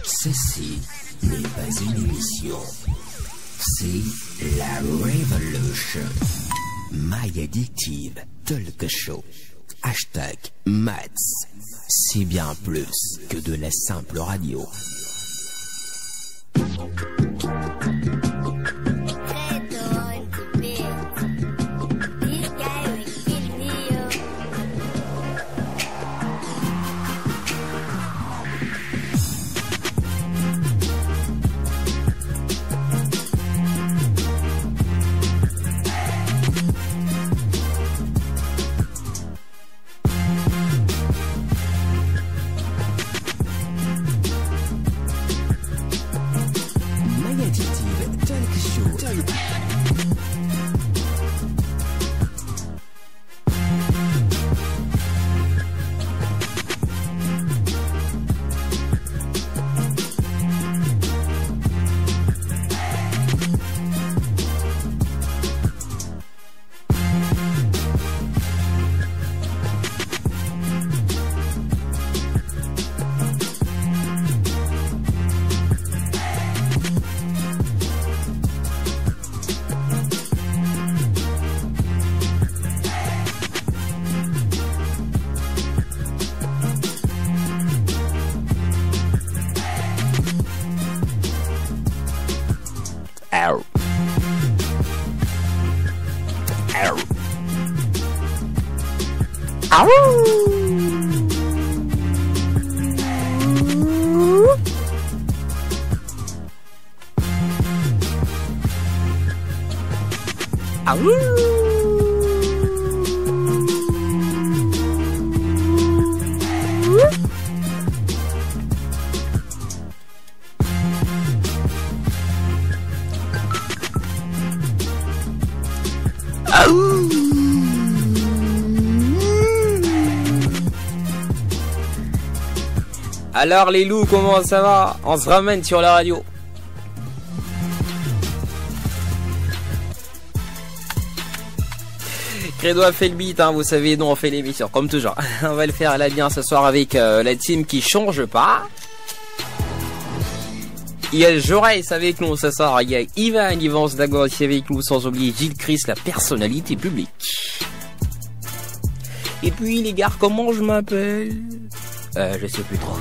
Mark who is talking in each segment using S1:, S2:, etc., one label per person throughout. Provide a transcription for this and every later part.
S1: Ceci n'est pas une émission, c'est la Revolution. My Addictive Talk Show. Hashtag Mats. C'est bien plus que de la simple radio.
S2: Alors les loups, comment ça va? On se ramène sur la radio. Credo a fait le beat, hein, vous savez, nous on fait l'émission, comme toujours. On va le faire là bien ce soir avec la team qui change pas. Il y a Jaurès avec nous ce soir, il y a Ivan Zdago aussi avec nous, sans oublier Gilles Chris, la personnalité publique. Et puis les gars, comment je m'appelle? Je sais plus trop.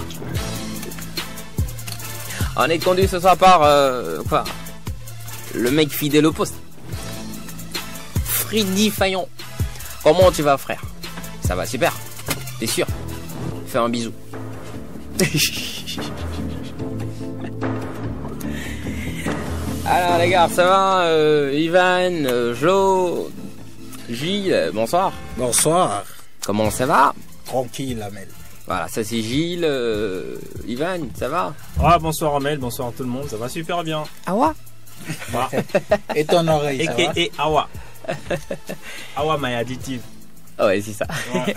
S2: On est conduit ce soir par quoi? Le mec fidèle au poste. Freddy Fayon. Comment tu vas, frère? Ça va super. T'es sûr? Fais un bisou. Alors les gars, ça va? Ivan, Jo, Gilles, bonsoir.
S3: Bonsoir.
S2: Comment ça va?
S3: Tranquille, Amel.
S2: Voilà, ça c'est Gilles, Ivan, ça va?
S4: Ah, bonsoir Amel, bonsoir à tout le monde, ça va super bien.
S2: Awa?
S4: Voilà.
S3: Et ton oreille, ça va?
S4: Et Awa. Awa My Addictive.
S2: Ouais, c'est ça.
S4: Ouais.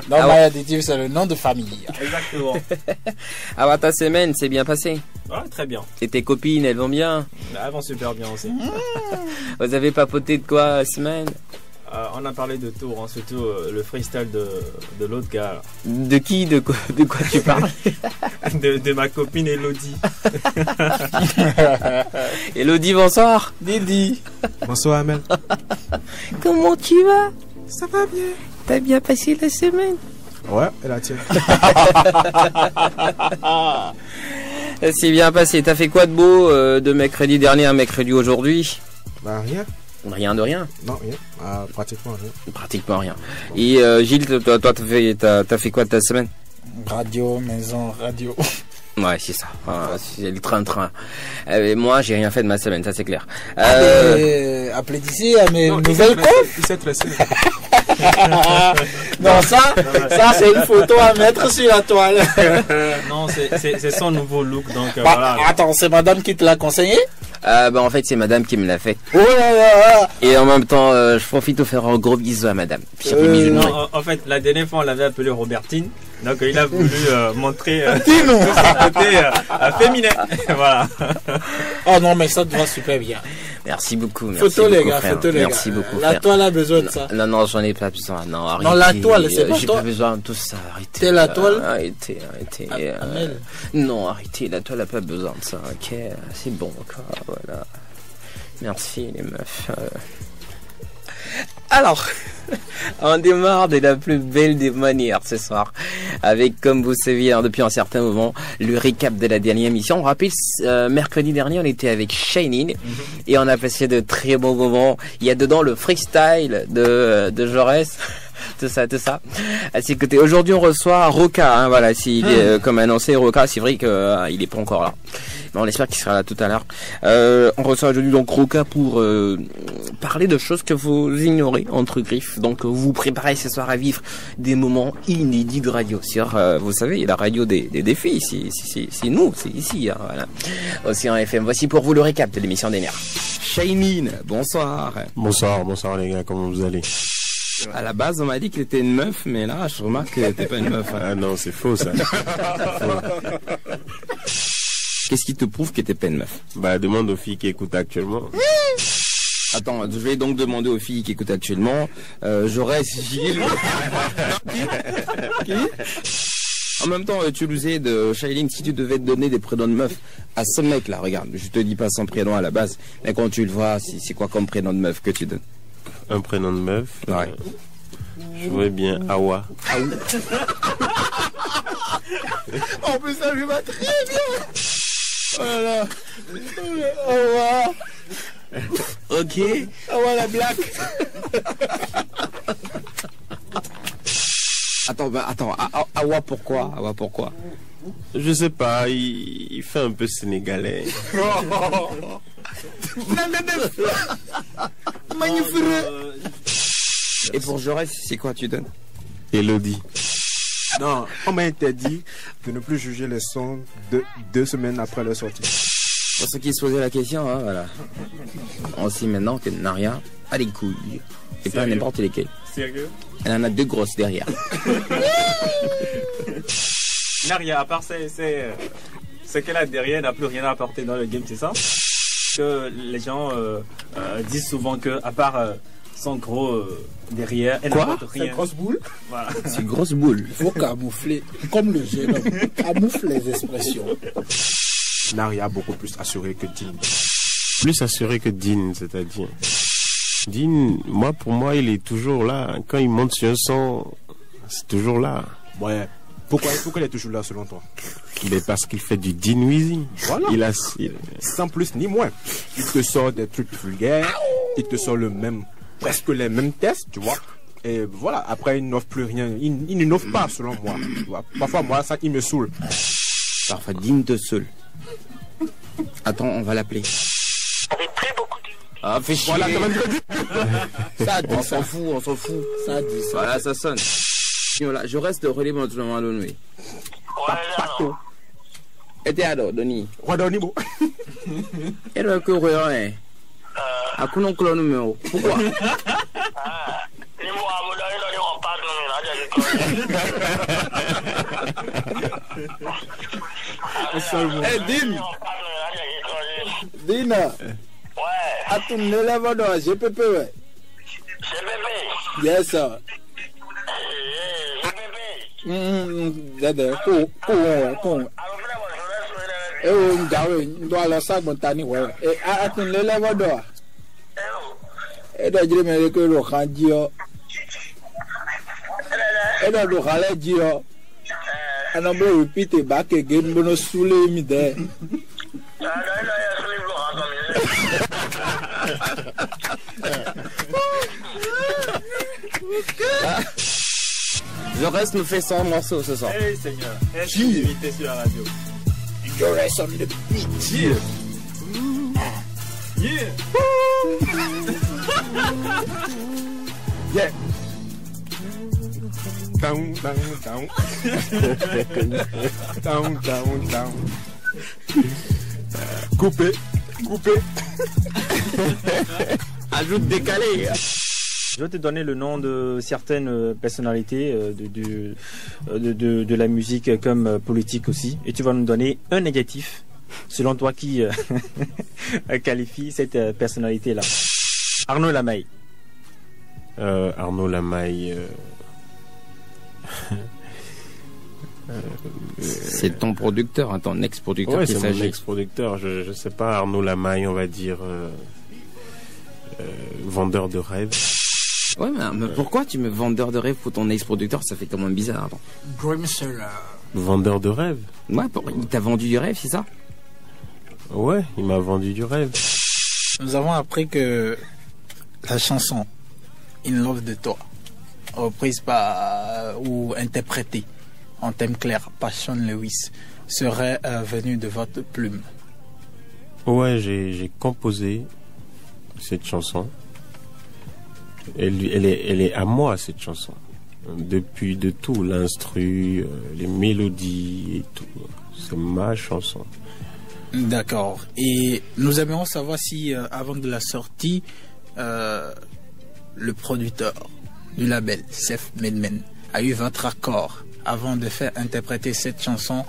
S3: Non, My Addictive, c'est le nom de famille.
S4: Exactement.
S2: Awa, ta semaine s'est bien passée?
S4: Ouais, très bien.
S2: Et tes copines, elles vont bien?
S4: Elles vont super bien aussi.
S2: Vous avez papoté de quoi la semaine?
S4: On a parlé de tout, hein, surtout le freestyle de l'autre gars. Là.
S2: De qui? De quoi tu parles?
S4: de ma copine Elodie.
S2: Elodie, bonsoir.
S3: Didi.
S5: Bonsoir Amel.
S2: Comment tu vas?
S5: Ça va bien.
S2: T'as bien passé la semaine?
S5: Ouais, et la tienne?
S2: C'est bien passé. T'as fait quoi de beau de mercredi dernier à mercredi aujourd'hui?
S5: Bah rien.
S2: Rien de rien.
S5: Non, rien. Pratiquement rien.
S2: Pratiquement rien. Et Gilles, toi t'as fait quoi de ta semaine?
S3: Radio, maison, radio.
S2: Ouais, c'est ça. C'est le train-train. Moi, j'ai rien fait de ma semaine, ça c'est clair.
S3: Applaudissez à mes nouvelles confs.
S5: Il s'est stressé.
S3: Non, ça c'est une photo à mettre sur la toile.
S4: Non, c'est son nouveau look, donc
S3: Bah,
S4: voilà.
S3: attends, c'est madame qui te l'a conseillé?
S2: En fait, c'est madame qui me l'a fait.
S3: Oh là là.
S2: Et en même temps, je profite de faire un gros bisou à madame.
S4: Non, en fait, la dernière fois, on l'avait appelée Robertine. Donc, il a voulu montrer
S3: Dis-nous.
S4: son côté féminin. Voilà.
S3: Oh non, mais ça te va super bien.
S2: Merci beaucoup. Merci
S3: Photo
S2: beaucoup,
S3: les gars,
S2: frère.
S3: photo les
S2: Merci
S3: gars.
S2: beaucoup,
S3: La
S2: frère.
S3: toile a besoin de ça.
S2: Non, j'en ai pas besoin. Non, arrêtez.
S3: Non, la toile, c'est pas
S2: J'ai
S3: toi.
S2: pas besoin de tout ça. Arrêtez.
S3: T'es la toile.
S2: Arrêtez.
S3: Amel.
S2: Non, arrêtez. La toile a pas besoin de ça. Ok, c'est bon. Quoi. Voilà. Merci les meufs. Alors, on démarre de la plus belle des manières ce soir, avec, comme vous savez, depuis un certain moment, le récap de la dernière émission. On rappelle, mercredi dernier, on était avec Shining, et on a passé de très bons moments. Il y a dedans le freestyle de Jaurès. Tout ça. À ses côtés. Aujourd'hui, on reçoit Roca, hein, voilà, comme annoncé, Roca, c'est vrai qu'il est pas encore là. Mais on espère qu'il sera là tout à l'heure. On reçoit aujourd'hui donc Roca pour parler de choses que vous ignorez, entre griffes. Donc, vous vous préparez ce soir à vivre des moments inédits de radio. Sur, vous savez, la radio des défis, c'est nous, c'est ici, hein, voilà. Aussi en FM. Voici pour vous le récap de l'émission des mers. Shining, bonsoir.
S5: Bonsoir les gars, comment vous allez?
S2: À la base, on m'a dit que t'étais une meuf, mais là, je remarque que t'es pas une meuf. Hein.
S5: Ah non, c'est faux ça.
S2: Qu'est-ce qui te prouve que t'es pas une meuf?
S5: Bah demande aux filles qui écoutent actuellement.
S2: Attends, je vais donc demander aux filles qui écoutent actuellement. J'aurais Gilles. Qui? En même temps, tu disais de Shining, si tu devais te donner des prénoms de meuf à ce mec-là, regarde, je te dis pas son prénom à la base, mais quand tu le vois, c'est quoi comme prénom de meuf que tu donnes?
S5: Un prénom de meuf.
S2: Ouais.
S5: Je vois bien Awa.
S3: En plus, ça lui va très bien. Voilà. Awa.
S2: Ok.
S3: Awa la black.
S2: Attends, Awa pourquoi?
S5: Je sais pas, il fait un peu sénégalais.
S3: Magnifique.
S2: Et pour Jaurès, c'est quoi tu donnes?
S5: Elodie.
S6: Non, on m'a interdit de ne plus juger les sons deux semaines après leur sortie.
S2: Pour ceux qui se posaient la question, hein, voilà. On sait maintenant que Naria a les couilles. Et pas n'importe lesquelles.
S4: Sérieux?
S2: Elle en a deux grosses derrière.
S4: Naria, à part ce qu'elle a derrière, n'a plus rien à apporter dans le game, c'est ça? Que les gens disent souvent que, à part son gros derrière, elle n'apporte rien.
S3: C'est grosse boule.
S4: Voilà.
S2: C'est une grosse boule.
S3: Il faut camoufler, comme le jeune homme, camoufle les expressions.
S6: Naria a beaucoup plus assuré que Dean.
S5: Plus assuré que Dean, c'est-à-dire. Dean, pour moi, il est toujours là. Quand il monte sur un son, c'est toujours là.
S6: Ouais. Pourquoi il est toujours là selon toi?
S5: Il est parce qu'il fait du Dean Weezy.
S6: Voilà. Sans plus ni moins. Il te sort des trucs vulgaires, il te sort presque les mêmes tests, tu vois. Et voilà, après il n'offre plus rien. Il n'innove pas selon moi. Tu vois. Parfois, moi, ça, il me saoule.
S2: Parfois, digne de seul. Attends, on va l'appeler. Ah, fais chier.
S6: Voilà, comment dire.
S3: Ça dit
S2: On
S3: ça.
S2: s'en fout.
S3: Ça dit ça.
S2: Voilà, ça sonne. Voilà, je reste relais mon tout à l'heure.
S6: Pato.
S2: Et t'es alors, Denis.
S6: Rodonimo.
S2: Et le que ouais. À quoi non clone numéro? Pourquoi?
S3: Eh, Dina. Atum ne lève d'or, GPP, ouais. Yes, sir. Dede, con. Ndawe, ndo ala sagbo tani we. Atum ne lève d'or. Jire me ko lo kan ji o. Lo kan le ji o. And I'm going to repeat it back again, but no sule me there.
S2: Je reste me fait 100 morceaux ce soir.
S4: Hey Seigneur, exclusivité sur la radio.
S3: You rest on the beat.
S4: Yeah. Yeah.
S6: Yeah. Down. Down. Coupé.
S2: Ajoute décalé.
S4: Je vais te donner le nom de certaines personnalités de la musique comme politique aussi. Et tu vas nous donner un négatif
S7: Selon toi, qui qualifie cette personnalité-là? Arnaud Lamaille.
S5: Arnaud Lamaille.
S2: C'est ton producteur, hein, ton ex-producteur
S5: Ouais,
S2: qui
S5: c'est mon
S2: s'agit.
S5: ex-producteur. Je sais pas, Arnaud Lamaille, on va dire vendeur de rêves.
S2: Ouais, mais pourquoi tu me vendeur de rêve pour ton ex-producteur? Ça fait quand même bizarre. Attends.
S5: Vendeur de rêves.
S2: Ouais, il t'a vendu du rêve, c'est ça?
S5: Ouais, il m'a vendu du rêve.
S3: Nous avons appris que la chanson In Love de toi, reprise par ou interprétée en thème clair par Sean Lewis, serait venue de votre plume.
S5: Ouais, j'ai composé cette chanson. Elle est à moi, cette chanson. Depuis de tout, l'instru, les mélodies et tout. C'est ma chanson.
S3: D'accord. Et nous aimerions savoir si, avant de la sortie, le producteur du label, Seth Medman, a eu votre accord avant de faire interpréter cette chanson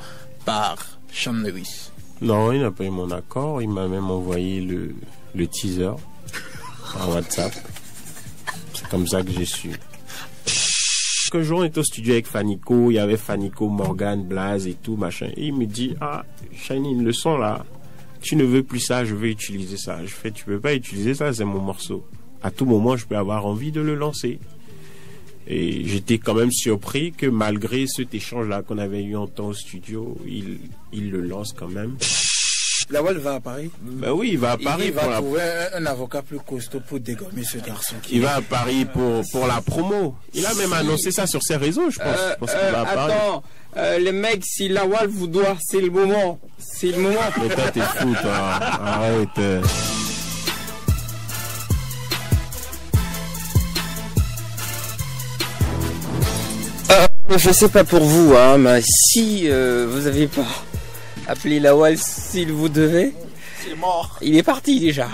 S3: par Sean Lewis.
S5: Non, il n'a pas eu mon accord. Il m'a même envoyé le teaser par WhatsApp. C'est comme ça que j'ai su. Un jour, on était au studio avec Fanico. Il y avait Fanico, Morgan, Blaze et tout, machin. Et il me dit, ah, Shining, le son là, tu ne veux plus ça, je veux utiliser ça. Je fais, tu peux pas utiliser ça, c'est mon morceau. À tout moment, je peux avoir envie de le lancer. Et j'étais quand même surpris que malgré cet échange-là qu'on avait eu en temps au studio, il le lance quand même.
S3: Lawal va à Paris.
S5: Ben oui, il va à Paris.
S3: Il va trouver un avocat plus costaud pour dégommer ce garçon.
S5: Il va à Paris pour la promo. Il a même annoncé ça sur ses réseaux, je pense. Je pense qu'il va à Paris.
S2: Attends, les mecs, si Lawal vous doit, c'est le moment. C'est le moment.
S5: Mais toi, t'es fou, toi. Arrête.
S2: Je sais pas pour vous, hein, mais si vous avez pas appelé Lawal s'il vous devait,
S3: C'est mort.
S2: il est parti déjà.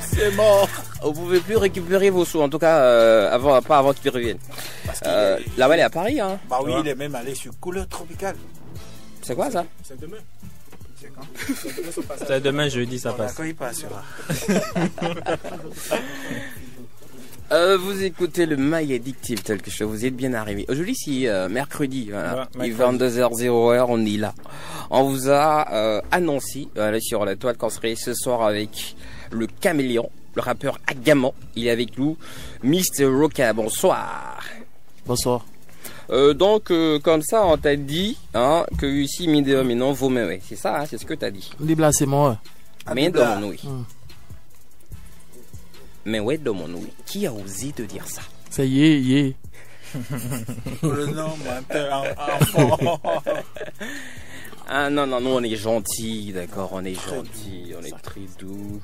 S3: C'est mort.
S2: Vous pouvez plus récupérer vos sous, en tout cas pas avant qu'il revienne. Lawal est à Paris, hein.
S3: Bah oui, il est même allé sur Couleur Tropicale.
S2: C'est quoi ça?
S3: C'est demain. C'est quand?
S7: C'est demain jeudi, ça passe.
S3: Quand il passera.
S2: Vous écoutez le My Addictive Talk Show, vous êtes bien arrivés. Aujourd'hui, c'est mercredi, voilà.
S7: Ouais,
S2: Il est 22h00, on est là. On vous a annoncé sur la toile qu'on serait ce soir avec le Caméléon, le rappeur Agaman. Il est avec nous, Mr. Roca. Bonsoir.
S8: Bonsoir.
S2: Donc, comme ça, on t'a dit que ici, Midem et non, vous m'aimez. C'est ça, hein, c'est ce que t'as dit.
S8: Libla, c'est moi.
S2: Mais dans mon oui. Mais ouais, dans mon oui. Qui a osé te dire ça?
S8: C'est yé.
S3: Le nom, enfant.
S2: Ah non, nous on est gentils, d'accord, on est gentils, on est très doux.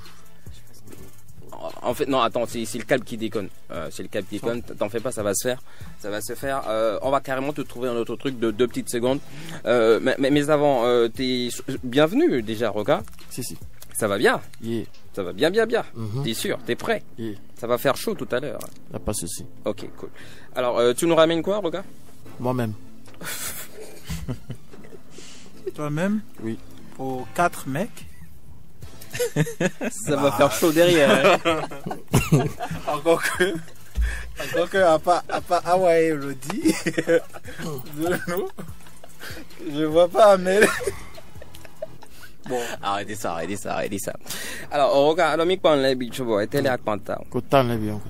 S2: En fait, non, attends, c'est le câble qui déconne. C'est le câble qui déconne, t'en fais pas, ça va se faire. Ça va se faire. On va carrément te trouver un autre truc de 2 petites secondes. Mais avant, t'es bienvenue déjà, Roca.
S8: Si.
S2: Ça va bien?
S8: Yeah.
S2: Ça va bien. T'es sûr? T'es prêt?
S8: Yeah.
S2: Ça va faire chaud tout à l'heure.
S8: Y'a pas de souci.
S2: Ok, cool. Alors, tu nous ramènes quoi, Roca?
S8: Moi-même.
S3: Toi-même?
S8: Oui.
S3: Pour 4 mecs?
S2: Ça va faire chaud derrière. Hein.
S3: Encore que, à part Hawaii Elodie, je vois pas Amel. Bon.
S2: Arrêtez ça. Alors, Roca, alors, mi parle bicho boy, tele a quanta.
S8: Kotan le bien.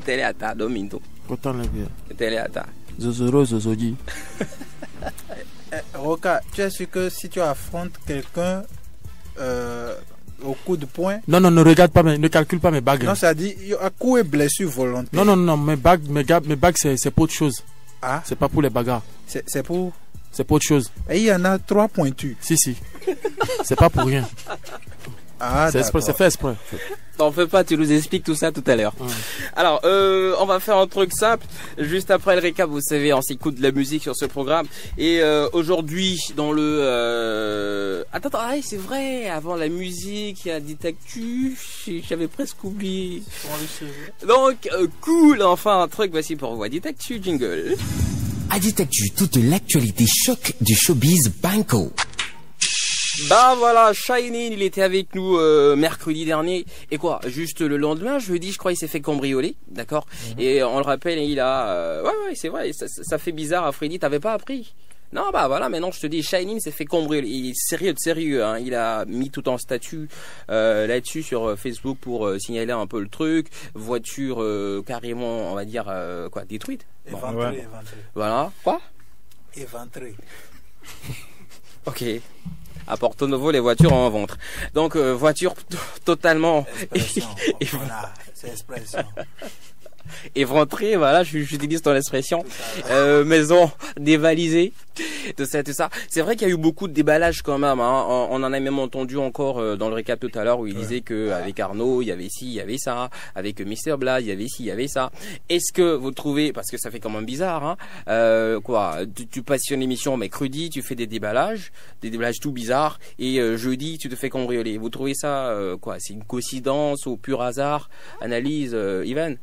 S2: Tele a ta dominto.
S8: Kotan le bien.
S2: Tele a ta.
S8: Zozoji.
S3: Roca, tu es sûr que si tu affrontes quelqu'un au coup de poing.
S8: Non, ne regarde pas, ne calcule pas mes bagues.
S3: Non, ça dit à coup et blessure volontaire.
S8: Non, mes bagues, c'est pour autre chose.
S3: Ah.
S8: C'est pas pour les bagarres.
S3: C'est pour.
S8: C'est pour autre chose.
S3: Et il y en a 3 pointus.
S8: Si. C'est pas pour rien.
S3: Ah,
S8: c'est fait exprès.
S2: T'en fais pas, tu nous expliques tout ça tout à l'heure. Alors, on va faire un truc simple. Juste après le récap, vous savez, on s'écoute de la musique sur ce programme. Et aujourd'hui, dans le... Attends, c'est vrai, avant la musique, il y a Ditactu. J'avais presque oublié. Donc, cool, enfin un truc, voici pour vous. Ditactu, jingle.
S1: Addict Actu, toute l'actualité choc du showbiz banco.
S2: Bah voilà, Shining, il était avec nous mercredi dernier. Et quoi, juste le lendemain, jeudi, je crois, il s'est fait cambrioler, d'accord. Et on le rappelle, il a... ouais, c'est vrai, ça fait bizarre à Freddy, t'avais pas appris? Non, bah voilà, maintenant je te dis, Shining s'est fait cambrioler. Il est sérieux, hein. Il a mis tout en statut là-dessus sur Facebook pour signaler un peu le truc. Voiture carrément, on va dire, quoi, détruite. Bon.
S3: Éventré.
S2: Voilà. Quoi?
S3: Éventré.
S2: Ok. À Porto Novo, les voitures ont un ventre. Donc, voiture totalement...
S3: Expression. Voilà, c'est expression.
S2: Éventré, voilà, j'utilise ton expression. Maison dévalisée, tout ça. C'est vrai qu'il y a eu beaucoup de déballage quand même, hein. On en a même entendu encore dans le récap tout à l'heure où il disait que avec Arnaud, il y avait ci, il y avait ça, avec Mr. Blaze, il y avait ci, il y avait ça. Est-ce que vous trouvez, parce que ça fait quand même bizarre, hein, quoi, tu passes sur une émission mercredi, tu fais des déballages tout bizarres, et jeudi, tu te fais cambrioler. Vous trouvez ça, quoi, c'est une coïncidence au pur hasard? Analyse, Ivan?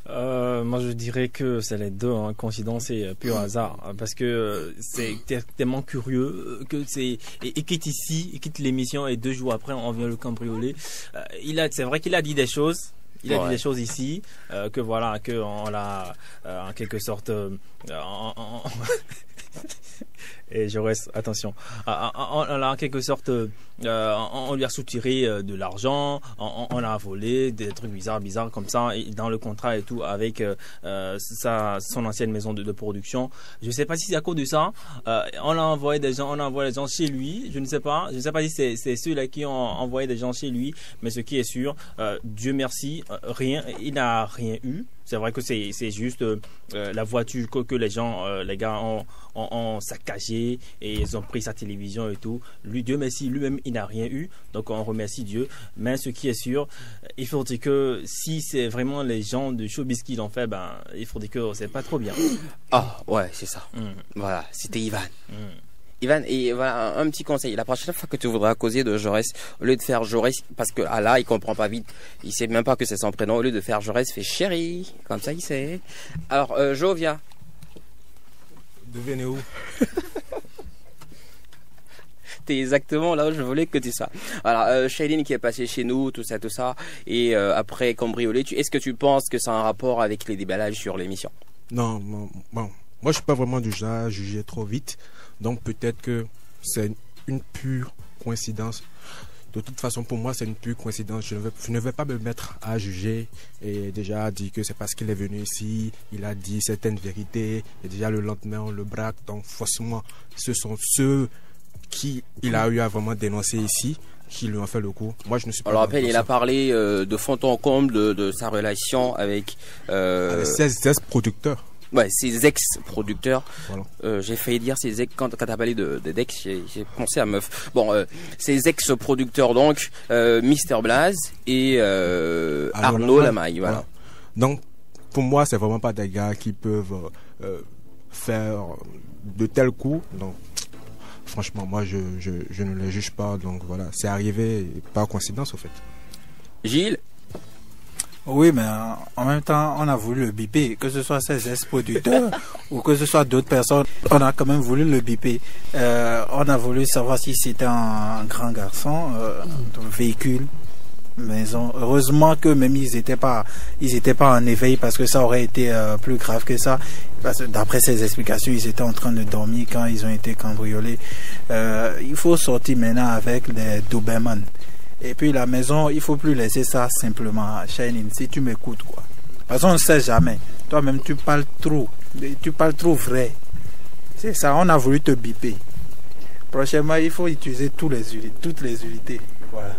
S7: Moi je dirais que c'est les deux, hein, coïncidence et pur hasard, parce que c'est tellement curieux que c'est il quitte ici, il quitte l'émission et 2 jours après on vient le cambrioler. C'est vrai qu'il a dit des choses. Il a dit des choses ici que voilà, que on l'a en quelque sorte et je reste, attention, on l'a en quelque sorte, on lui a soutiré de l'argent, on a volé des trucs bizarres comme ça, et dans le contrat et tout, avec son ancienne maison de production. Je ne sais pas si c'est à cause de ça. On a envoyé des gens chez lui. Je ne sais pas si c'est ceux-là qui ont envoyé des gens chez lui, mais ce qui est sûr, Dieu merci, il n'a rien eu. C'est vrai que c'est juste la voiture que les gars ont saccagé et ils ont pris sa télévision et tout. Dieu merci, lui-même il n'a rien eu, donc on remercie Dieu. Mais ce qui est sûr, il faut dire que si c'est vraiment les gens de showbiz qui l'ont fait, ben il faut dire que c'est pas trop bien.
S2: Ah ouais, c'est ça. Voilà, c'était Ivan. Ivan, et voilà un petit conseil. La prochaine fois que tu voudras causer de Jaurès, au lieu de faire Jaurès, parce que là il comprend pas vite, il sait même pas que c'est son prénom, au lieu de faire Jaurès, fais chérie, comme ça il sait. Alors Jovia.
S6: Devenez où?
S2: T'es exactement là où je voulais que tu sois. Voilà, Shailene qui est passé chez nous, tout ça, et après cambriolé, est-ce que tu penses que ça a un rapport avec les déballages sur l'émission?
S6: Non, bon, moi je suis pas vraiment du genre à juger trop vite. Donc peut-être que c'est une pure coïncidence. De toute façon, pour moi, c'est une pure coïncidence. Je ne vais pas me mettre à juger et déjà dire que c'est parce qu'il est venu ici, il a dit certaines vérités et déjà le lendemain on le braque. Donc forcément, ce sont ceux qui il a eu à vraiment dénoncer ici qui lui ont fait le coup. Moi, je ne suis pas...
S2: On le rappelle, il a parlé de fond en comble de sa relation avec...
S6: ses ex-producteurs.
S2: Ouais, ses ex-producteurs.
S6: Voilà.
S2: J'ai failli dire ses ex, quand t'as parlé d'ex, j'ai pensé à meuf. Bon, ses ex-producteurs donc, Mr. Blaze et Arnaud Lamaille, voilà.
S6: Donc, pour moi, c'est vraiment pas des gars qui peuvent faire de tels coups. Donc, franchement, moi, je ne les juge pas. Donc, voilà, c'est arrivé par coïncidence, au fait.
S2: Gilles?
S3: Oui, mais en même temps, on a voulu le biper, que ce soit ses ex-producteurs ou que ce soit d'autres personnes. On a quand même voulu le biper. On a voulu savoir si c'était un grand garçon, véhicule, maison. Heureusement que même ils étaient pas en éveil parce que ça aurait été plus grave que ça. Parce que d'après ses explications, ils étaient en train de dormir quand ils ont été cambriolés. Il faut sortir maintenant avec les Doberman. Et puis la maison, il faut plus laisser ça simplement. Shining, si tu m'écoutes, quoi. Parce qu'on ne sait jamais. Toi-même, tu parles trop. Tu parles trop vrai. C'est ça, on a voulu te biper. Prochainement, il faut utiliser toutes les unités. Voilà.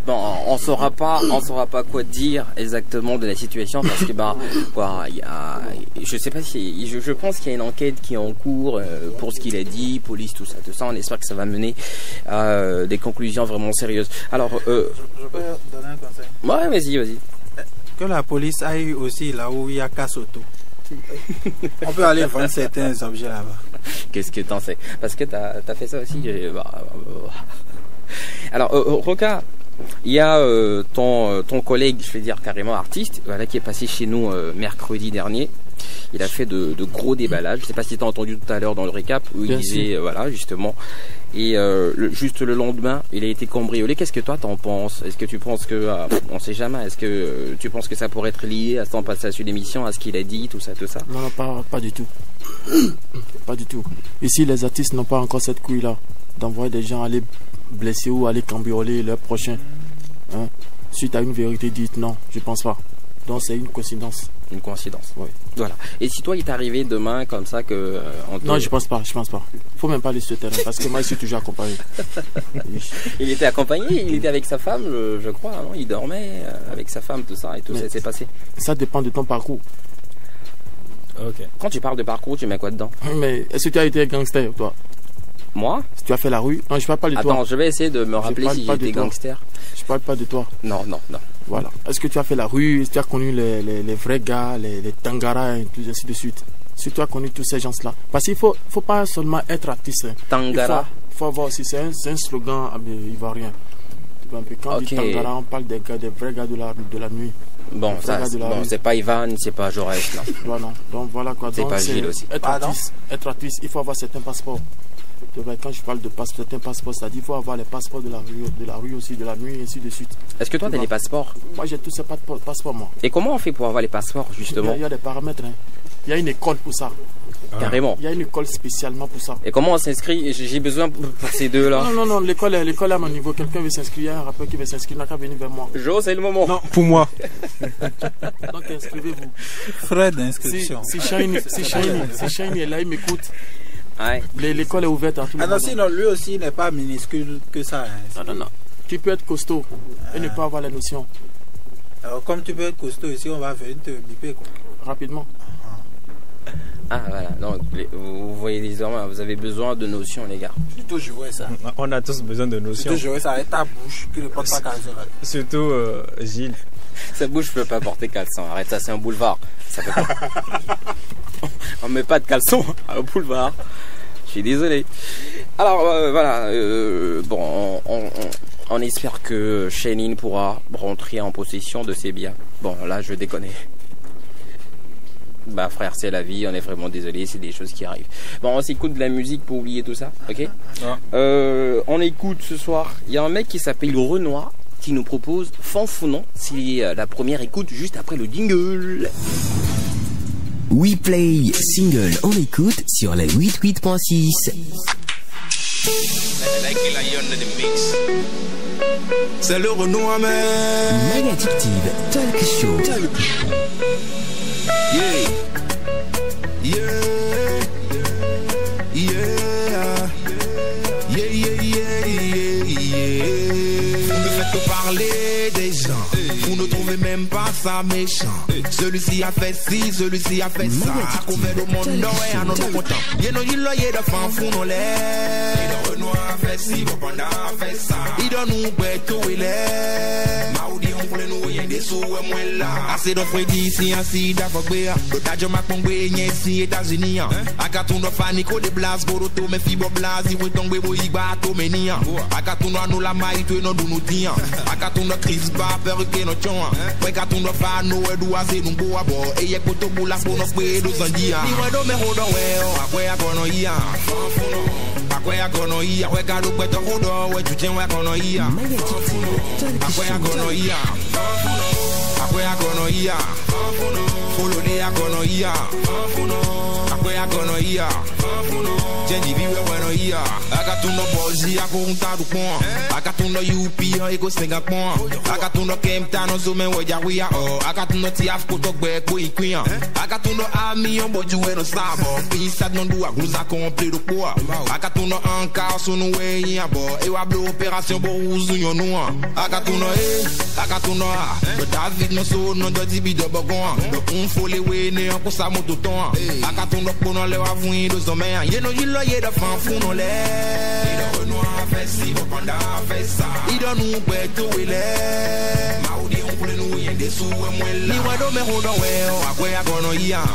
S2: Bon, on saura pas quoi dire exactement de la situation parce que je sais pas si, je pense qu'il y a une enquête qui est en cours pour ce qu'il a dit, police, tout ça. On espère que ça va mener à des conclusions vraiment sérieuses. Alors,
S3: je peux donner un conseil?
S2: Ouais, vas-y.
S3: Que la police aille aussi là où il y a Kassoto. On peut aller vendre certains objets là-bas.
S2: Qu'est-ce que t'en sais? Parce que t'as fait ça aussi. Alors, Roca, il y a ton collègue, je vais dire carrément artiste, voilà, qui est passé chez nous mercredi dernier. Il a fait de gros déballages. Je sais pas si tu as entendu tout à l'heure dans le récap où il
S8: Bien
S2: disait, voilà, justement. Et juste le lendemain, il a été cambriolé. Qu'est-ce que toi t'en penses? Est-ce que tu penses que, on sait jamais, est-ce que tu penses que ça pourrait être lié à son passage sur l'émission, à ce qu'il a dit, tout ça?
S8: Non, pas du tout. Pas du tout. Ici, les artistes n'ont pas encore cette couille-là d'envoyer des gens aller blesser ou aller cambrioler leur prochain. Hein? Suite à une vérité dite, non, je pense pas. Donc c'est une coïncidence.
S2: Une coïncidence.
S8: Oui.
S2: Voilà. Et si toi il t'arrivait demain comme ça que
S8: non, je pense pas. Faut même pas aller sur le terrain parce que moi je suis toujours accompagné.
S2: Il était accompagné, il était avec sa femme, je crois, non? Il dormait avec sa femme, tout ça et tout. Mais ça s'est passé.
S8: Ça dépend de ton parcours.
S2: Ok. Quand tu parles de parcours, tu mets quoi dedans?
S8: Mais est-ce que tu as été gangster, toi?
S2: Moi?
S8: Si tu as fait la rue? Non, je parle pas de toi.
S2: Attends, je vais essayer de me rappeler si j'étais gangster.
S8: Je parle pas de toi.
S2: Non.
S8: Voilà. Est-ce que tu as fait la rue? Est-ce que tu as connu les vrais gars, les Tangara et tout ainsi de suite? Si tu as connu tous ces gens-là. Parce qu'il faut pas seulement être artiste.
S2: Tangara.
S8: Il faut avoir aussi, c'est un slogan ivoirien. Quand on dit Tangara, on parle des vrais gars de la nuit.
S2: Bon, c'est pas Ivan, c'est pas Jaurès, non.
S8: Voilà. Donc voilà quoi.
S2: C'est pas Gilles aussi.
S8: Être artiste, il faut avoir certains passeports. Quand je parle de certains passeports, c'est-à-dire qu'il faut avoir les passeports de la rue aussi, de la nuit, et ainsi de suite.
S2: Est-ce que toi, tu as des passeports?
S8: Moi, j'ai tous ces passeports, moi.
S2: Et comment on fait pour avoir les passeports, justement?
S8: Il y a des paramètres. Hein. Il y a une école pour ça.
S2: Carrément.
S8: Il y a une école spécialement pour ça.
S2: Et comment on s'inscrit? J'ai besoin pour ces deux-là.
S8: Non, l'école est à mon niveau. Quelqu'un veut s'inscrire, il y a un rappeur qui veut s'inscrire, n'a qu'à venir vers moi.
S2: Jo, c'est le moment.
S6: Non, pour moi.
S8: Donc inscrivez-vous.
S3: Frais d'inscription.
S8: Si Shiny est là, il m'écoute.
S2: Ouais.
S8: L'école est ouverte à tout le monde.
S3: Non, sinon lui aussi il n'est pas minuscule que ça. Hein.
S8: Non. Tu peux être costaud et ne pas avoir les notions.
S3: Alors comme tu peux être costaud ici, on va venir te biper quoi.
S8: Rapidement.
S2: Ah voilà, donc vous voyez désormais, vous avez besoin de notions les gars.
S3: Surtout jouer ça.
S7: On a tous besoin de notions.
S3: Surtout jouer ça avec ta bouche qui ne porte pas caleçon.
S7: Surtout Gilles.
S2: Sa bouche peut pas porter caleçon, arrête ça, c'est un boulevard. Ça peut pas. On met pas de caleçon au boulevard. Je suis désolé. Alors voilà, bon, on espère que Shailine pourra rentrer en possession de ses biens. Bon là je déconne. Bah frère, c'est la vie, on est vraiment désolé, c'est des choses qui arrivent. Bon, on s'écoute de la musique pour oublier tout ça, ok? On écoute ce soir, il y a un mec qui s'appelle Renoir qui nous propose Fanfounon. C'est la première écoute juste après le jingle.
S1: WePlay single en écoute sur la 88.6.
S9: C'est le Renoir, mais
S1: Maya Addictive Talk Show.
S9: Yeah. Vous ne faites que parler des gens. Vous ne trouvez même pas ça méchant. Celui-ci a fait ci, celui-ci a fait ça. A couvert le monde, ouais, à notre content. Y'en a eu l'oeil de fanfou, non l'air. Il Renoir a fait ci, Bopanda a fait ça. Il donne nous tout il est. Maudit, on voulait nous rien des sous, et moi là. Assez de Freddy, si ainsi d'avocbéa. Le tadjo m'a tombé, n'y si États-Unis. A carton de Fanico de Blas, Boroto, mais Fibo Blas, il va tomber, il va tomber. A carton de nous la maille, tu es non nous tiens. A carton de Chris Bar, perruque, no chon. Ouais, carton de Fano, et d'oiser, nous bois, bon. Et y'a koto boulas pour nos frères, nous en dire. Ni ouais, mais hold on, ouais, à quoi y'a qu'on y a. À quoi y'a qu'on y a, ouais, car nous peut te hold on, ouais, tu tiens, ouais, qu'on y a. À quoi y'a qu'on y a. À quoi y'a qu'on y a. Follow the y'a qu'on y a. À quoi y'a qu'on y a. Change the view when I hear. I got to no bozy, I go on to the point. I got to no UP, I go sing a point. I got to no Cape Town, no zoom and where we are. I got to no TF, go talk back, go in Queen. I got to no army, on board you and no star. Peace, I don't do a goose, I complete the poor. I got to no anchor, so no way in a boy. I blow operation, but who's in your no one? I got to no A, I got to no A. But David no so, no dirty be double gone. The unfolly way, ne on sa moto ton. I got to no put on le avouin, those man. You know you loyer de fanfou non l'air. Il Renoir a fait ci, Bopanda a fait ça. Il donne nous tout il est. Maudit, on pour les nouilles, des sous, et moi là. Ni ouais, do, mais hold on, ouais, à quoi y'a qu'on y a. À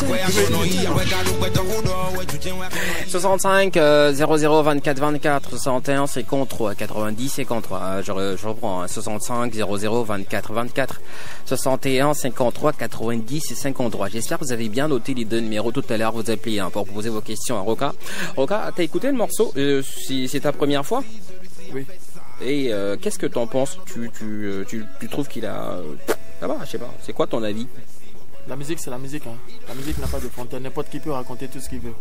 S9: quoi y'a qu'on y a, ouais, quand nous pète au dos, ouais, tu tiens, ouais.
S2: 65 00 24 24 61 53 90 53. Je reprends, hein, 65 00 24 24 61 53 90 53. J'espère que vous avez bien noté les deux numéros tout à l'heure. Vous appelez hein, pour poser vos questions à Roca. Roca, t'as écouté le morceau c'est ta première fois?
S8: Oui.
S2: Et qu'est-ce que t'en penses? Tu trouves qu'il a... ça va, je sais pas. C'est quoi ton avis?
S8: La musique, c'est la musique. Hein. La musique n'a pas de frontières. N'importe qui peut raconter tout ce qu'il veut.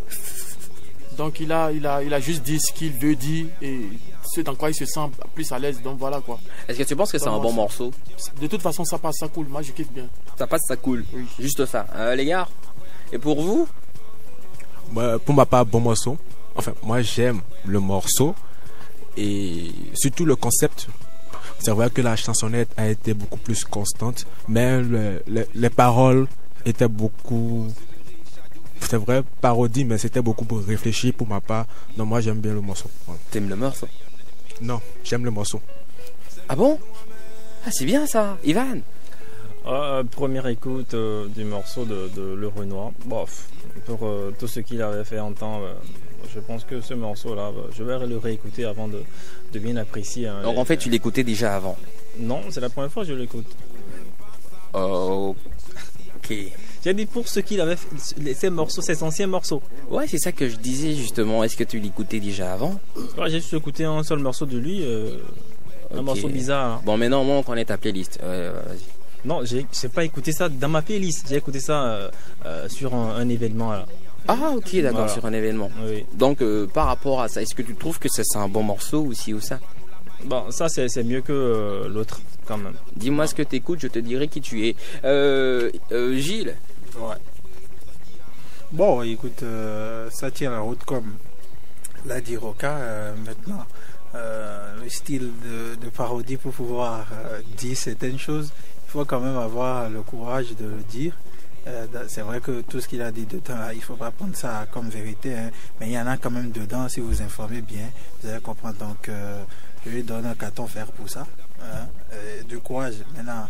S8: Donc il a juste dit ce qu'il veut dire et ce dans quoi il se sent plus à l'aise. Donc voilà quoi.
S2: Est-ce que tu penses que c'est un bon morceau?
S8: De toute façon, ça passe, ça coule. Moi, je kiffe bien.
S2: Ça passe, ça coule.
S8: Oui.
S2: Juste ça. Les gars, et pour vous?
S6: Pour ma part, bon morceau. Enfin, moi j'aime le morceau et surtout le concept. C'est vrai que la chansonnette a été beaucoup plus constante, mais les paroles étaient beaucoup... C'est vrai, parodie, mais c'était beaucoup pour réfléchir pour ma part. Donc moi j'aime bien le morceau. Voilà.
S2: T'aimes le morceau?
S6: Non, j'aime le morceau.
S2: Ah bon? Ah c'est bien ça, Ivan.
S7: Première écoute du morceau de Le Renoir. Bof, pour tout ce qu'il avait fait en temps, je pense que ce morceau-là, je vais le réécouter avant de bien apprécier. Hein,
S2: donc en fait, tu l'écoutais déjà avant?
S7: Non, c'est la première fois que je l'écoute.
S2: Oh, ok.
S7: J'ai dit pour ce qu'il avait fait, ces morceaux, ces anciens morceaux.
S2: Ouais, c'est ça que je disais justement. Est-ce que tu l'écoutais déjà avant?
S7: Ouais, j'ai juste écouté un seul morceau de lui, un morceau bizarre. Hein.
S2: Bon, maintenant, on connaît ta playlist. Vas-y.
S7: Non, j'ai pas écouté ça dans ma playlist. J'ai écouté ça sur un événement là.
S2: Ah ok, d'accord, voilà. Sur un événement.
S7: Oui.
S2: Donc par rapport à ça, est-ce que tu trouves que c'est un bon morceau ou ci ou ça?
S7: Bon, ça c'est mieux que l'autre quand même.
S2: Dis-moi ce que t'écoutes, je te dirai qui tu es. Gilles.
S3: Ouais. Bon, écoute, ça tient la route comme l'a dit Roca. Maintenant, le style de parodie pour pouvoir dire certaines choses, il faut quand même avoir le courage de le dire. C'est vrai que tout ce qu'il a dit dedans, il ne faut pas prendre ça comme vérité, hein, mais il y en a quand même dedans. Si vous vous informez bien, vous allez comprendre. Donc, je lui donne un carton vert pour ça. Hein, du courage. Maintenant,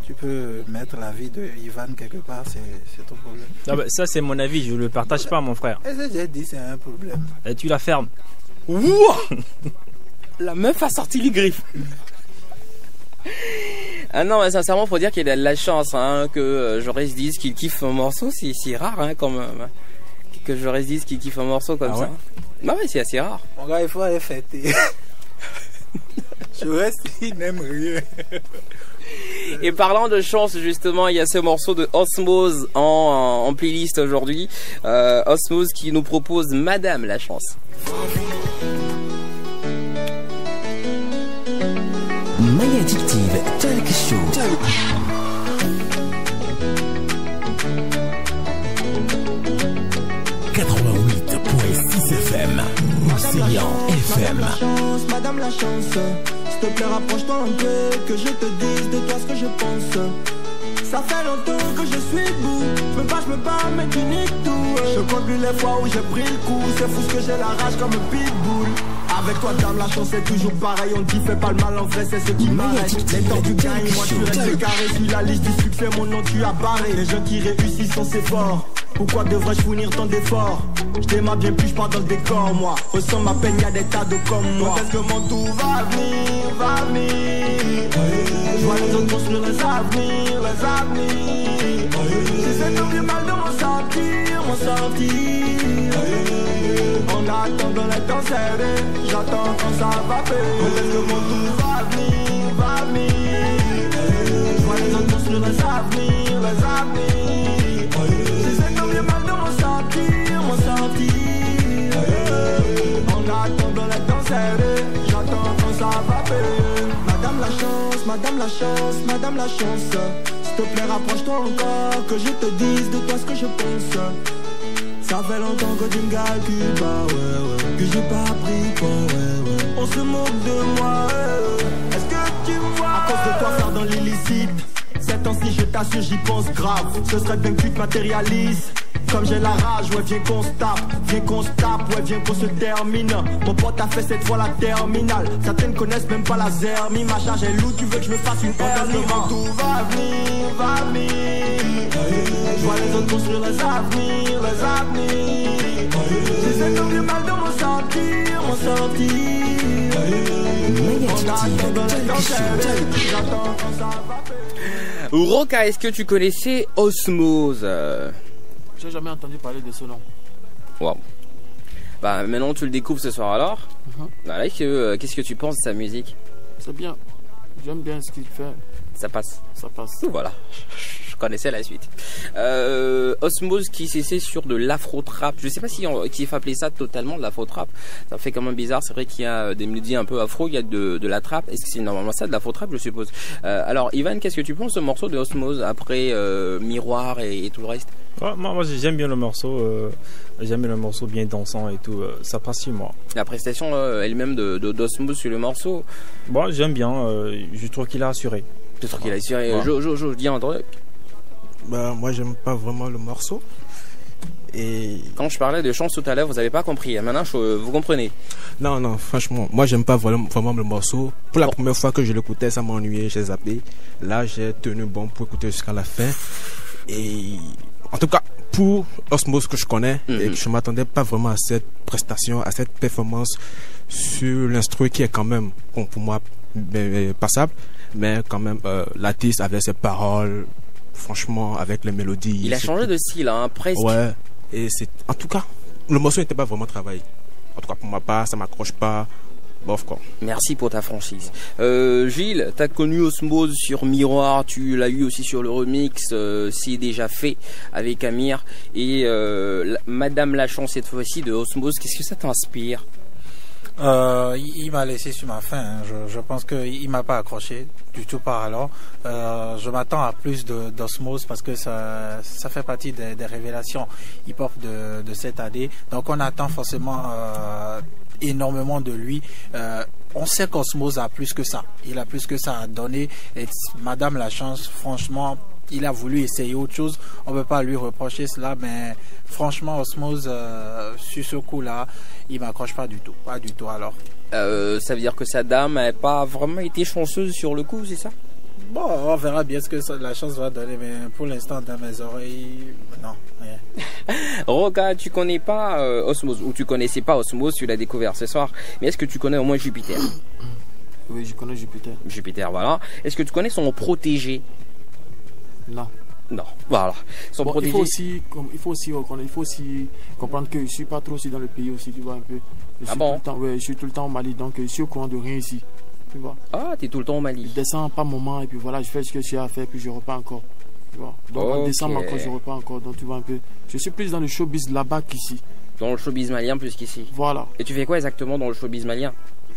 S3: tu peux mettre l'avis de Ivan quelque part, c'est ton problème.
S7: Non, bah, ça, c'est mon avis, je ne le partage pas, mon frère.
S3: Et ça, j'ai dit, c'est un problème.
S7: Et tu la fermes.
S2: Ouah. La meuf a sorti les griffes. Ah non, mais sincèrement, faut dire qu'il a de la chance hein, que Jaurès dise qu'il kiffe un morceau, c'est rare hein, quand même. Que Jaurès dise qu'il kiffe un morceau comme ça. Bah ouais, c'est assez rare.
S3: Mon gars, il faut aller fêter. Jaurès, il n'aime rien.
S2: Et parlant de chance, justement, il y a ce morceau de Osmose en playlist aujourd'hui. Osmose qui nous propose Madame la Chance.
S1: My Addictive Talk Show. 88.6 FM. Océan FM.
S10: Madame la chance, s'il te plaît rapproche-toi un peu, que je te dise de toi ce que je pense. Ça fait longtemps que je suis debout, je me bats mais tu niques tout. Je compte plus les fois où j'ai pris le coup, c'est fou ce que j'ai la rage comme un pitbull. Avec toi dame la chance c'est toujours pareil, on dit fais pas le mal en vrai c'est ce qui m'arrête. Les temps tu gagnes, moi tu restes carré, sur la liste du succès mon nom tu as barré. Les gens qui réussissent sont c'est fort, pourquoi devrais-je fournir tant d'efforts? Je démarre bien plus, je pars dans le décor moi. Ressens ma peine, y'a des tas de comme moi. Est-ce que mon tour va venir? Je vois les autres construire les avenirs. J'essaie de bien mal de m'en sortir. En attendant les temps serrés, j'attends quand ça va payer. Est-ce que mon tour va venir? Je vois les autres construire les avenirs. J'essaie de bien mal de m'en sortir. En attendant les temps serrés, j'attends quand ça va payer. Madame la chance, s'il te plaît rapproche-toi encore, que je te dise de toi ce que je pense. Ça fait longtemps que tu me calcules pas, que j'ai pas pris pour, on se moque de moi, est-ce que tu me vois? À cause de toi faire dans l'illicite, ces temps-ci je t'assure j'y pense grave. Ce serait bien que tu te matérialises, Comme j'ai la rage, ouais viens qu'on se tape, ouais viens qu'on se termine. Mon pote a fait cette fois la terminale. Certains ne connaissent même pas la zermie. Ma charge est lourde, tu veux que je me fasse une hernie. Tout va venir. Je vois les autres construire les avenirs. J'essaie de me mal de mon sortir.
S2: Roca, est-ce que tu connaissais Osmose?
S8: J'ai jamais entendu parler de ce nom.
S2: Waouh. Bah maintenant tu le découvres ce soir alors. Voilà, qu'est-ce que tu penses de sa musique?
S8: C'est bien. J'aime bien ce qu'il fait.
S2: Ça passe. Voilà. Je connaissais la suite. Osmose qui s'essaie sur de l'afro-trap. Je sais pas si il faut appeler ça totalement de l'afro-trap. Ça fait quand même bizarre. C'est vrai qu'il y a des mélodies un peu afro, il y a de la trap. Est-ce que c'est normalement ça de l'afro-trap, je suppose? Alors Ivan, qu'est-ce que tu penses de ce morceau de Osmose après Miroir et tout le reste?
S7: Moi j'aime bien le morceau. J'aime bien le morceau bien dansant et tout. Ça passe sur moi.
S2: La prestation elle-même d'Osmose sur le morceau.
S7: Bon, j'aime bien. Je trouve qu'il a assuré.
S2: Je trouve qu'il a assuré. Je dis un truc.
S6: Bah, moi, j'aime pas vraiment le morceau. Et
S2: quand je parlais de chance tout à l'heure, vous avez pas compris. Maintenant, vous comprenez.
S6: Non, franchement, moi, j'aime pas vraiment le morceau. Pour la première fois que je l'écoutais, ça m'ennuyait, j'ai zappé. Là, j'ai tenu bon pour écouter jusqu'à la fin. Et en tout cas, pour Osmose que je connais, et que je m'attendais pas vraiment à cette prestation, à cette performance sur l'instru qui est quand même, bon, pour moi, passable. Mais quand même, l'artiste avec ses paroles, franchement, avec les mélodies.
S2: Il a changé de style, hein, presque.
S6: Ouais. Et c'est, en tout cas, le morceau n'était pas vraiment travaillé. En tout cas, pour ma part, ça m'accroche pas. Bof, quoi.
S2: Merci pour ta franchise. Gilles, t'as connu Osmose sur Miroir, tu l'as eu aussi sur le remix, c'est déjà fait avec Amir. Et Madame Lachance, cette fois-ci, de Osmose, qu'est-ce que ça t'inspire?
S3: Il m'a laissé sur ma faim. Hein. Je pense qu'il m'a pas accroché du tout par alors. Je m'attends à plus d'Osmose parce que ça fait partie des révélations hip-hop de cette année. Donc on attend forcément énormément de lui. On sait qu'Osmose a plus que ça. Il a plus que ça à donner. Et Madame Lachance, franchement, il a voulu essayer autre chose. On ne peut pas lui reprocher cela, mais franchement, Osmose, sur ce coup-là, il m'accroche pas du tout. Pas du tout alors.
S2: Ça veut dire que sa dame n'a pas vraiment été chanceuse sur le coup, c'est ça?
S3: Bon, on verra bien ce que la chance va donner, mais pour l'instant, dans mes oreilles, non, rien.
S2: Roca, tu connais pas Osmose, ou tu connaissais pas Osmose, tu l'as découvert ce soir, mais est-ce que tu connais au moins Jupiter?
S8: Oui, je connais Jupiter.
S2: Jupiter, voilà. Est-ce que tu connais son protégé?
S8: Non.
S2: Non, voilà. Son protégé.
S8: Il faut aussi comprendre que je suis pas trop aussi dans le pays aussi, tu vois un peu. Je suis tout le temps au Mali, donc je suis au courant de rien ici. Tu vois.
S2: Ah, t'es tout le temps au Mali.
S8: Je descends par moment et puis voilà, je fais ce que j'ai à faire puis je repars encore. Tu vois. Donc en décembre encore, je repars encore. Donc tu vois un peu. Je suis plus dans le showbiz là-bas qu'ici.
S2: Dans le showbiz malien plus qu'ici.
S8: Voilà.
S2: Et tu fais quoi exactement dans le showbiz malien?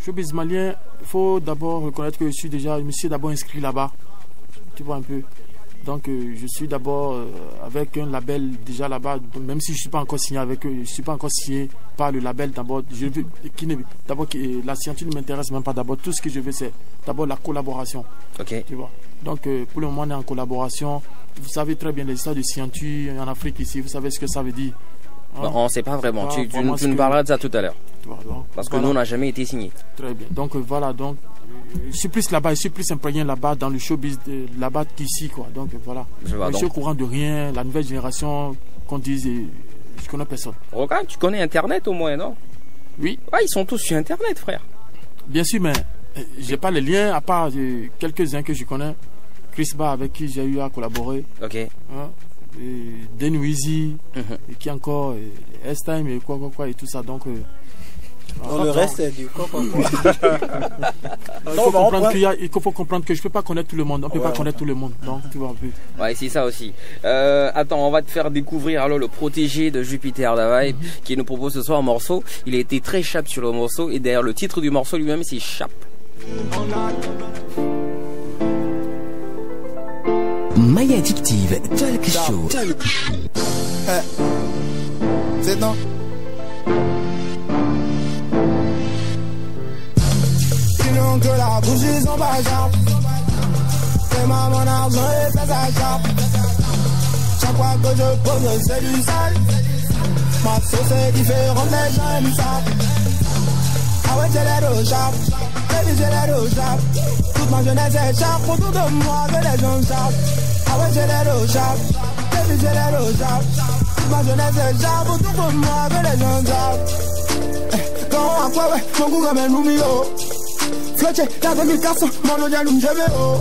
S8: Showbiz malien, il faut d'abord reconnaître que je me suis d'abord inscrit là-bas. Tu vois un peu. Donc je suis d'abord avec un label déjà là-bas, même si je ne suis pas encore signé avec eux, je ne suis pas encore signé par le label d'abord. La signature ne m'intéresse même pas d'abord. Tout ce que je veux, c'est d'abord la collaboration.
S2: Ok.
S8: Tu vois. Donc pour le moment, on est en collaboration. Vous savez très bien les histoires de signature en Afrique ici, vous savez ce que ça veut dire.
S2: Hein? Non, on ne sait pas vraiment. Tu nous parleras de ça tout à l'heure. Parce que nous, on n'a jamais été signé.
S8: Très bien. Donc voilà, donc je suis plus là-bas, je suis plus imprégné là-bas dans le showbiz là-bas qu'ici, quoi. Donc voilà. Je suis au courant de rien. La nouvelle génération, qu'on dise, je connais personne.
S2: Roca, tu connais Internet au moins, non?
S8: Oui.
S2: Ah, ils sont tous sur Internet, frère.
S8: Bien sûr, mais j'ai pas les liens à part quelques-uns que je connais. Chris Ba avec qui j'ai eu à collaborer.
S2: Ok.
S8: Hein? Denwizy, et qui encore, S-Time et quoi et tout ça. Donc
S3: le reste c'est du quoi.
S8: Il faut comprendre que je peux pas connaître tout le monde. On peut pas connaître tout le monde. Donc tu vois un peu.
S2: Ouais, c'est ça aussi. Attends, on va te faire découvrir alors le protégé de Jupiter Davai qui nous propose ce soir un morceau. Il a été très chape sur le morceau et d'ailleurs le titre du morceau lui-même c'est Chape.
S1: My Addictive Talk Show.
S11: C'est non. Sinon que la bougie sont pas sharp. Fais-moi mon argent et fais ça sharp. Sharp fois que je pose, c'est du sale. Ma sauce est différente, les gens aiment ça. Ah ouais, j'ai l'air au chap, baby, j'ai l'air au chap. Toute ma jeunesse est chap, autour de moi que les gens chap. Ah ouais, j'ai l'air au chap, baby, j'ai l'air au chap. Toute ma jeunesse est chap, autour de moi que les gens chap. Quand on a quoi, ouais, mon goût comme un numero. Floche, la 2400, mon nom j'allume, je vais haut.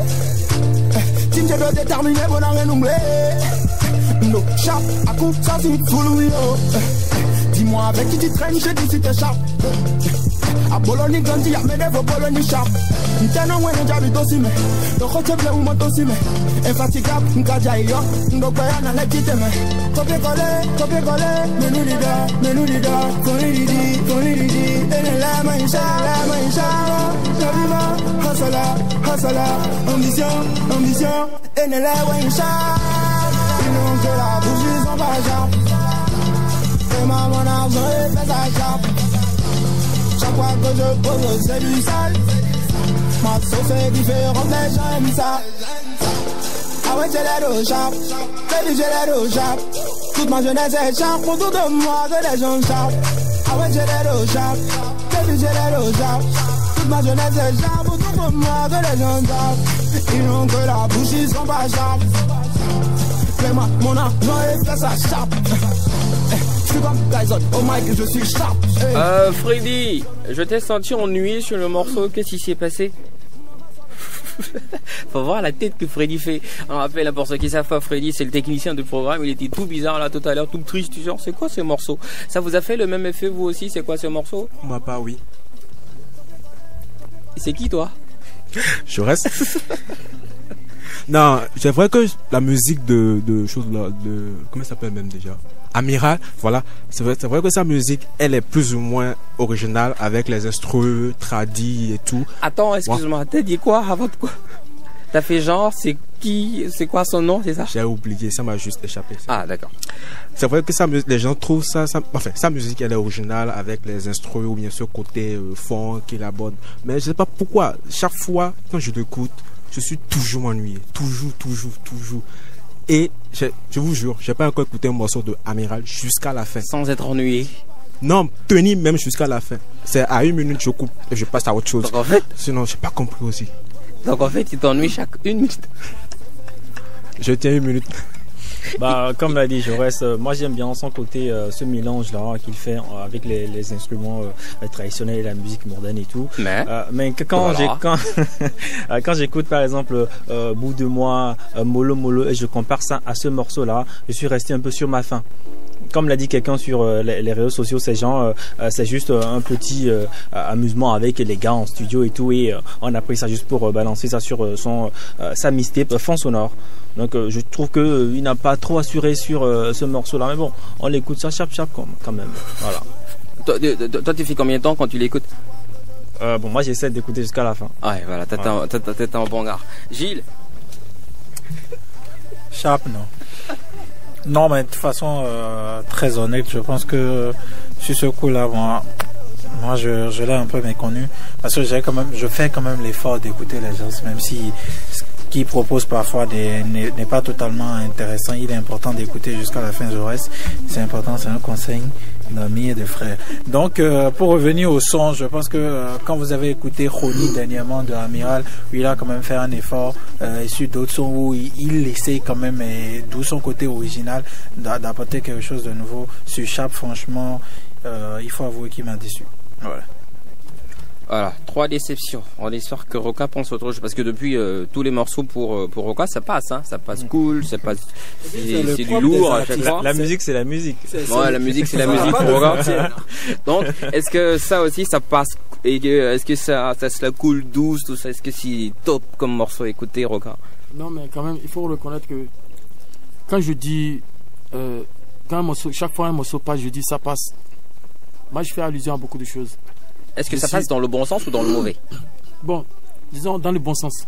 S11: Tim, j'ai déterminé, mon nom est numéré. No, chap, à coup, ça c'est full wheel. Dis-moi avec qui tu traînes, je dis si t'es chap. A Bologna grandi, y'a mes devos Bologna chap. M'teno wene jabi tosime. Doko cheble umo tosime. Infatigable, m'kaja iyo. Ndokwe yana legitime. Kopie kole, menu lida. Koni didi. Enele maisha. Jabiba, hasala. Ambition. Enele maisha. Ils n'ont que la bouche, ils sont pas chap. Et mon argent est fait sa chap. Chaque fois que je pose, c'est du sale. Ma sauce est différente, les gens aiment ça. Ah ouais, j'ai l'air au chap, baby, j'ai l'air au chap. Toute ma jeunesse est chap, autour de moi que les gens chap. Ah ouais, j'ai l'air au chap, baby, j'ai l'air au chap. Toute ma jeunesse est chap, autour de moi que les gens chap. Ils n'ont que la bouche, ils sont pas chap. Fais-moi mon argent et fais ça chap. Oh my, je suis sharp.
S2: Freddy, je t'ai senti ennuyé sur le morceau. Qu'est-ce qui s'est passé? Faut voir la tête que Freddy fait. On rappelle pour ceux qui savent pas, Freddy c'est le technicien du programme. Il était tout bizarre là tout à l'heure, tout triste. Genre, c'est quoi ce morceau? Ça vous a fait le même effet vous aussi? C'est quoi ce morceau?
S6: Moi pas, oui.
S2: C'est qui toi?
S6: Je reste. Non, c'est vrai que la musique de choses là, de comment ça s'appelle même déjà? Amiral, voilà, c'est vrai que sa musique, elle est plus ou moins originale avec les instruments tradis et tout.
S2: Attends, excuse-moi, t'as dit quoi avant de quoi? T'as fait genre, c'est quoi son nom, c'est ça?
S6: J'ai oublié, ça m'a juste échappé. Ça.
S2: Ah, d'accord.
S6: C'est vrai que les gens trouvent enfin, sa musique, elle est originale avec les instruments ou bien ce côté funk qui la bonne. Mais je sais pas pourquoi, chaque fois quand je l'écoute, je suis toujours ennuyé. Toujours. Et je vous jure, j'ai pas encore écouté un morceau de Amiral jusqu'à la fin.
S2: Sans être ennuyé?
S6: Non, tenir même jusqu'à la fin. C'est à 1 minute, je coupe et je passe à autre chose.
S2: Donc en fait...
S6: Sinon, j'ai pas compris aussi.
S2: Donc en fait, tu t'ennuies chaque 1 minute?
S6: Je tiens 1 minute.
S7: Bah, comme l'a dit Jaurès, moi j'aime bien son côté, ce mélange là qu'il fait avec les instruments traditionnels et la musique moderne et tout. Mais quand j'écoute par exemple Bout de moi, Molo et je compare ça à ce morceau là, je suis resté un peu sur ma faim. Comme l'a dit quelqu'un sur les réseaux sociaux, ces gens, c'est juste un petit amusement avec les gars en studio et tout, et on a pris ça juste pour balancer ça sur sa mixtape fond sonore. Donc je trouve que il n'a pas trop assuré sur ce morceau-là, mais bon, on l'écoute ça chap quand même. Voilà.
S2: Toi, tu fais combien de temps quand tu l'écoutes?
S7: Bon, moi j'essaie d'écouter jusqu'à la fin.
S2: Ouais, voilà, t'es un bon gars. Gilles?
S3: Chap, non. Non, mais de toute façon, très honnête, je pense que sur ce coup-là, moi je l'ai un peu méconnu. Parce que je fais quand même l'effort d'écouter les gens, même si ce qu'ils proposent parfois n'est pas totalement intéressant. Il est important d'écouter jusqu'à la fin du reste. C'est important, c'est un conseil d'amis et de frères. Donc, pour revenir au son, je pense que quand vous avez écouté Chronique dernièrement de Amiral, il a quand même fait un effort sur d'autres sons où il essaie quand même, d'où son côté original, d'apporter quelque chose de nouveau. Sur Chap, franchement, il faut avouer qu'il m'a déçu.
S2: Voilà, 3 déceptions. On espère que Roca pense autre chose, parce que depuis tous les morceaux pour Roca, ça passe, hein, ça passe cool, ça passe, c'est du lourd à chaque fois.
S7: La musique, c'est la musique.
S2: Ouais, la musique, c'est la musique pour Roca. Donc, est-ce que ça aussi, ça passe, et est-ce que ça se la coule douce, tout ça, est-ce que c'est top comme morceau à écouter, Roca?
S8: Non, mais quand même, il faut reconnaître que quand je dis, quand un morceau, chaque fois un morceau passe, je dis ça passe. Moi, je fais allusion à beaucoup de choses.
S2: Est-ce que ça passe dans le bon sens ou dans le mauvais?
S8: Bon, disons dans le bon sens.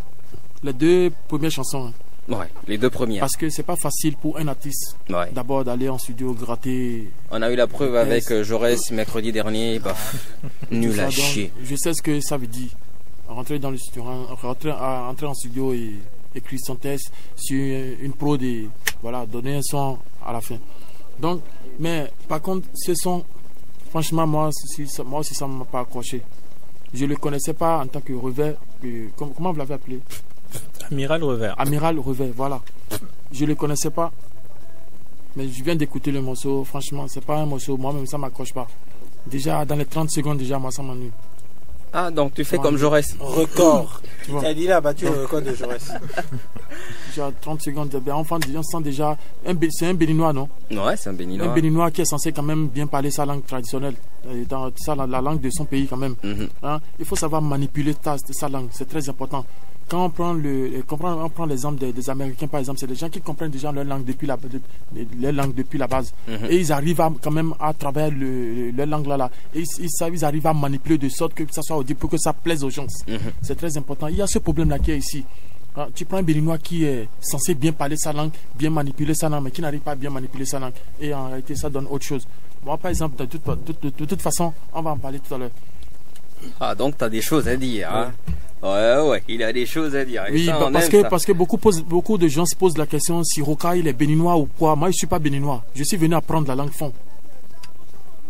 S8: Les 2 premières chansons.
S2: Ouais, les 2 premières.
S8: Parce que c'est pas facile pour un artiste d'abord d'aller en studio gratter.
S2: On a eu la preuve avec Jaurès mercredi dernier. Nul à chier.
S8: Je sais ce que ça veut dire. Rentrer dans le studio, entrer en studio et écrire son texte sur une prod voilà, donner un son à la fin. Donc, mais par contre, ce son, franchement, moi aussi, ça ne m'a pas accroché. Je ne le connaissais pas en tant que Revers. Comment vous l'avez appelé?
S7: Amiral Revers.
S8: Amiral Revers, voilà. Je ne le connaissais pas. Mais je viens d'écouter le morceau. Franchement, c'est pas un morceau. Moi-même, ça ne m'accroche pas. Déjà, dans les 30 secondes, moi, ça m'ennuie.
S2: Ah, donc tu fais comme Jaurès.
S3: Record. Tu as dit, il a battu le record de Jaurès.
S8: Déjà 30 secondes. Enfin, on sent déjà. C'est un Béninois, non?
S2: Ouais, c'est un Béninois.
S8: Un Béninois qui est censé quand même bien parler sa langue traditionnelle. Dans la langue de son pays, quand même. Hein? Il faut savoir manipuler sa langue. C'est très important. Quand on prend l'exemple des Américains, par exemple, c'est des gens qui comprennent déjà leur langue depuis la base. Et ils arrivent quand même à travers leur langue là. Et ils arrivent à manipuler de sorte que ça soit audible pour que ça plaise aux gens. C'est très important. Il y a ce problème-là qui est ici. Tu prends un Béninois qui est censé bien parler sa langue, bien manipuler sa langue, mais qui n'arrive pas à bien manipuler sa langue. Et en réalité, ça donne autre chose. Moi, par exemple, de toute façon, on va en parler tout à l'heure.
S2: Ah, donc tu as des choses à dire. Hein? Ouais, il a des choses à dire. Et
S8: oui,
S2: ça,
S8: parce que beaucoup de gens se posent la question si Roca il est béninois ou quoi. Moi, je suis pas béninois. Je suis venu apprendre la langue fond.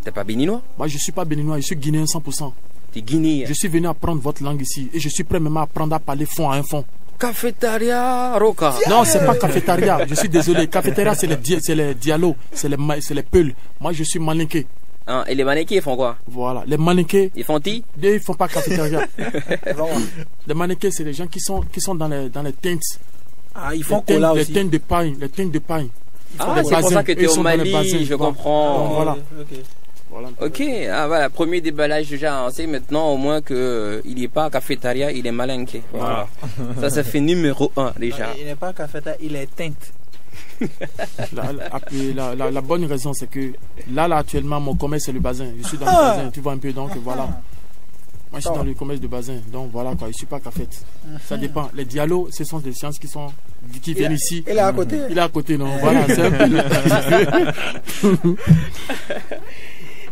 S2: T'es pas béninois?
S8: Moi, je suis pas béninois. Je suis guinéen 100%.
S2: T'es guinéen?
S8: Je suis venu apprendre votre langue ici et je suis prêt même à apprendre à parler fond à un fond.
S2: Cafétéria Roca.
S8: Non, c'est pas cafétéria. Je suis désolé. Cafétéria, c'est les dialogues, c'est les peuls. Moi, je suis malinké.
S2: Hein, et les mannequins, ils font quoi?
S8: Voilà, les mannequins.
S2: Ils font ti?
S8: Ils font pas cafétéria. Les mannequins, c'est les gens qui sont dans les tentes.
S3: Ah, ils font cola aussi.
S8: Les tentes de pain.
S2: Ah, c'est pour ça que tu es au Mali, je comprends.
S8: Donc, voilà.
S2: Ok, ah voilà, premier déballage déjà, on sait maintenant au moins que il n'est pas cafétéria, il est malinqué. Voilà. Ça fait numéro 1 déjà.
S3: Il n'est pas cafétéria, il est teinte.
S8: La bonne raison, c'est que là actuellement, mon commerce, c'est le bazin. Je suis dans le bazin, tu vois un peu, donc voilà. Moi, je suis dans le commerce de bazin, donc voilà quoi, je suis pas cafette. Ça dépend. Les dialogues, ce sont des sciences qui viennent ici.
S3: Il est à côté.
S8: Il est à côté, non? Voilà, c'est un peu.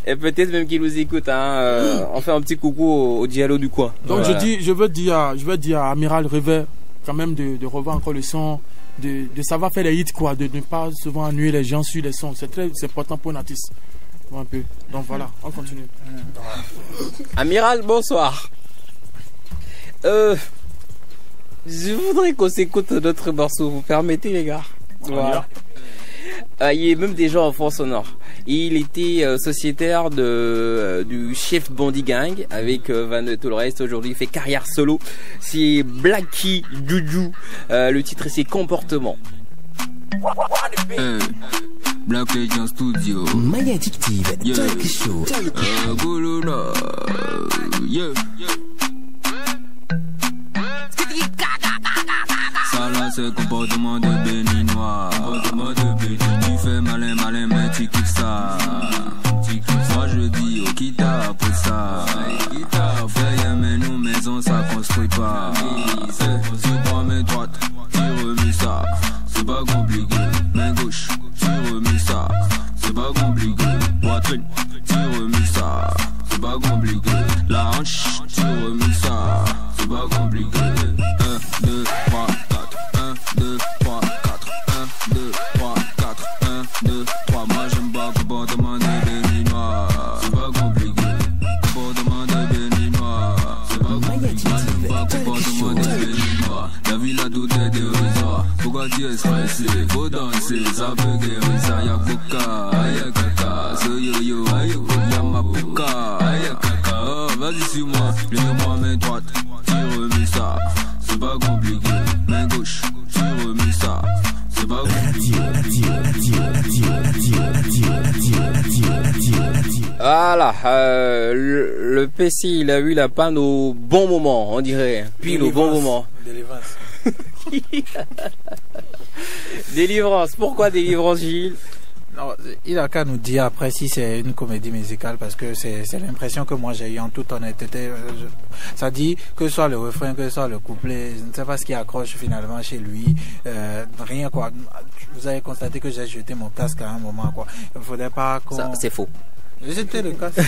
S2: Et peut-être même qu'il nous écoute, hein. On fait un petit coucou au dialogue du coin.
S8: Donc voilà. Je veux dire à Amiral Revers quand même de revoir encore le son, de savoir faire les hits quoi, de ne pas souvent ennuyer les gens sur les sons. C'est important pour un artiste. Un peu. Donc voilà, on continue.
S2: Amiral, bonsoir. Je voudrais qu'on s'écoute notre morceau, vous permettez les gars? Voilà. Il y a même des gens en fond sonore. Il était sociétaire du chef Bondi Gang avec Van et tout le reste. Aujourd'hui, il fait carrière solo. C'est Blacky Juju. Le titre, c'est Comportement.
S12: Black Legend Studio.
S1: Maya Addictive, Talk Show.
S12: Goulouna. Yeah. Ça là, c'est comportement de béninois. Tu fais malin, mais tu kiffes ça. Moi je dis, oh, qui t'a pour ça? Frère, mais nous, maison, ça construit pas. Tu prends main droite, tu remets ça. C'est pas compliqué. Main gauche, tu remets ça. C'est pas compliqué. Poitrine, tu remets ça. C'est pas compliqué. La hanche, tu remets ça. C'est pas compliqué. 1, 2, 3, 4. 1, 2, 3, 4. 1, 2, 3, 4. 1, 2, 3. Moi j'aime pas comportement de béninois. C'est pas compliqué. Comportement de béninois. C'est pas compliqué. Moi j'aime pas comportement de béninois. La vie là tout est dérisoire. Pourquoi tu es stressé? Faut danser, ça peut guérir ça. Y'a coca, y'a caca. Ce yo-yo, y'a ma pouka, y'a caca. Oh, vas-y suis-moi, lève-moi main droite. Tu remets ça, c'est pas compliqué. Main gauche, tu remets ça. C'est pas compliqué.
S2: Voilà, le PC il a eu la panne au bon moment, on dirait. Pile au bon moment. Délivrance, pourquoi délivrance, Gilles?
S3: Non, il a qu'à nous dire après si c'est une comédie musicale, parce que c'est l'impression que moi j'ai eu en toute honnêteté. Ça dit que ce soit le refrain, que ce soit le couplet, je ne sais pas ce qui accroche finalement chez lui. Rien quoi. Vous avez constaté que j'ai jeté mon casque à un moment quoi. Il ne faudrait pas qu'on...
S2: Ça, c'est faux.
S3: J'ai jeté le casque.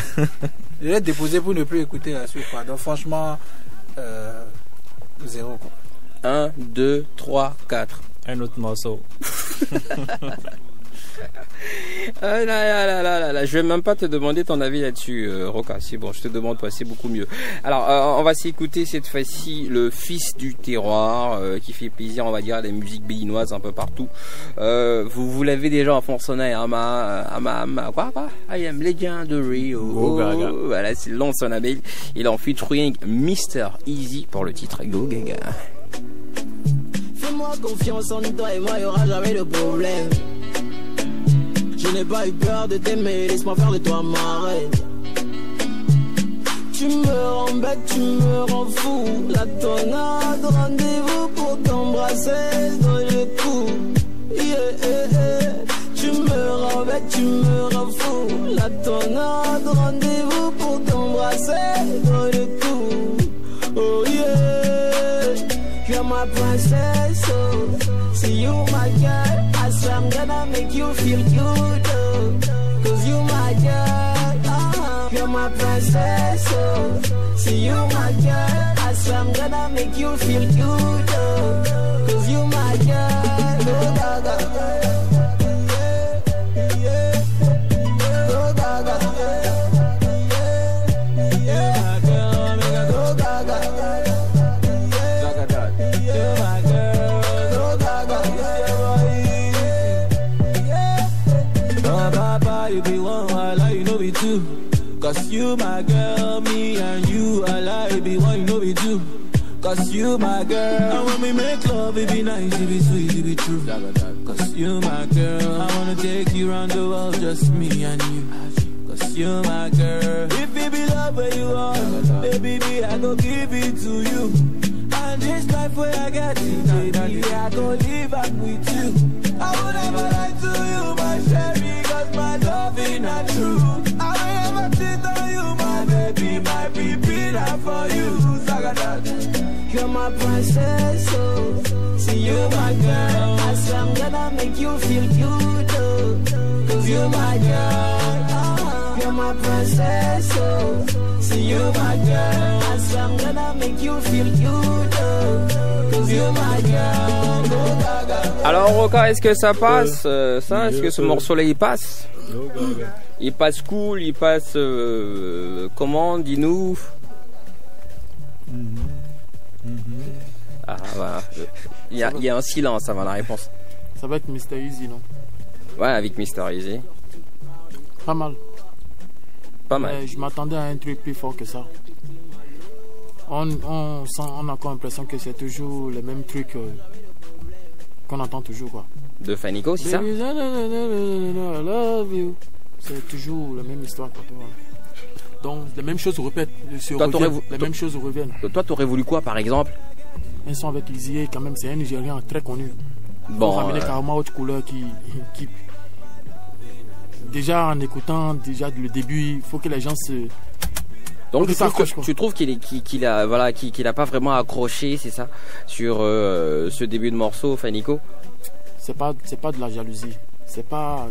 S3: Je l'ai déposé pour ne plus écouter la suite quoi. Donc franchement, 0 quoi.
S2: 1, 2, 3, 4.
S7: Un autre morceau.
S2: Je vais même pas te demander ton avis là-dessus, Roca. C'est bon, je te demande pas, c'est beaucoup mieux. Alors, on va s'écouter cette fois-ci le fils du terroir, qui fait plaisir, on va dire, à des musiques béninoises un peu partout. Vous l'avez déjà en fond sonné, quoi? I am legendary.
S5: Go Gaga.
S2: Voilà, c'est le nom de son label. Il est en featuring Mr. Easy pour le titre Go Gaga.
S10: Fais-moi confiance en toi et moi, y'aura jamais de problème. Je n'ai pas eu peur de t'aimer, laisse-moi faire de toi ma reine. Tu me rends bête, tu me rends fou. La tornade, rendez-vous pour t'embrasser dans le cou. Tu me rends bête, tu me rends fou. La tornade, rendez-vous pour t'embrasser dans le cou. Oh yeah, you're my princess, oh. See you my girl, I swear I'm gonna make you feel good, oh. Cause you my girl, you're my princess, oh. See you my girl, I swear I'm gonna make you feel good, oh. Cause you my girl, oh gaga. Cause you my girl, me and you, I like be one, you know we do. Cause you my girl, and when we make love, it be nice, it be sweet, it be true. Cause you my girl, I wanna take you around the world, just me and you. Cause you my girl, if it be love where you are, baby, me, I go give it to you. And this life where I got it, baby, I go live up with you. I would never lie to you, my sherry, cause my love is not true. I will never cheat on you, my baby, my baby, not for you. You're my princess, oh. See you my girl, I swear I'm gonna make you feel good, oh. Cause you my girl, you're my princess, oh. See you my girl, I swear I'm gonna make you feel good, oh. Cause you my girl, oh gaga.
S2: Alors Roca, est-ce que ça passe ça? Est-ce que ce morceau-là il passe? Il passe cool, il passe comment? Dis-nous. Ah voilà, il y a un silence avant la réponse.
S8: Ça va être Mr. Easy, non?
S2: Ouais, avec Mr. Easy.
S8: Pas mal.
S2: Pas mal.
S8: Mais je m'attendais à un truc plus fort que ça. On a encore l'impression que c'est toujours les mêmes trucs qu'on entend toujours, quoi.
S2: De Fanico, c'est ça?
S8: I love you. C'est toujours la même histoire, quoi. Donc les mêmes choses se répètent, les mêmes choses reviennent.
S2: Toi, t'aurais voulu quoi, par exemple?
S8: Un son avec Lisier, quand même, c'est un Nigérian très connu.
S2: Bon,
S8: ramener carrément autre couleur qui déjà en écoutant déjà le début, il faut que les gens se.
S2: Donc tu trouves qu'il a pas vraiment accroché, c'est ça, sur ce début de morceau, Fanico?
S8: C'est pas de la jalousie, c'est pas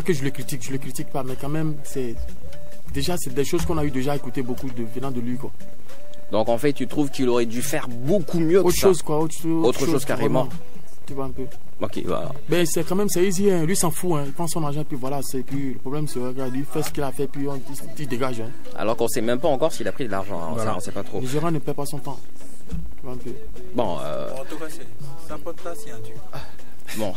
S8: que je le critique pas, mais quand même c'est des choses qu'on a eu déjà écouté beaucoup venant de lui, quoi.
S2: Donc en fait tu trouves qu'il aurait dû faire beaucoup mieux que ça. Autre chose carrément.
S8: Tu vois un peu.
S2: Ok, voilà.
S8: Mais c'est quand même, c'est easy, hein. Lui s'en fout, hein. Il prend son argent, puis voilà, c'est plus le problème, c'est regarde, il fait ce qu'il a fait, puis il dégage, hein.
S2: Alors qu'on sait même pas encore s'il a pris de l'argent, hein. Voilà. On sait pas trop.
S8: Le gérant ne perd pas son temps. Tu vois un peu.
S2: Bon,
S3: en tout cas, ça porte pas si un Dieu.
S2: Bon.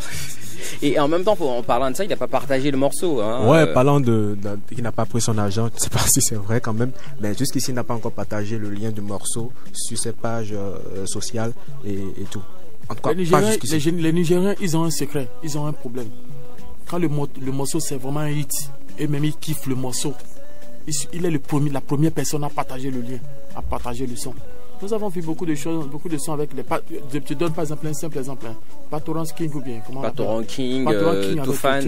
S2: Et en même temps, en parlant de ça, il n'a pas partagé le morceau, hein.
S6: Ouais, parlant qu'il n'a pas pris son argent, je ne sais pas si c'est vrai quand même, mais jusqu'ici, il n'a pas encore partagé le lien du morceau sur ses pages sociales et tout. En tout cas,
S8: les Nigériens, ils ont un secret, ils ont un problème. Quand le morceau c'est vraiment un hit, et même ils kiffent le morceau, il est la première personne à partager le lien, à partager le son. Nous avons vu beaucoup de choses, beaucoup de sons avec les. Je te donne par exemple un simple exemple. Patoran King ou bien comment?
S2: Patoran King, Toufan.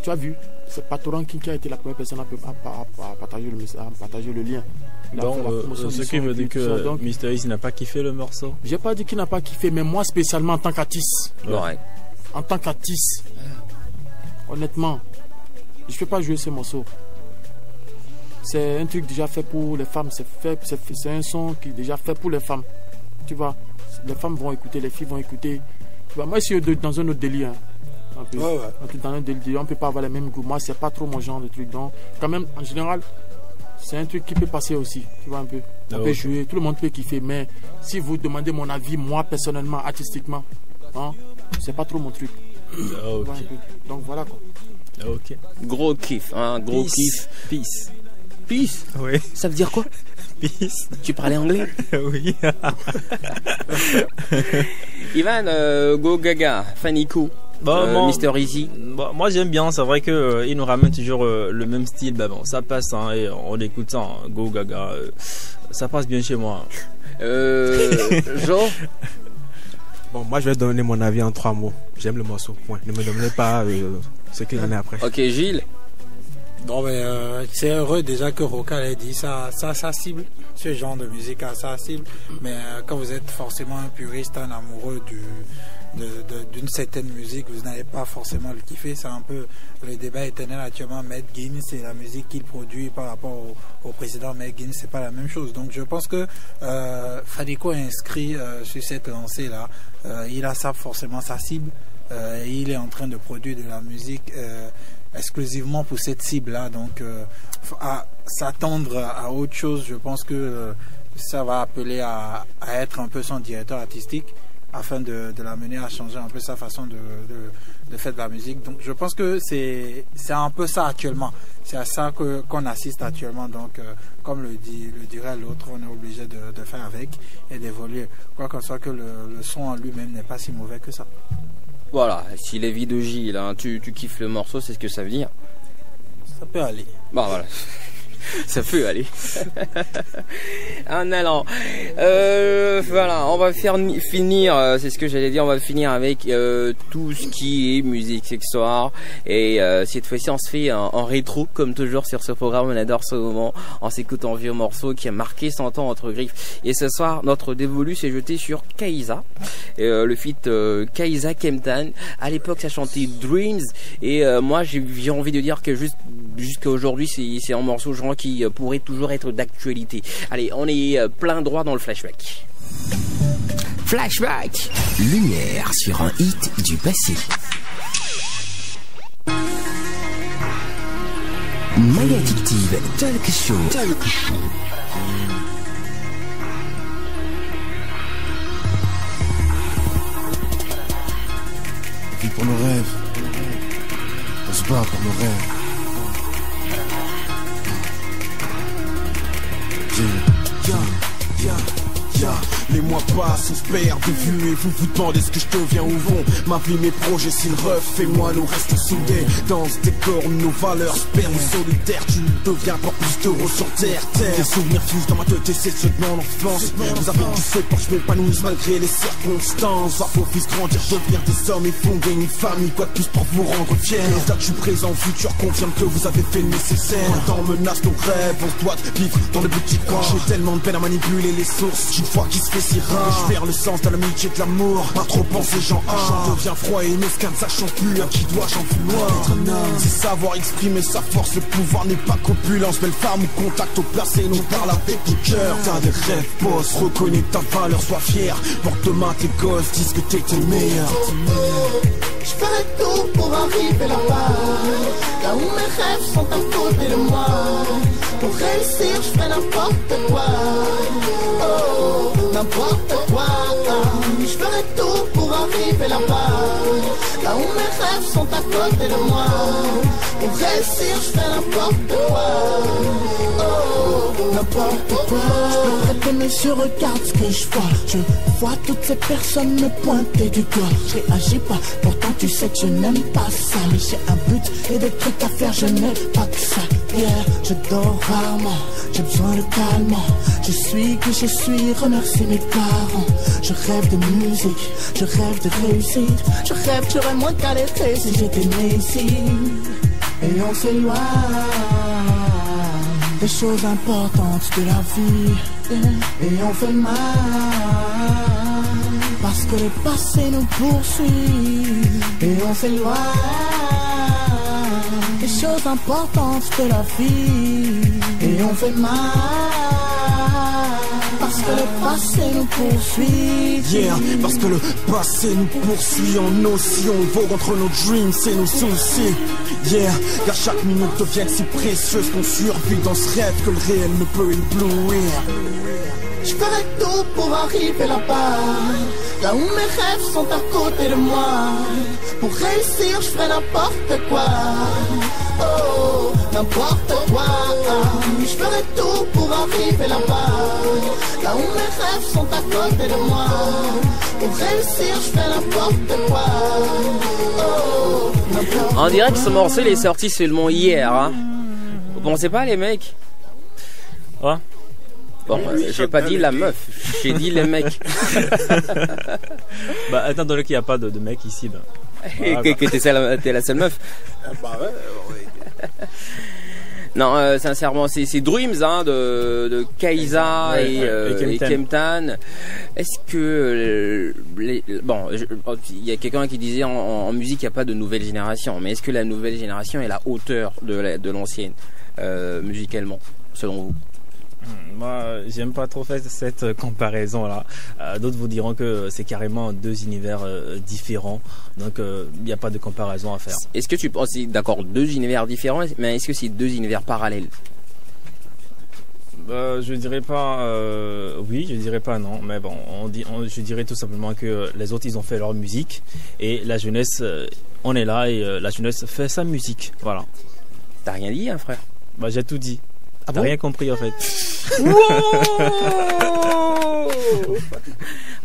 S8: Tu as vu? C'est Patoran King qui a été la première personne à partager le lien.
S7: Donc, ce qui veut dire que Mr. Easy n'a pas kiffé le morceau?
S8: J'ai pas dit qu'il n'a pas kiffé, mais moi spécialement en tant qu'artiste.
S2: Ouais.
S8: En tant qu'artiste, honnêtement, je ne peux pas jouer ce morceau. C'est un truc déjà fait pour les femmes. C'est un son qui est déjà fait pour les femmes. Tu vois, les femmes vont écouter, les filles vont écouter. Tu vois, moi, je suis dans un autre délire. Hein. Un peu.
S3: Ouais.
S8: Dans un autre délire, on peut pas avoir les mêmes goûts. Moi, c'est pas trop mon genre de truc. Donc, quand même, en général, c'est un truc qui peut passer aussi. Tu vois un peu. On peut jouer, tout le monde peut kiffer. Mais si vous demandez mon avis, moi, personnellement, artistiquement, hein, c'est pas trop mon truc. Donc voilà quoi.
S2: Ok. Gros kiff, hein, gros kiff.
S7: Peace.
S2: Peace.
S7: Oui.
S2: Ça veut dire quoi?
S7: Peace.
S2: Tu parlais anglais?
S7: Oui.
S2: Ivan, Go Gaga, Fanico, Mister Easy.
S7: Moi j'aime bien, c'est vrai que il nous ramène toujours le même style. Bah bon, ça passe, hein, et on écoute ça, hein, Go Gaga, ça passe bien chez moi.
S2: Jo.
S6: Bon, moi je vais donner mon avis en 3 mots. J'aime le morceau, point. Ne me demandez pas ce qu'il en est après.
S2: Ok, Gilles.
S3: Non, mais c'est heureux déjà que Roca ait dit ça cible, ce genre de musique, ça cible. Mais quand vous êtes forcément un puriste, un amoureux d'une certaine musique, vous n'allez pas forcément le kiffer. C'est un peu le débat éternel actuellement. Matt Guinness, c'est la musique qu'il produit par rapport au précédent Matt Guinness, c'est pas la même chose. Donc je pense que Fanico est inscrit sur cette lancée là. Il a ça forcément sa cible. Et il est en train de produire de la musique exclusivement pour cette cible-là. Donc, à s'attendre à autre chose, je pense que ça va appeler à être un peu son directeur artistique afin de l'amener à changer un peu sa façon de faire de la musique. Donc, je pense que c'est un peu ça actuellement. C'est à ça qu'on assiste actuellement. Donc, comme le dirait l'autre, on est obligé de faire avec et d'évoluer. Quoi qu'on soit que le son en lui-même n'est pas si mauvais que ça.
S2: Voilà, si les vies de Gilles, hein, tu kiffes le morceau, c'est ce que ça veut dire.
S3: Ça peut aller.
S2: Bah voilà. Ça peut aller. En allant. Voilà, on va finir, c'est ce que j'allais dire, on va finir avec tout ce qui est musique ce soir. Et cette fois-ci, on se fait en rétro, comme toujours sur ce programme. On adore ce moment. On s'écoute un vieux morceau qui a marqué son temps entre griffes. Et ce soir, notre dévolu s'est jeté sur Kaiza. Le feat Kaiza Kemtan. À l'époque, ça chantait Dreams. Et moi, j'ai envie de dire que jusqu'à aujourd'hui, c'est un morceau genre qui pourrait toujours être d'actualité. Allez, on est plein droit dans le flashback.
S1: Flashback, lumière sur un hit du passé. My Addictive Talk Show.
S13: Vie pour nos rêves. On se bat pour nos rêves. Les mois passent, on se perd de vue et vous vous demandez ce que je deviens où vont ma vie, mes projets, s'ils ref et moi nous restons soudés dans ce décor, nos valeurs se perdent solitaires, tu deviens encore plus d'euros sur terre. Des souvenirs fusent dans ma tête et c'est ceux de mon enfance. Vous avez du fait pour que je m'épanouisse malgré les circonstances. Voir vos fils grandir, devenir des hommes et fonder une famille, quoi de plus pour vous rendre fiers. Les dates du présent, futur confirment que vous avez fait le nécessaire. Dans menace nos rêves, on doit vivre dans le petit coin. J'ai tellement de peine à manipuler les sources d'une fois qui se fait si rare. Je perds le sens de l'amitié, de l'amour. Pas trop penser, j'en Je deviens froid et mesquin, sachant plus à qui dois-je en vouloir. C'est savoir exprimer sa force, le pouvoir n'est pas qu'opulence. Belle femme ou contact au placé, nous parle avec le cœur. T'as des rêves, boss, reconnais ta valeur, sois fier. Pour que demain tes gosses disent que t'es le meilleur.
S10: Je ferai tout pour arriver là-bas, là où mes rêves sont à côté de moi. Pour réussir, je ferai n'importe quoi. Oh, n'importe quoi. Je ferai tout pour arriver là-bas, là où mes rêves sont à côté de moi. Pour réussir, je ferai n'importe quoi. Oh, n'importe quoi. Je peux mais je regarde ce que je vois. Je vois toutes ces personnes me pointer du doigt. Je réagis pas, pourtant tu sais que je n'aime pas ça. Mais j'ai un but et des trucs à faire, je n'ai pas que ça. Yeah, je dors rarement, j'ai besoin de calme. Je suis qui je suis, remercie mes parents. Je rêve de musique, je rêve de réussite. Je rêve que j'aurais moins galéré si j'étais né ici. Et on s'éloigne des choses importantes de la vie. Et on fait mal parce que le passé nous poursuit. Et on s'éloigne des choses importantes de la vie. Et on fait mal parce que le passé nous poursuit.
S13: Yeah, parce que le passé nous poursuit en nous. Si on vogue entre nos dreams et nos soucis. Yeah, car chaque minute devient si précieuse qu'on survit dans ce rêve que le réel ne peut éblouir.
S10: Je ferai tout pour arriver là-bas, là où mes rêves sont à côté de moi. Pour réussir, je ferai n'importe quoi. Oh, n'importe quoi. Je ferai tout pour arriver là-bas, là où mes rêves sont à côté de moi. Pour réussir, je ferai n'importe quoi. Oh, n'importe
S2: On dirait que ce morceau il est sorti seulement hier. Hein. Vous pensez pas, les mecs?
S7: Ouais.
S2: Bon, j'ai pas dit la meuf, j'ai dit les mecs.
S7: Bah, étant donné qu'il n'y a pas de mec ici, bah.
S2: Et que t'es la seule meuf.
S3: Bah ouais.
S2: Non, sincèrement, c'est Dreams hein, de Kaiza et Kemptan. Est-ce que bon, il y a quelqu'un qui disait en musique il n'y a pas de nouvelle génération, mais est-ce que la nouvelle génération est à la hauteur de l'ancienne musicalement, selon vous?
S7: Moi, j'aime pas trop faire cette comparaison-là. D'autres vous diront que c'est carrément deux univers différents. Donc, il n'y a pas de comparaison à faire.
S2: Est-ce que tu penses, d'accord, deux univers différents, mais est-ce que c'est deux univers parallèles?
S7: Je dirais pas oui, je dirais pas non. Mais bon, je dirais tout simplement que les autres, ils ont fait leur musique. Et la jeunesse, on est là et la jeunesse fait sa musique. Voilà.
S2: T'as rien dit, hein, frère?
S7: Bah, j'ai tout dit. Ah bon? T'as rien compris en fait.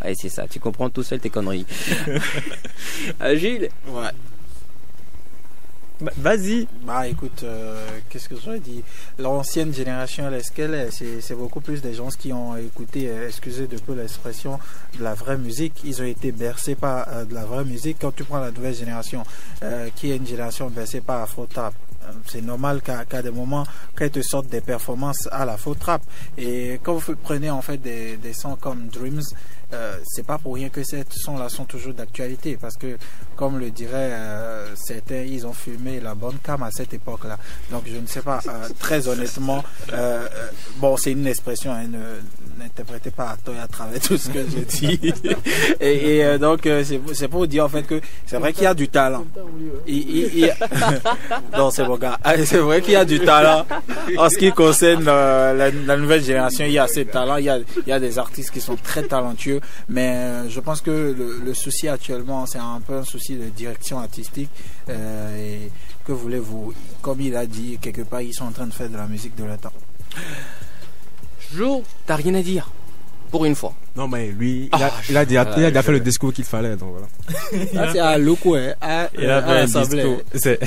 S2: Ouais, c'est ça, tu comprends tout seul tes conneries. Gilles?
S3: Ouais.
S7: Bah, vas-y.
S3: Bah écoute, qu'est-ce que j'aurais dit? L'ancienne génération, est-ce qu'elle est? C'est beaucoup plus des gens qui ont écouté, excusez de peu l'expression, de la vraie musique. Ils ont été bercés par de la vraie musique. Quand tu prends la nouvelle génération, qui est une génération bercée par Afro-Trap, c'est normal qu'à des moments, qu'elles te sortent des performances à la Afro-Trap. Et quand vous prenez en fait des sons comme Dreams, c'est pas pour rien que ces sons-là sont toujours d'actualité, parce que comme le diraient certains, ils ont fumé la bonne cam à cette époque-là. Donc je ne sais pas, très honnêtement, bon, c'est une expression, hein, n'interprétez pas à tort et à travers tout ce que je dis. et donc c'est pour dire en fait que c'est vrai qu'il y a du talent. Non, c'est bon gars. C'est vrai qu'il y a du talent en ce qui concerne la nouvelle génération. Il y a assez de talent, il y a des artistes qui sont très talentueux, mais je pense que le souci actuellement, c'est un peu un souci de direction artistique. Et que voulez-vous, comme il a dit quelque part, ils sont en train de faire de la musique de leur temps.
S2: Jo, t'as rien à dire pour une fois.
S6: Non, mais lui, il a déjà fait le discours qu'il fallait, donc voilà.
S3: Ah, c'est à Loco, hein.
S7: Il a fait un discours. C'est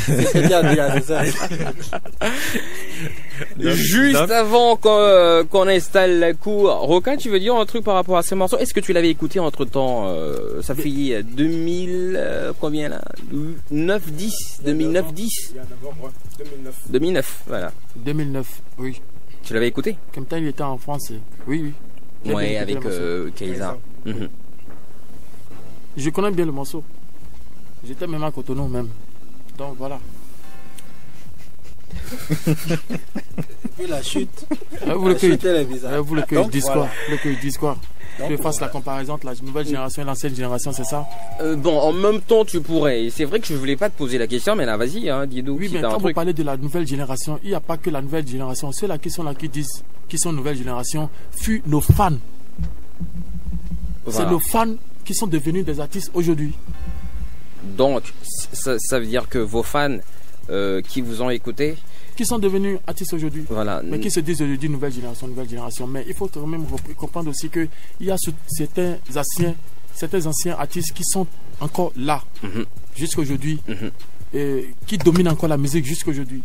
S2: juste avant qu'on installe la cour. Roca, tu veux dire un truc par rapport à ces morceaux? Est-ce que tu l'avais écouté entre temps? Ça fait 2000, combien là? 2009-10. 2009, voilà.
S8: 2009, oui.
S2: Tu l'avais écouté?
S8: Comme ça, il était en France. Oui.
S2: Ouais, avec Kaiza.
S8: Je connais bien le morceau. J'étais même à Cotonou même. Donc voilà.
S3: Puis la chute.
S8: Vous voulez que je dise quoi? Je fasse la comparaison entre la nouvelle génération et l'ancienne génération, c'est ça?
S2: Bon, en même temps, tu pourrais. C'est vrai que je voulais pas te poser la question, mais là, vas-y, hein, dis-nous.
S8: Oui,
S2: si
S8: mais quand vous parlez de la nouvelle génération, il n'y a pas que la nouvelle génération. Ceux-là qui sont là, qui disent qu'ils sont nouvelle génération, furent nos fans. Voilà. C'est nos fans qui sont devenus des artistes aujourd'hui.
S2: Donc, ça veut dire que vos fans qui vous ont écouté,
S8: qui sont devenus artistes aujourd'hui,
S2: voilà,
S8: mais qui se disent aujourd'hui nouvelle génération. Mais il faut quand même comprendre aussi qu'il y a certains anciens artistes qui sont encore là jusqu'à aujourd'hui, et qui dominent encore la musique jusqu'à aujourd'hui.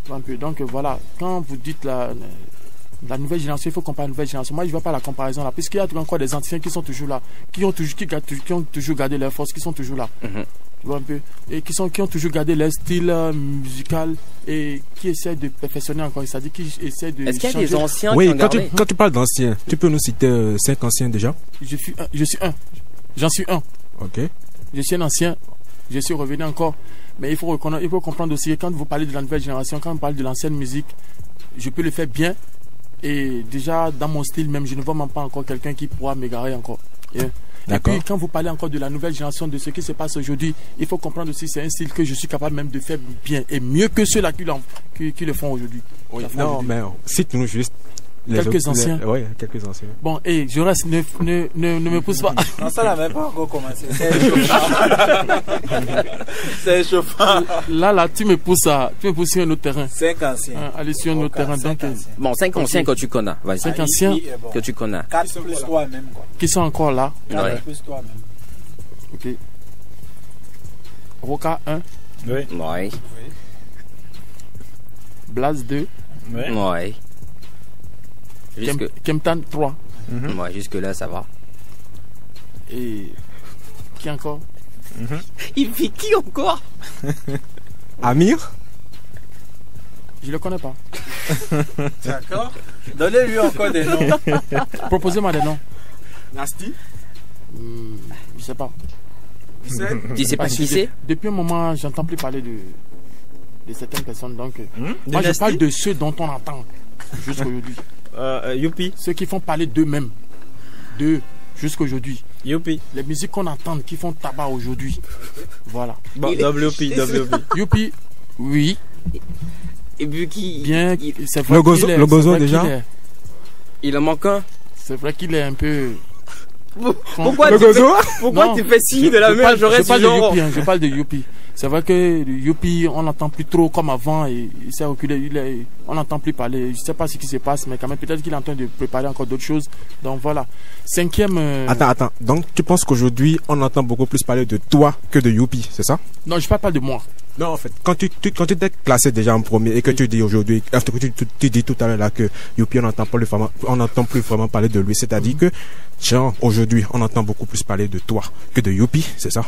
S8: Donc voilà, quand vous dites la nouvelle génération, il faut comparer la nouvelle génération. Moi, je ne vois pas la comparaison là, puisqu'il y a encore des anciens qui sont toujours là, qui ont toujours gardé leur force, qui sont toujours là. Tu vois un peu, et qui ont toujours gardé leur style musical et qui essaient de perfectionner encore, c'est-à-dire qui essaient de.
S2: Est-ce qu'il y a des anciens
S6: qui
S2: ont gardé?
S6: Quand tu parles d'anciens, tu peux nous citer 5 anciens déjà?
S8: J'en suis un.
S6: Ok.
S8: Je suis un ancien. Je suis revenu encore. Mais il faut comprendre aussi que quand vous parlez de la nouvelle génération, quand vous parlez de l'ancienne musique, je peux le faire bien. Et déjà, dans mon style même, je ne vois même pas encore quelqu'un qui pourra m'égarer encore. Yeah. Et puis, quand vous parlez encore de la nouvelle génération, de ce qui se passe aujourd'hui, il faut comprendre aussi c'est un style que je suis capable même de faire bien et mieux que ceux-là qui le font aujourd'hui.
S6: Oui, non, mais cite-nous juste
S8: quelques anciens.
S6: Oui, quelques anciens.
S8: Bon, et je reste, ne me pousse pas.
S3: Non, ça n'avait pas encore commencé. C'est échauffant.
S8: Là, tu me pousses sur un autre terrain.
S3: 5 anciens.
S8: Allez sur un autre terrain. Donc,
S2: bon, 5 anciens que tu connais.
S8: 5 anciens
S2: que tu connais.
S3: 4 plus toi-même, quoi.
S8: Qui sont encore là.
S3: 4 plus toi-même.
S8: Ok. Roca 1.
S2: Oui. Oui.
S8: Blaze 2.
S2: Oui.
S8: Kemptan 3.
S2: Ouais, jusque là ça va.
S8: Et qui encore?
S2: Il fait qui encore?
S6: Amir?
S8: Je le connais pas.
S3: D'accord. Donnez-lui encore des noms.
S8: Proposez-moi des noms.
S6: Nasty?
S8: Je sais pas.
S2: Tu sais pas qui c'est?
S8: Depuis un moment, j'entends plus parler de certaines personnes. Donc, moi je parle de ceux dont on entend jusqu'aujourd'hui.
S7: Youpi.
S8: Ceux qui font parler d'eux-mêmes. Jusqu'aujourd'hui.
S7: Youpi.
S8: Les musiques qu'on entend qui font tabac aujourd'hui. Voilà.
S7: Bon, WP.
S8: Youpi, oui.
S2: Et Buki.
S8: Bien, c'est vrai.
S6: Le gozo déjà.
S2: Il en manque un.
S8: C'est vrai qu'il est un peu.
S2: Pourquoi tu fais signe de la mer?
S8: Je parle de Youpi. C'est vrai que Youpi, on n'entend plus trop comme avant et il s'est reculé. On n'entend plus parler. Je ne sais pas ce qui se passe, mais quand même, peut-être qu'il est en train de préparer encore d'autres choses. Donc voilà. 5e.
S6: Attends. Donc tu penses qu'aujourd'hui, on entend beaucoup plus parler de toi que de Youpi, c'est ça?
S8: Non, je parle pas de moi.
S6: Non, en fait, quand tu t'es classé déjà en premier et que tu dis aujourd'hui, tu dis tout à l'heure là que Youpi, on n'entend plus vraiment parler de lui. C'est-à-dire que, genre, aujourd'hui, on entend beaucoup plus parler de toi que de Youpi, c'est ça?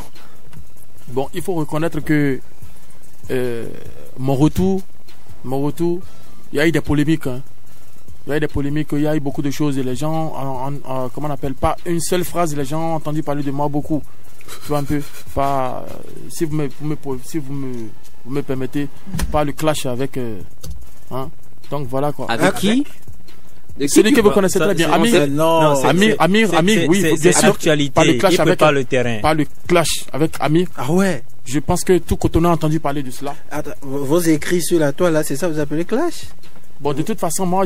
S8: Bon, il faut reconnaître que mon retour, il y a eu des polémiques. Hein. Il y a eu des polémiques, il y a eu beaucoup de choses et les gens, comment on appelle, pas une seule phrase, les gens ont entendu parler de moi beaucoup. Tu vois un peu, pas, si vous me permettez, pas le clash avec, hein. Donc voilà quoi.
S2: Avec qui?
S8: Celui que vous connaissez très bien, Amir, oui, bien sûr.
S7: Pas le clash avec le terrain.
S8: Pas le clash avec Amir.
S3: Ah ouais.
S8: Je pense que tout Cotonou a entendu parler de cela.
S3: Attends, vos écrits sur la toile là, c'est ça que vous appelez clash?
S8: Bon, de toute façon, moi,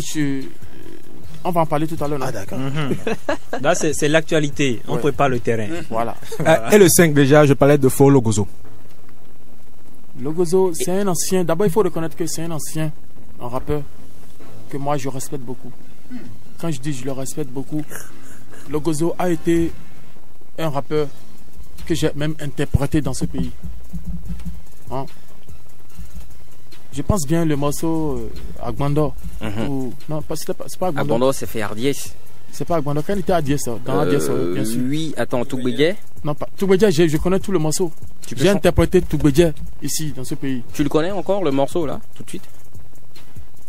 S8: on va en parler tout à l'heure.
S3: Ah d'accord.
S7: Là, c'est l'actualité. On prépare le terrain.
S8: Voilà.
S6: Et le 5 déjà, je parlais de Faux Logozo.
S8: Logozo, c'est un ancien. D'abord, il faut reconnaître que c'est un ancien, un rappeur que moi je respecte beaucoup. Quand je dis je le respecte beaucoup, Logozo a été un rappeur que j'ai même interprété dans ce pays. Hein? Je pense bien le morceau Agbando. Non, c'est pas Agbando.
S2: Agbando, c'est fait Hardiès.
S8: C'est pas Agbando. Quand il était Hardiès, dans Hardiès, bien sûr.
S2: Oui, attends, Toubédié.
S8: Non, pas Toubédié, je connais tout le morceau. J'ai interprété Toubédié ici, dans ce pays.
S2: Tu le connais encore, le morceau, là, tout de suite?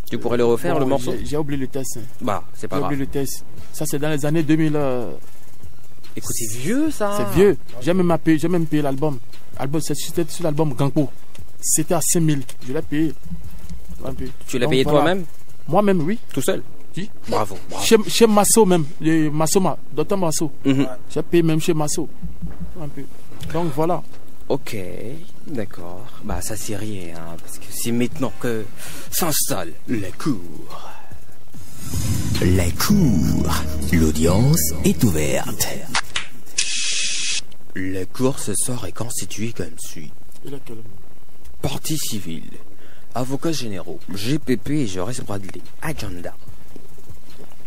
S2: Tu pourrais le refaire, le morceau?
S8: J'ai oublié le test.
S2: Bah, c'est pas grave.
S8: J'ai oublié le test. Ça, c'est dans les années 2000.
S2: Écoute, c'est vieux, ça.
S8: C'est vieux. J'ai même payé l'album. C'était sur l'album Gangpo. C'était à 5000. Je l'ai payé.
S2: Tu l'as payé toi-même?
S8: Moi-même, oui.
S2: Tout seul?
S8: Oui.
S2: Bravo.
S8: Chez Masso même. Massoma, Docteur Masso. J'ai payé même chez Masso. Donc voilà.
S2: Ok, d'accord. Bah ça c'est rien, hein, parce que c'est maintenant que s'installe les cours.
S1: Les cours. L'audience est ouverte.
S2: Les cours ce soir est constitué comme suit. Partie civile. Avocats généraux. GPP et Jaurès Bradley. Agenda.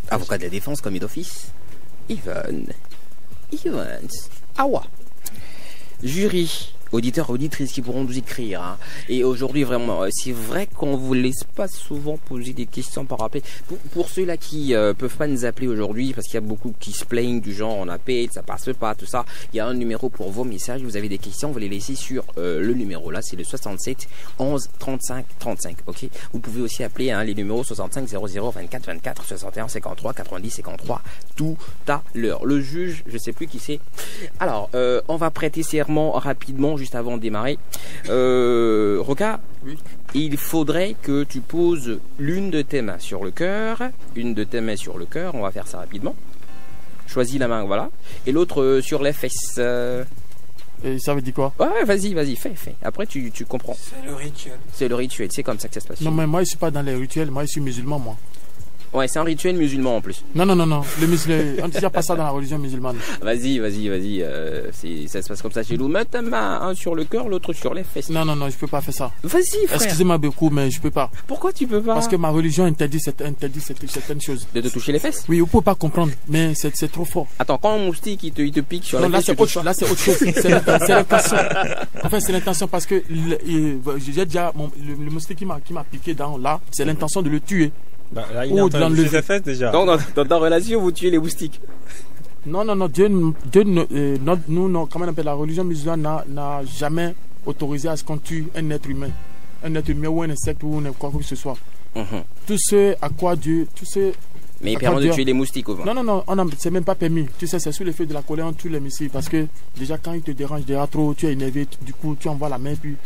S2: Avocat de la défense commis d'office. Evans. Awa. Jury, auditeurs, auditrices qui pourront nous écrire. Hein. Et aujourd'hui, vraiment, c'est vrai qu'on vous laisse pas souvent poser des questions par rappel. Pour ceux-là qui peuvent pas nous appeler aujourd'hui, parce qu'il y a beaucoup qui se plaignent du genre on appelle, ça passe pas, tout ça. Il y a un numéro pour vos messages. Vous avez des questions, vous les laissez sur le numéro là, c'est le 67 11 35 35. Ok. Vous pouvez aussi appeler les numéros 65 00 24 24 61 53 90 53 tout à l'heure. Le juge, je sais plus qui c'est. Alors, on va prêter serment rapidement. juste avant de démarrer. Roca,
S8: Oui.
S2: il faudrait que tu poses l'une de tes mains sur le cœur, une de tes mains sur le cœur, on va faire ça rapidement. Choisis la main, voilà. Et l'autre sur les fesses.
S8: Et ça veut dire quoi?
S2: Ouais, vas-y, fais. Après, tu comprends.
S3: C'est le rituel.
S2: C'est le rituel, c'est comme ça que ça se passe.
S8: Non, mais moi, je suis pas dans les rituels. Moi, je suis musulman, moi.
S2: Ouais, c'est un rituel musulman en plus.
S8: Non. Les musulmans, on ne dit pas ça dans la religion musulmane.
S2: Vas-y. Ça se passe comme ça chez nous. Mets ta main, un sur le cœur, l'autre sur les fesses.
S8: Non, je peux pas faire ça.
S2: Vas-y, frère.
S8: Excusez-moi beaucoup, mais je peux pas.
S2: Pourquoi tu peux pas?
S8: Parce que ma religion interdit certaines choses.
S2: De te toucher les fesses?
S8: Oui, vous pouvez pas comprendre, mais c'est trop fort.
S2: Attends, quand un moustique il te pique sur la
S8: Non,
S2: fesse,
S8: là c'est autre chose. C'est l'intention. En fait, c'est l'intention parce que j'ai déjà le moustique qui m'a piqué là, c'est l'intention de le tuer.
S7: Bah, là, il est en train de toucher ses fesses déjà.
S2: Donc, dans ta relation, vous tuez les moustiques.
S8: Non, Dieu nous, comment on appelle, la religion musulmane n'a jamais autorisé à ce qu'on tue un être humain ou un insecte ou quoi que ce soit. Tout ce à quoi Dieu,
S2: mais il permet de tuer les moustiques au moins.
S8: Non, c'est même pas permis. Tu sais, c'est sous l'effet de la colère, on tue les missiles parce que déjà quand il te dérange déjà trop, tu es énervé, du coup tu envoies la main puis.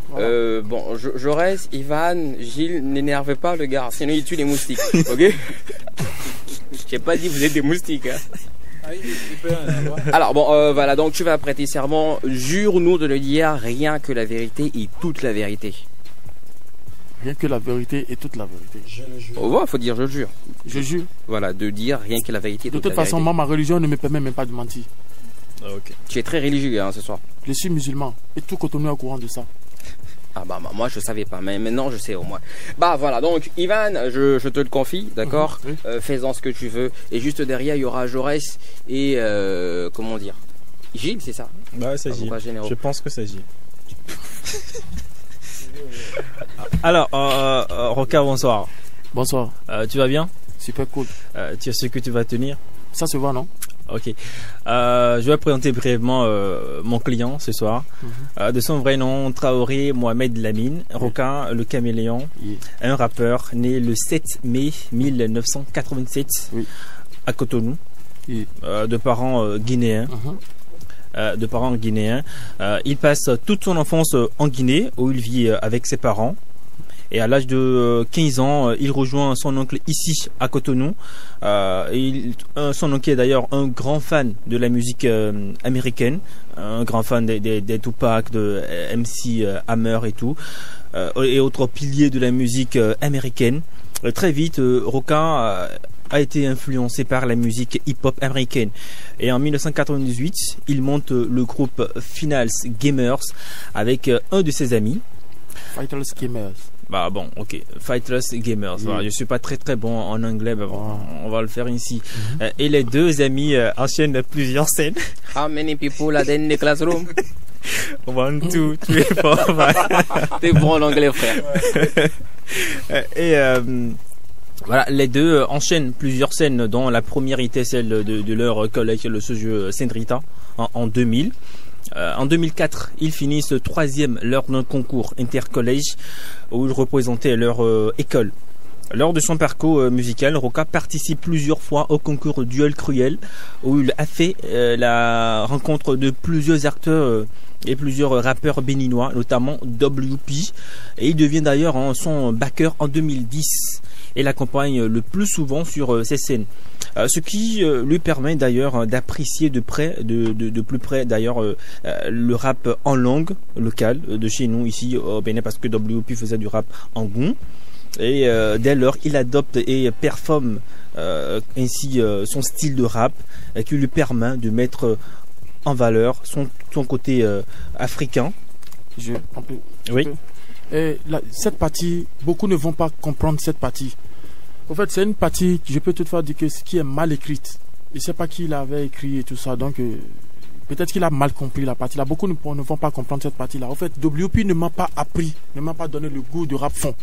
S8: Voilà.
S2: Bon, je reste, Ivan, Gilles, n'énervez pas le gars, sinon il tue les moustiques, ok? J'ai pas dit vous êtes des moustiques, hein. Alors bon, voilà, donc tu vas prêter serment, jure-nous de ne dire rien que la vérité et toute la vérité.
S8: Rien que la vérité et toute la vérité.
S3: Je le jure.
S2: Oh, ouais, faut dire je jure.
S8: Je jure.
S2: Voilà, de dire rien que la vérité et
S8: De
S2: toute la
S8: toute façon,
S2: vérité.
S8: moi, ma religion ne me permet même pas de mentir.
S7: Ah, ok.
S2: Tu es très religieux hein, ce soir.
S8: Je suis musulman et tout Cotonou est au courant de ça.
S2: Ah bah moi je savais pas, mais maintenant je sais au moins. Bah voilà, donc Ivan, je te le confie, d'accord.
S8: Oui.
S2: Fais-en ce que tu veux. Et juste derrière, il y aura Jaurès et comment dire, Gilles, c'est ça?
S7: Bah, c'est Gilles.
S2: Pas généraux.
S7: Je pense que c'est Gilles. Alors, Roca, bonsoir.
S8: Bonsoir.
S7: Tu vas bien?
S8: Super cool.
S7: Tu sais ce que tu vas tenir?
S8: Ça se voit, non?
S7: Ok. Je vais présenter brièvement mon client ce soir. De son vrai nom, Traoré Mohamed Lamine, Roca le Caméléon, un rappeur né le 7 mai 1987 à Cotonou, de parents guinéens. Il passe toute son enfance en Guinée où il vit avec ses parents. Et à l'âge de 15 ans, il rejoint son oncle ici à Cotonou. Son oncle est d'ailleurs un grand fan de la musique américaine, un grand fan des Tupac, de MC Hammer et tout, et autres piliers de la musique américaine. Très vite, Roca a été influencé par la musique hip-hop américaine. Et en 1998, il monte le groupe Finals Gamers avec un de ses amis.
S8: Fighters Gamers.
S7: Bah bon, ok. Fighters Gamers. Voilà, je suis pas très bon en anglais, mais bon, on va le faire ici. Et les deux amis enchaînent plusieurs scènes.
S2: How many people are in the classroom?
S7: 1, 2, 3, 4.
S2: T'es bon en anglais, frère.
S7: Et voilà, les deux enchaînent plusieurs scènes, dont la première était celle de leur collègue, le jeu Saint Rita, en 2000. En 2004, ils finissent troisième lors d'un concours intercollège où ils représentaient leur école. Lors de son parcours musical, Roca participe plusieurs fois au concours Duel Cruel où il a fait la rencontre de plusieurs acteurs et plusieurs rappeurs béninois, notamment WP. Et il devient d'ailleurs son backer en 2010 et l'accompagne le plus souvent sur ces scènes. Ce qui lui permet d'ailleurs d'apprécier de plus près d'ailleurs le rap en langue locale de chez nous ici au Bénin, parce que WP faisait du rap en goût. Et dès lors, il adopte et performe ainsi son style de rap qui lui permet de mettre en valeur son côté africain. Oui.
S8: Et cette partie, beaucoup ne vont pas comprendre cette partie. En fait, c'est une partie, je peux toutefois dire que qui est mal écrite. Je ne sais pas qui l'avait écrit et tout ça, donc peut-être qu'il a mal compris la partie là. Beaucoup ne vont pas comprendre cette partie là. En fait, WP ne m'a pas appris, ne m'a pas donné le goût de rap fond.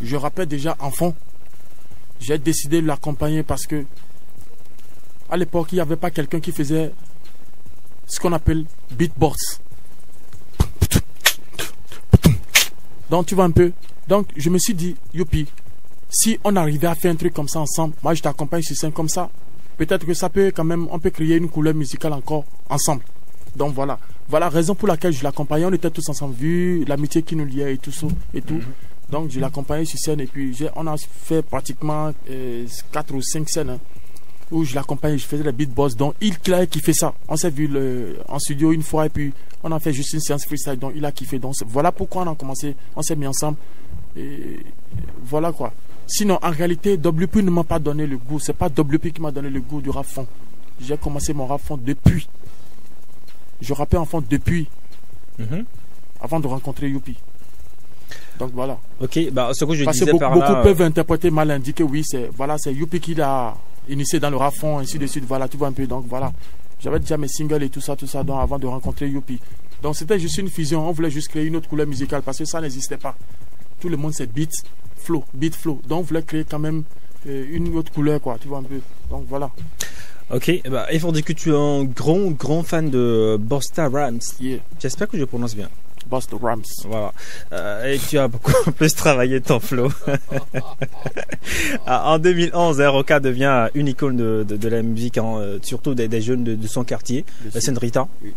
S8: Je rappais déjà enfant. J'ai décidé de l'accompagner parce que à l'époque, il n'y avait pas quelqu'un qui faisait ce qu'on appelle beatbox. Donc tu vois un peu. Donc je me suis dit, youpi, si on arrivait à faire un truc comme ça ensemble, moi je t'accompagne sur scène comme ça, peut-être que ça peut quand même, on peut créer une couleur musicale encore ensemble. Donc voilà. voilà, raison pour laquelle je l'accompagnais. On était tous ensemble, vu l'amitié qui nous liait et tout ça. Et tout. Donc, je l'accompagnais sur scène. Et puis, on a fait pratiquement 4 ou 5 scènes. Hein, où je l'accompagnais, je faisais la beatbox. Donc, il a kiffé ça. On s'est vu en studio une fois. Et puis, on a fait juste une séance freestyle. Donc, il a kiffé. Donc, voilà pourquoi on a commencé. On s'est mis ensemble. Et voilà quoi. Sinon, en réalité, WP ne m'a pas donné le goût. C'est pas WP qui m'a donné le goût du rap fond. J'ai commencé mon rap fond depuis. Je rappais en fond depuis. Avant de rencontrer Youpi. Donc voilà.
S7: Ok, bah ce que je
S8: parce
S7: disais
S8: que
S7: par
S8: beaucoup
S7: là,
S8: peuvent interpréter mal indiqué. Oui, c'est Youpi qui l'a initié dans le rap fond, ainsi de suite. Voilà, tu vois un peu. Donc voilà. J'avais déjà mes singles et tout ça, donc, avant de rencontrer Youpi. Donc c'était juste une fusion. On voulait juste créer une autre couleur musicale parce que ça n'existait pas. Tout le monde c'est beat flow. Donc on voulait créer quand même une autre couleur, quoi. Tu vois un peu. Donc voilà.
S7: Ok, bah, il faut dire que tu es un grand fan de Busta Rhymes.
S8: Yeah.
S7: J'espère que je prononce bien.
S8: Busta Rhymes.
S7: Voilà. Et tu as beaucoup plus travaillé ton flow. En 2011, Roca devient une icône de la musique, surtout des jeunes de son quartier, la Saint-Rita. Oui.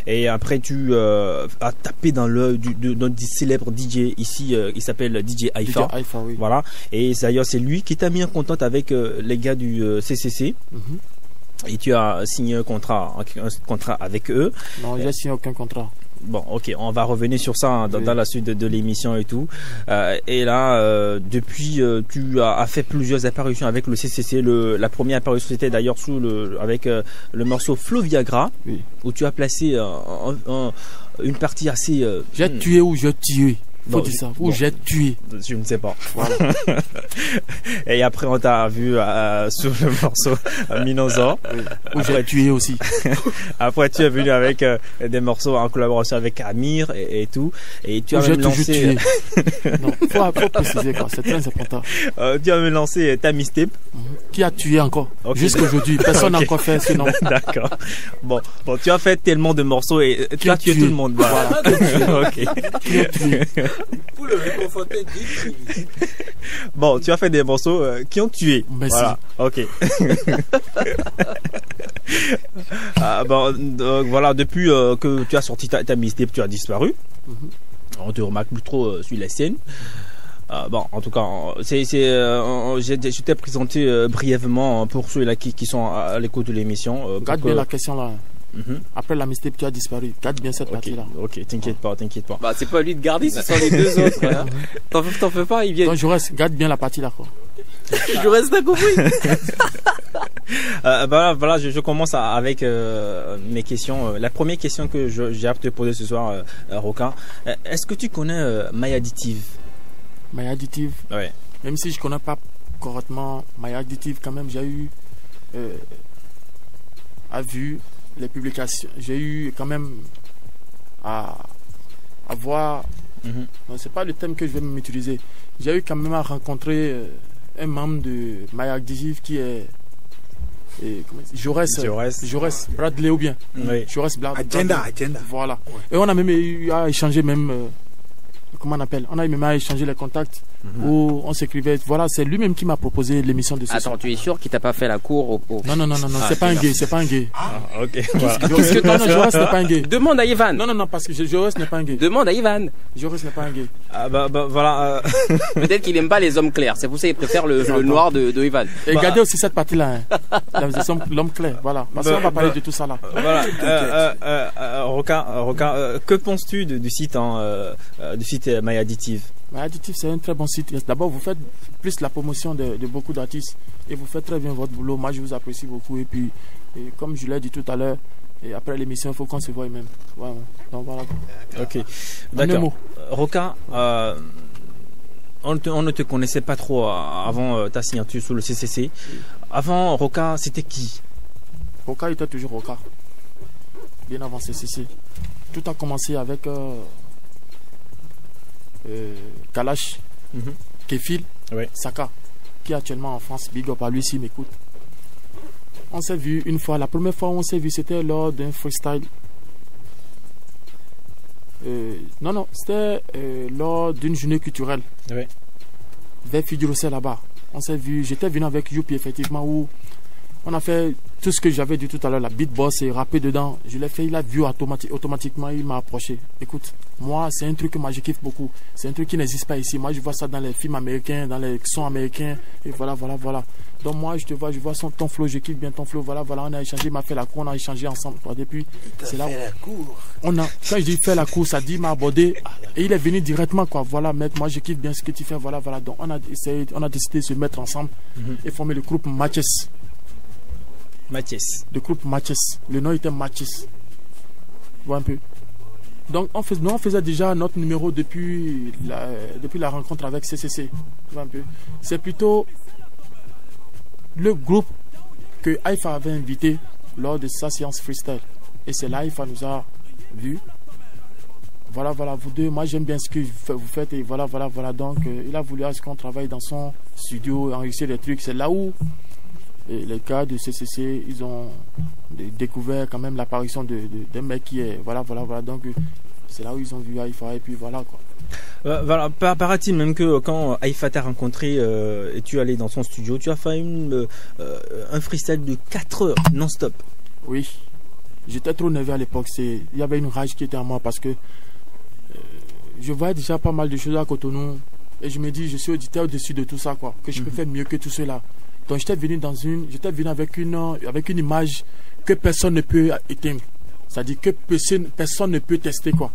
S7: Et après tu as tapé dans l'œil d'un célèbre DJ ici, il s'appelle DJ Haifa.
S8: Oui.
S7: Voilà. Et d'ailleurs c'est lui qui t'a mis en contact avec les gars du CCC. Et tu as signé un contrat avec eux.
S8: Non, j'ai signé aucun contrat.
S7: Bon, ok, on va revenir sur ça dans la suite de l'émission et tout. Et là, depuis, tu as fait plusieurs apparitions avec le CCC. La première apparition c'était d'ailleurs avec le morceau Flow Viagra, où tu as placé une partie assez.
S8: J'ai tué ou j'ai tué. Faut dire ça. Ou j'ai tué.
S7: Je ne sais pas. Voilà. Et après, on t'a vu sur le morceau Minosaur.
S8: Où j'ai tué aussi.
S7: Après, tu es venu avec des morceaux en collaboration avec Amir et tout. Et tu as même lancé.
S8: Non, faut préciser quoi. C'est très important.
S7: Tu as même lancé ta mixtape.
S8: Qui a tué encore jusqu'à aujourd'hui. Personne n'a encore fait ce nom.
S7: D'accord. Bon, tu as fait tellement de morceaux et tu as tué tout le monde. Voilà. Ok.
S8: Qui a tué.
S3: Pour le réconforter, dis.
S7: Bon, tu as fait des morceaux qui ont tué.
S8: Merci.
S7: Voilà. Ok. Donc, voilà, depuis que tu as sorti ta mixtape, tu as disparu. On te remarque plus trop sur la scène. Bon, en tout cas, je t'ai présenté brièvement pour ceux-là qui sont à l'écoute de l'émission.
S8: Garde bien la question là. Après la mixtape, tu as disparu. Garde bien cette partie-là.
S7: Ok, t'inquiète pas.
S2: Bah, c'est pas à lui de garder, ce sont les deux autres. Hein. T'en fais pas, ils viennent.
S8: Donc, garde bien la partie là, quoi.
S2: J'aurais compris.
S7: Voilà, je commence avec mes questions. La première question que j'ai à te poser ce soir, Roca, est-ce que tu connais My Additive?
S8: My Additive.
S7: Ouais.
S8: Même si je connais pas correctement My Additive, quand même, j'ai eu à vue les publications. J'ai eu quand même à voir. Non, c'est pas le thème que je vais m'utiliser. J'ai eu quand même à rencontrer un membre de My Additive qui est Jaurès Bradley ou bien.
S7: Oui.
S8: Jaurès Bradley.
S3: Agenda.
S8: Voilà. Et on a même eu à échanger comment on appelle? On a même à échanger les contacts où on s'écrivait. Voilà, c'est lui-même qui m'a proposé l'émission de ce soir.
S2: Attends, tu es sûr qu'il t'a pas fait la cour au...
S8: Non, c'est pas un gay,
S7: ok. Voilà.
S8: Qu'est-ce que Jaurès n'est pas un gay.
S2: Demande à Ivan.
S8: Non, parce que Jaurès n'est pas un gay.
S2: Demande à Ivan.
S8: Jaurès n'est pas un gay.
S7: Voilà.
S2: Peut-être qu'il aime pas les hommes clairs. C'est pour ça qu'il préfère le noir de Ivan.
S8: Et regardez aussi cette partie-là. L'homme clair. Voilà. Parce qu'on va parler de tout ça là.
S7: Voilà. Roca, que penses-tu du site My Additive?
S8: My Additive, c'est un très bon site. D'abord, vous faites plus la promotion de beaucoup d'artistes et vous faites très bien votre boulot. Moi, je vous apprécie beaucoup. Et puis, comme je l'ai dit tout à l'heure, et après l'émission, il faut qu'on se voie même. Voilà. Donc voilà.
S7: Ok. D'accord. Roca, on ne te connaissait pas trop avant ta signature sous le CCC. Avant, Roca, c'était qui?
S8: Roca était toujours Roca. Bien avant CCC. Tout a commencé avec Kalash, Kefil, Saka, qui est actuellement en France. Big up à lui s'il m'écoute. On s'est vu une fois. La première fois où on s'est vu, c'était lors d'un freestyle. Non, c'était lors d'une journée culturelle. Vers Fidjirosé là-bas. On s'est vu. J'étais venu avec Youpi, effectivement, où On a fait tout ce que j'avais dit tout à l'heure, la beatbox et rapper dedans. Je l'ai fait, il a vu automatiquement, il m'a approché. Écoute, moi, c'est un truc que moi je kiffe beaucoup. C'est un truc qui n'existe pas ici. Moi, je vois ça dans les films américains, dans les sons américains. Et voilà. Donc moi, je vois ton flow, je kiffe bien ton flow. Voilà, on a échangé, il m'a fait la cour, on a échangé ensemble. Quoi. Depuis, c'est là où quand je dis faire la cour, ça dit, il m'a abordé. Et il est venu directement, quoi. Voilà, mec, moi, je kiffe bien ce que tu fais. Voilà. Donc on a décidé de se mettre ensemble et former le groupe Matches. Le groupe Matches. Le nom était Matches. Voilà un peu. Donc on faisait déjà notre numéro depuis la rencontre avec CCC. Voilà un peu. C'est plutôt le groupe que Haïfa avait invité lors de sa séance freestyle. Et c'est là Haïfa nous a vus. Voilà, vous deux, moi j'aime bien ce que vous faites et voilà. Donc il a voulu qu'on travaille dans son studio, enregistrer des trucs. C'est là où les gars de CCC, ils ont découvert quand même l'apparition d'un mec qui est... Voilà. Donc c'est là où ils ont vu Haïfa et puis voilà quoi.
S7: Voilà, paraît-il même que quand Haïfa t'a rencontré et tu es allé dans son studio, tu as fait un freestyle de 4 heures non-stop.
S8: Oui, j'étais trop nerveux à l'époque. Il y avait une rage qui était en moi parce que je voyais déjà pas mal de choses à Cotonou et je me dis, je suis auditeur au-dessus de tout ça, quoi, que je peux faire mieux que tout cela. Donc j'étais venu avec une image que personne ne peut éteindre. C'est-à-dire que personne ne peut tester, quoi.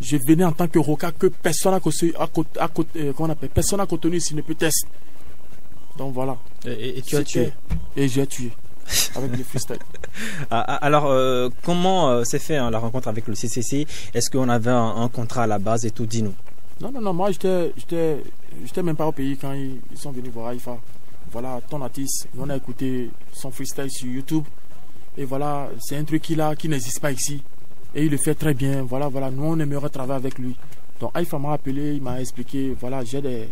S8: Je venais en tant que Roca que personne à Cotonou ici ne peut tester. Donc voilà.
S7: Et tu as tué.
S8: Et j'ai tué. Avec les freestyles.
S7: Alors, comment s'est fait la rencontre avec le CCC? Est-ce qu'on avait un contrat à la base et tout? Dis-nous.
S8: Non, moi j'étais même pas au pays quand ils sont venus voir Haïfa. Voilà, ton artiste, on a écouté son freestyle sur YouTube. Et voilà, c'est un truc qui n'existe pas ici. Et il le fait très bien. Voilà, nous on aimerait travailler avec lui. Donc Haïfa m'a appelé, il m'a expliqué, voilà, j'ai des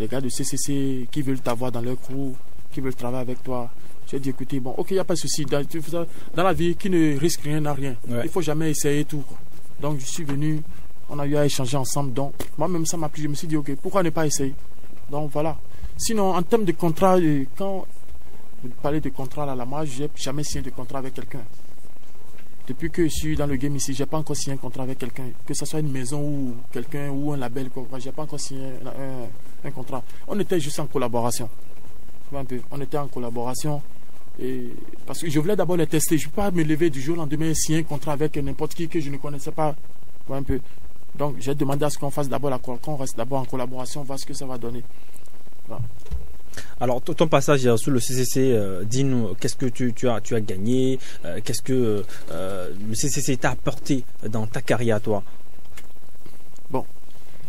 S8: gars de CCC qui veulent t'avoir dans leur crew, qui veulent travailler avec toi. J'ai dit, écoutez, bon, ok, il n'y a pas de souci. Dans la vie, qui ne risque rien n'a rien. Ouais. Il ne faut jamais essayer tout, quoi. Donc je suis venu, on a eu à échanger ensemble. Donc moi-même, ça m'a plu. Je me suis dit, ok, pourquoi ne pas essayer? Donc voilà. Sinon, en termes de contrat, quand vous parlez de contrat là, moi, je n'ai jamais signé de contrat avec quelqu'un. Depuis que je suis dans le game ici, je n'ai pas encore signé un contrat avec quelqu'un. Que ce soit une maison ou quelqu'un ou un label, je n'ai pas encore signé un contrat. On était juste en collaboration. Un peu. On était en collaboration. Et parce que je voulais d'abord les tester. Je ne peux pas me lever du jour au lendemain et signer un contrat avec n'importe qui que je ne connaissais pas. Un peu. Donc j'ai demandé à ce qu'on fasse d'abord qu'on reste d'abord en collaboration, voir ce que ça va donner. Voilà.
S7: Alors ton passage sur le CCC, dis-nous, qu'est-ce que tu as gagné, qu'est-ce que le CCC t'a apporté dans ta carrière à toi?
S8: Bon,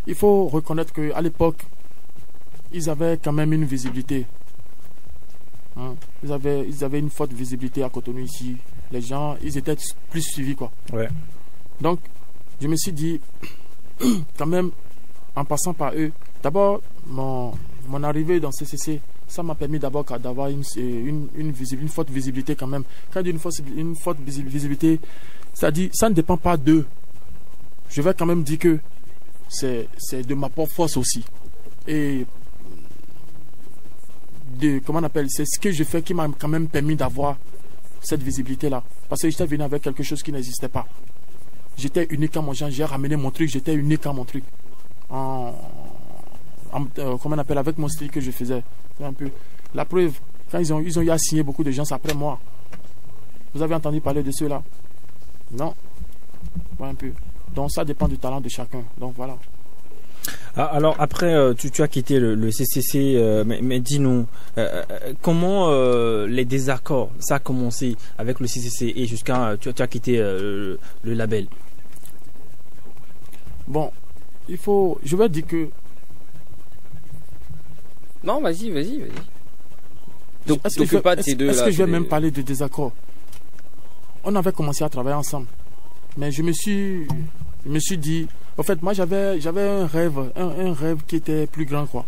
S8: il faut reconnaître qu'à l'époque, ils avaient quand même une visibilité. Hein? Ils avaient une forte visibilité à Cotonou ici. Les gens, ils étaient plus suivis, quoi.
S7: Ouais. Donc,
S8: je me suis dit, quand même, en passant par eux, d'abord, mon arrivée dans CCC, ça m'a permis d'abord d'avoir une forte visibilité quand même. Quand je dis une forte visibilité, c'est-à-dire, ça ne dépend pas d'eux. Je vais quand même dire que c'est de ma propre force aussi. Et comment on appelle, c'est ce que je fais qui m'a quand même permis d'avoir cette visibilité-là. Parce que j'étais venu avec quelque chose qui n'existait pas. J'étais unique à mon genre, j'ai ramené mon truc, j'étais unique à mon truc. Comment on appelle, avec mon style que je faisais. Un peu. La preuve, quand ils ont eu à signer beaucoup de gens après moi. Vous avez entendu parler de ceux-là? Non. Un peu. Donc ça dépend du talent de chacun. Donc voilà.
S7: Alors après, tu as quitté le CCC, mais dis-nous, comment les désaccords, ça a commencé avec le CCC et jusqu'à tu as quitté le label?
S8: Bon, je vais dire que...
S2: Non, vas-y. Donc,
S8: est-ce que je vais même parler de désaccords? On avait commencé à travailler ensemble, mais je me suis dit... En fait, moi, j'avais un rêve qui était plus grand, quoi.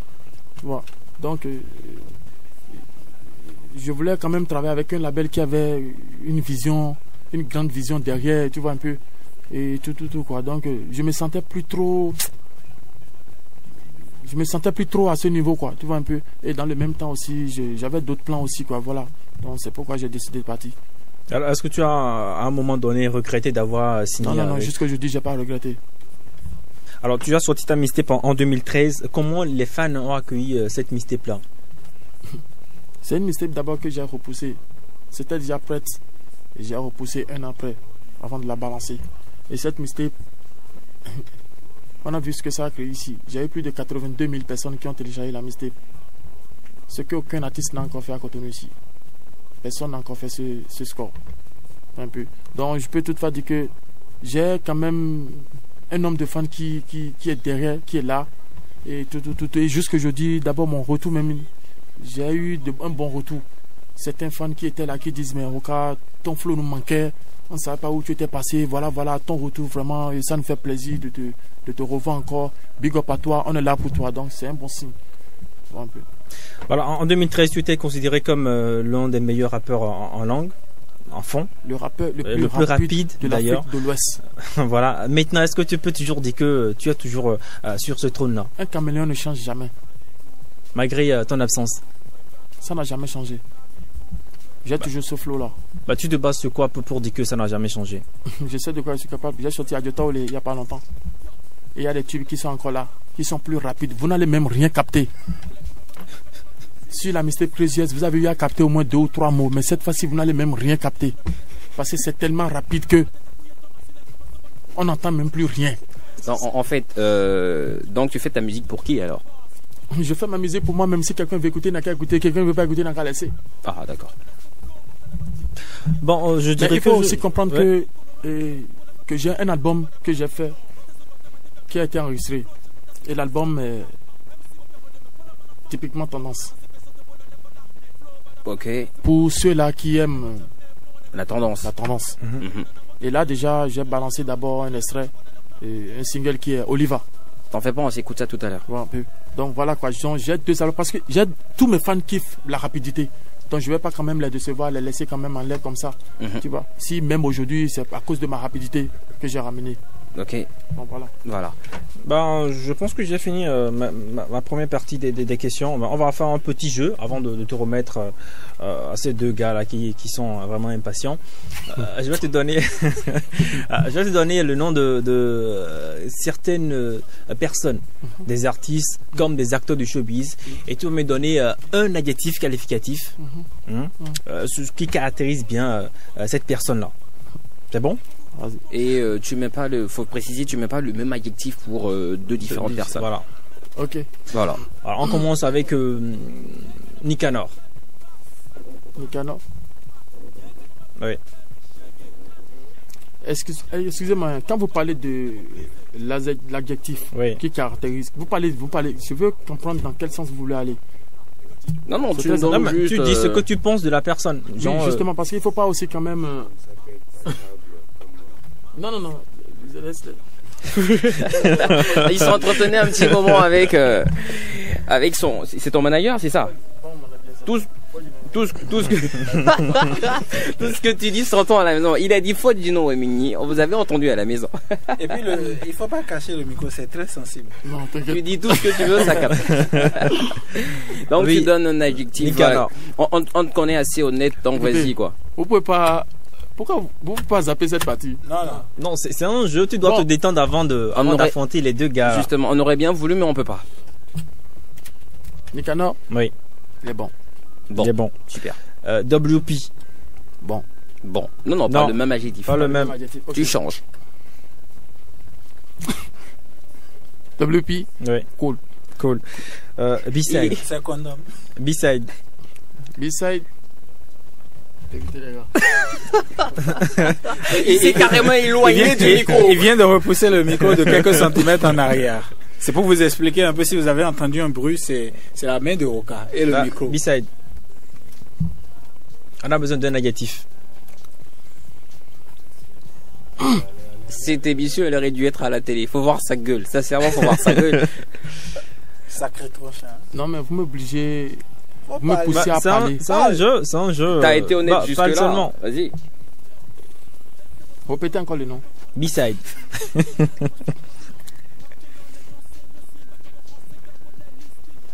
S8: Tu vois. Donc, je voulais quand même travailler avec un label qui avait une grande vision derrière, tu vois, un peu. Et tout, quoi. Donc, je me sentais plus trop à ce niveau, quoi. Tu vois, un peu. Et dans le même temps aussi, j'avais d'autres plans aussi, quoi. Voilà. Donc c'est pourquoi j'ai décidé de partir.
S7: Alors, est-ce que tu as à un moment donné regretté d'avoir signé
S8: Non,
S7: avec...
S8: jusqu'à aujourd'hui, j'ai pas regretté.
S7: Alors, tu as sorti ta mixtape en 2013. Comment les fans ont accueilli cette mixtape-là?
S8: C'est une mixtape d'abord que j'ai repoussée. C'était déjà prête. Et j'ai repoussé un an après, avant de la balancer. Et cette mixtape, on a vu ce que ça a créé ici. J'ai eu plus de 82 000 personnes qui ont téléchargé la mixtape. Ce qu'aucun artiste n'a encore fait à Cotonou ici. Personne n'a encore fait ce score. Un peu. Donc je peux toutefois dire que j'ai quand même un nombre de fans qui est derrière, qui est là. Et et jusque je dis d'abord mon retour même. J'ai eu un bon retour. Certains fans qui étaient là qui disent mais Roka, ton flow nous manquait. On ne savait pas où tu étais passé. Voilà, ton retour vraiment. Et ça nous fait plaisir de te revoir encore. Big up à toi. On est là pour toi. Donc c'est un bon signe. Un peu.
S7: Voilà, en 2013, tu étais considéré comme l'un des meilleurs rappeurs en langue, en fond.
S8: Le rappeur le
S7: plus rapide
S8: de l'Afrique de l'Ouest.
S7: Voilà. Maintenant, est-ce que tu peux toujours dire que tu es toujours sur ce trône-là?
S8: Un caméléon ne change jamais.
S7: Malgré ton absence?
S8: Ça n'a jamais changé. J'ai toujours ce flow-là.
S7: Bah, tu te bases sur quoi pour dire que ça n'a jamais changé?
S8: Je sais de quoi je suis capable. J'ai sorti Adjota il n'y a pas longtemps. Et il y a des tubes qui sont encore là, qui sont plus rapides. Vous n'allez même rien capter. Sur la mixtape Crazy, vous avez eu à capter au moins 2 ou 3 mots, mais cette fois-ci, vous n'allez même rien capter. Parce que c'est tellement rapide que on n'entend même plus rien.
S2: Non, en fait, donc tu fais ta musique pour qui alors?
S8: Je fais ma musique pour moi, même si quelqu'un veut écouter, n'a qu'à écouter. Quelqu'un ne veut pas écouter, n'a qu'à laisser.
S2: Ah, d'accord.
S7: Bon, je dirais
S8: il faut aussi comprendre que j'ai un album que j'ai fait qui a été enregistré. Et l'album est typiquement tendance.
S2: Ok.
S8: Pour ceux-là qui aiment
S2: la tendance.
S8: Et là, déjà, j'ai balancé d'abord un extrait, un single qui est Oliva.
S2: T'en fais pas, on s'écoute ça tout à l'heure.
S8: Ouais, un peu. Donc voilà quoi, j'ai 2 albums parce que tous mes fans kiffent la rapidité. Donc je vais pas quand même les décevoir, les laisser quand même en l'air comme ça. Tu vois. Si même aujourd'hui, c'est à cause de ma rapidité que j'ai ramené.
S2: Ok.
S8: Donc
S2: voilà.
S7: Ben, je pense que j'ai fini ma première partie des questions. Ben, on va faire un petit jeu avant de te remettre à ces 2 gars-là qui sont vraiment impatients. Je vais te donner le nom de certaines personnes, des artistes comme des acteurs du showbiz, et tu vas me donner un adjectif qualificatif qui caractérise bien cette personne-là. C'est bon?
S2: Et tu mets pas faut préciser, tu mets pas le même adjectif pour 2 différentes personnes.
S7: Voilà.
S8: Ok.
S2: Voilà.
S7: Alors on commence avec Nicanor.
S8: Nicanor.
S7: Oui.
S8: Excusez-moi, quand vous parlez de l'adjectif qui caractérise, vous parlez, je veux comprendre dans quel sens vous voulez aller.
S2: Non, tu
S7: dis ce que tu penses de la personne.
S8: Genre, oui, justement, parce qu'il ne faut pas aussi quand même... Non.
S2: Ils s'entretenaient un petit moment avec son... C'est ton manager, c'est ça? Tout ce que tu dis s'entend à la maison. Il a dit faute du nom, Emini. Vous avez entendu à la maison.
S3: Et puis, il faut pas cacher le micro, c'est très sensible.
S8: Non,
S2: tu dis tout ce que tu veux, ça capte. Donc, tu donnes un adjectif. On te connaît assez honnête, donc vas-y, quoi.
S8: Vous pouvez pas... Pourquoi vous ne pouvez pas zapper cette partie?
S7: Non, c'est un jeu, tu dois te détendre avant d'affronter les 2 gars.
S2: Justement, on aurait bien voulu, mais on peut pas.
S8: Nicanor?
S7: Oui.
S8: Il est bon.
S7: Il est bon.
S2: Super.
S7: WP.
S8: Bon.
S2: Non, pas le même adjectif.
S7: Pas le même.
S2: Okay. Tu changes.
S8: WP?
S7: Oui. Cool. B-side.
S3: C'est condom.
S7: B-side.
S8: B-side.
S2: Il s'est carrément éloigné du micro.
S3: Il vient de repousser le micro de quelques centimètres en arrière. C'est pour vous expliquer un peu, si vous avez entendu un bruit, c'est la main de Roka et le micro.
S7: B-side. On a besoin d'un adjectif.
S2: C'était vicieux, elle aurait dû être à la télé. Faut voir sa gueule. Sincèrement, faut voir sa gueule.
S3: Sacré trop cher.
S8: Non, mais vous m'obligez. Vous me poussez à parler.
S7: C'est un jeu.
S2: T'as été honnête jusque-là.
S7: Seulement.
S2: Vas-y.
S8: Répétez encore le nom.
S7: B-side.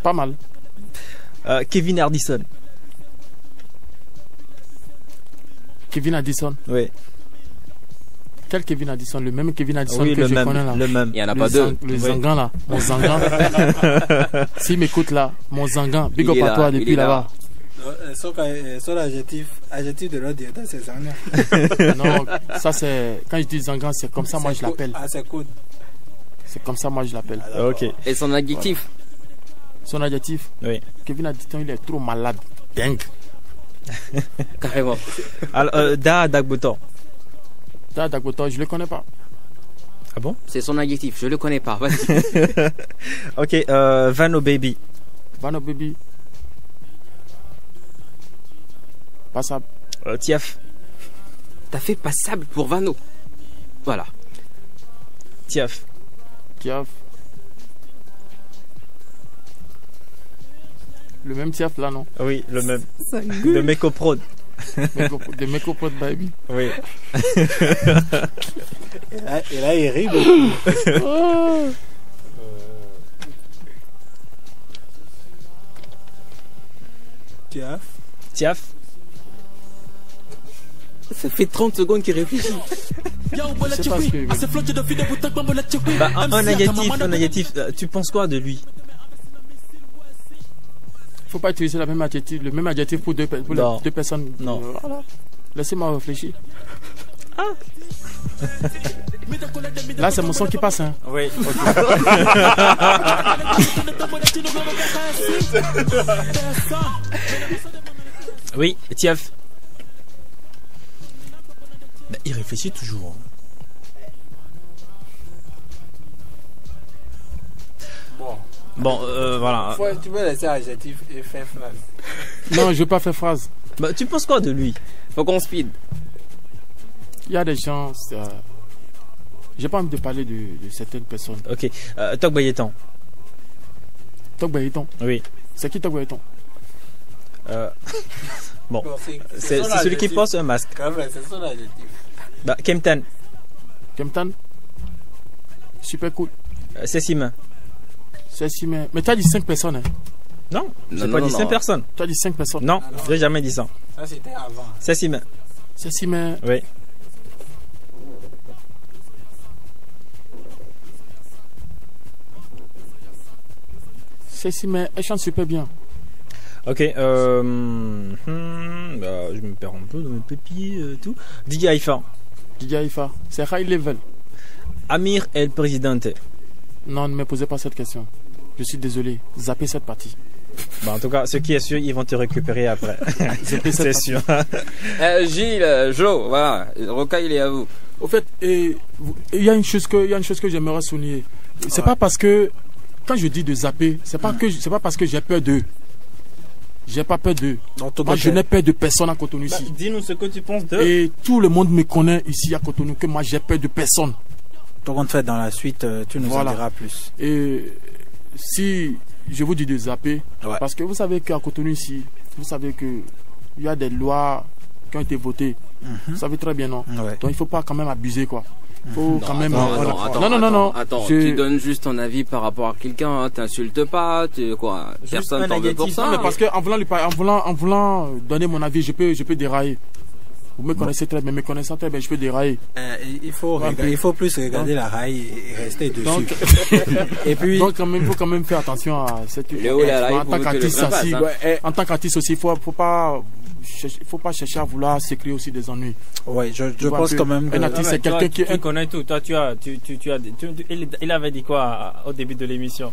S8: Pas mal.
S7: Kevin Hardison.
S8: Kevin Addison.
S7: Oui.
S8: Quel Kevin Addison? Le même Kevin Addison
S7: Oui,
S8: que
S7: le
S8: je
S7: même,
S8: connais là.
S7: le même.
S2: Il y en a pas deux.
S8: Le
S7: Oui.
S8: Zangan là. Mon Zangan. S'il m'écoute là, mon Zangan. Big
S2: Il
S8: up
S2: est
S8: à
S2: là,
S8: toi
S2: il
S8: depuis
S2: est là.
S8: là-bas.
S3: Son adjectif de l'autre directeur, c'est Zangan.
S8: Non, ça c'est. Quand je dis Zangan, c'est comme ça moi je l'appelle.
S3: Ah, c'est cool.
S8: C'est comme ça moi je l'appelle.
S7: Ok.
S2: Et son adjectif?
S8: Son adjectif?
S7: Oui.
S8: Kevin Addison, il est trop malade. Dingue.
S2: Carrément.
S7: Alors, Dagbotor.
S8: Dagbotor, je le connais pas.
S7: Ah bon?
S2: C'est son adjectif, je le connais pas. Vas-y.
S7: Ok, Vano Baby.
S8: Vano Baby. Passable.
S7: Tiaf.
S2: T'as fait passable pour Vano. Voilà.
S7: Tiaf.
S8: Tiaf. Le même Tiaf là, non?
S7: Oui, le même. De Mekoprod.
S8: De Mekoprod Baby.
S7: Oui.
S3: Et là, il rit beaucoup.
S7: Tiaf.
S2: Ça fait 30 secondes qu'il réfléchit.
S8: C'est parce que...
S7: Bah, un adjectif, tu penses quoi de lui?
S8: Faut pas utiliser le même adjectif pour deux personnes.
S7: Non.
S8: Voilà. Laissez-moi réfléchir. Là, c'est mon son qui passe. Hein.
S7: Oui. Oui, Tiaf. Bah, il réfléchit toujours. Bon, voilà.
S3: Tu peux laisser adjectif et faire phrase.
S8: Non, je veux pas faire phrase.
S7: Bah, tu penses quoi de lui?
S2: Faut qu'on speed.
S8: Il y a des gens... J'ai pas envie de parler de certaines personnes.
S7: Ok. Tok Bayetan.
S8: Tok Bayetan.
S7: Oui.
S8: C'est qui Tok Bayetan?
S7: Bon. C'est celui qui porte un masque.
S3: C'est son adjectif.
S7: Bah, Kemtan.
S8: Kemtan. Super cool.
S7: C'est Simain.
S8: C'est Simain. Mais tu as dit 5 personnes. Hein.
S7: Non, j'ai pas dit 5 personnes.
S8: Tu as dit 5 personnes.
S7: Non, j'ai jamais dit ça.
S3: Ça, c'était avant.
S7: C'est Simain.
S8: C'est Simain.
S7: Oui.
S8: C'est Simain. Elle chante super bien.
S7: Ok, je me perds un peu dans mes papiers, tout. DJ Haifa.
S8: DJ Haifa, c'est high level.
S7: Amir El Presidente.
S8: Non, ne me posez pas cette question. Je suis désolé, zappez cette partie.
S7: Bah, en tout cas, ce qui est sûr, ils vont te récupérer après. C'est sûr.
S2: Gilles, Joe, voilà, Roca, il est à vous.
S8: Au fait, il y a une chose que j'aimerais souligner. C'est pas parce que, quand je dis de zapper, c'est pas parce que j'ai peur d'eux. J'ai pas peur d'eux. Moi, je n'ai peur de personne à Cotonou ici.
S7: Bah, dis-nous ce que tu penses d'eux.
S8: Et tout le monde me connaît ici à Cotonou que moi, j'ai peur de personne.
S3: Tout compte fait, dans la suite, tu nous en diras plus.
S8: Et si je vous dis de zapper, parce que vous savez qu'à Cotonou ici, vous savez qu'il y a des lois qui ont été votées. Vous savez très bien, non? Donc il ne faut pas quand même abuser, quoi. Faut quand même.
S2: Non. Attends, tu donnes juste ton avis par rapport à quelqu'un, hein, t'insultes pas, quoi. Personne t'en veut pour ça.
S8: Non, mais parce que en voulant donner mon avis, je peux dérailler. Vous me connaissez très bien, me connaissant très bien, je peux dérailler.
S3: Il faut plus regarder la raille et rester dessus.
S8: Donc,
S3: et puis,
S8: donc il faut quand même faire attention à cette. En tant qu'artiste aussi, en tant qu'artiste aussi, faut pas chercher à vouloir s'écrire aussi des ennuis.
S3: Ouais, je pense quand même.
S8: Un artiste, c'est quelqu'un qui.
S7: Tu connais tout. Toi, il avait dit quoi au début de l'émission?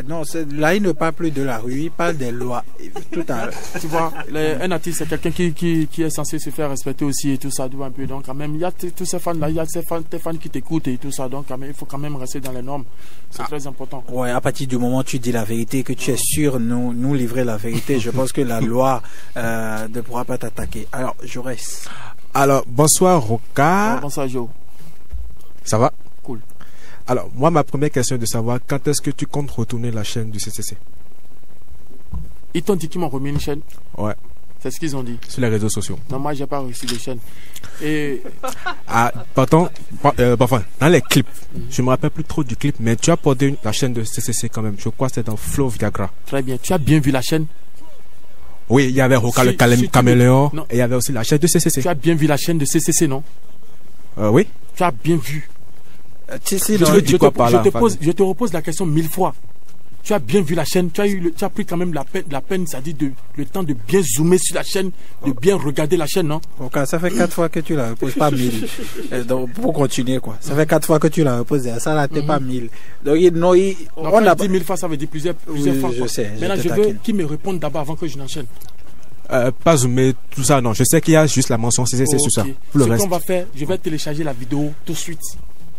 S3: Non, là, il ne parle plus de la rue, il parle des lois. Tout à l'heure.
S8: Tu vois, un artiste, c'est quelqu'un qui est censé se faire respecter aussi et tout ça, un peu. Donc, quand même, il y a tous ces fans-là, il y a tes fans qui t'écoutent et tout ça. Donc, quand même, il faut quand même rester dans les normes. C'est très important.
S3: Ouais, à partir du moment où tu dis la vérité, que tu es sûr nous livrer la vérité, je pense que la loi ne pourra pas t'attaquer. Alors, Jaurès.
S6: Alors, bonsoir, Roca.
S8: Bonsoir, Joe.
S6: Ça va?
S8: Cool.
S6: Alors, moi, ma première question est de savoir quand est-ce que tu comptes retourner la chaîne du CCC?
S8: Ils t'ont dit qu'ils m'ont remis une chaîne?
S6: Ouais.
S8: C'est ce qu'ils ont dit.
S6: Sur les réseaux sociaux.
S8: Non, moi, j'ai pas reçu de chaîne. Et.
S6: Pardon, dans les clips, je me rappelle plus trop du clip, mais tu as porté la chaîne de CCC quand même. Je crois que c'est dans Flow Viagra.
S8: Très bien. Tu as bien vu la chaîne?
S6: Oui, il y avait Roca le caméléon et il y avait aussi la chaîne de CCC.
S8: Tu as bien vu la chaîne de CCC, non?
S6: Oui.
S8: Tu as bien vu.
S6: Je
S8: te repose la question 1000 fois. Tu as bien vu la chaîne, tu as pris quand même la peine, c'est-à-dire le temps de bien zoomer sur la chaîne, de bien regarder la chaîne, non?
S3: Ok, ça fait 4 fois que tu la reposes, pas 1000. Donc, pour continuer, quoi. Ça fait 4 fois que tu la reposes, ça là, t'es pas 1000. Donc,
S8: on a dit 1000 fois, ça veut dire plusieurs fois.
S3: Je sais.
S8: Maintenant, je veux qu'ils me répondent d'abord avant que je n'enchaîne.
S6: Pas zoomer, tout ça, non. Je sais qu'il y a juste la mention CCC sur ça.
S8: Ce qu'on va faire, je vais télécharger la vidéo tout de suite.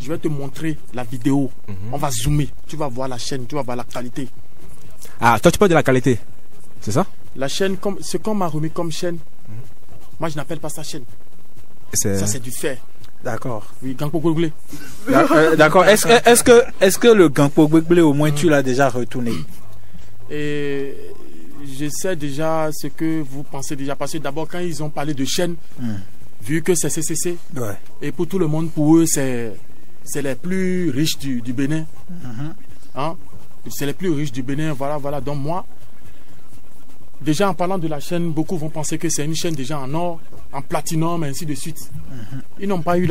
S8: Je vais te montrer la vidéo. On va zoomer. Tu vas voir la chaîne, tu vas voir la qualité.
S6: Ah, toi tu parles de la qualité, c'est ça?
S8: La chaîne, ce qu'on m'a remis comme chaîne, moi je n'appelle pas ça chaîne. Ça c'est du fer.
S3: D'accord.
S8: Oui, Gangpo Gouglé.
S3: D'accord. Est-ce que le Gangpo Gouglé, au moins tu l'as déjà retourné?
S8: Et je sais déjà ce que vous pensez déjà. Parce que d'abord quand ils ont parlé de chaîne, vu que c'est CCC, et pour tout le monde, pour eux c'est les plus riches du Bénin. Hein? C'est les plus riches du Bénin, voilà. Donc moi, déjà en parlant de la chaîne, beaucoup vont penser que c'est une chaîne déjà en or, en platinum, et ainsi de suite. Ils n'ont pas eu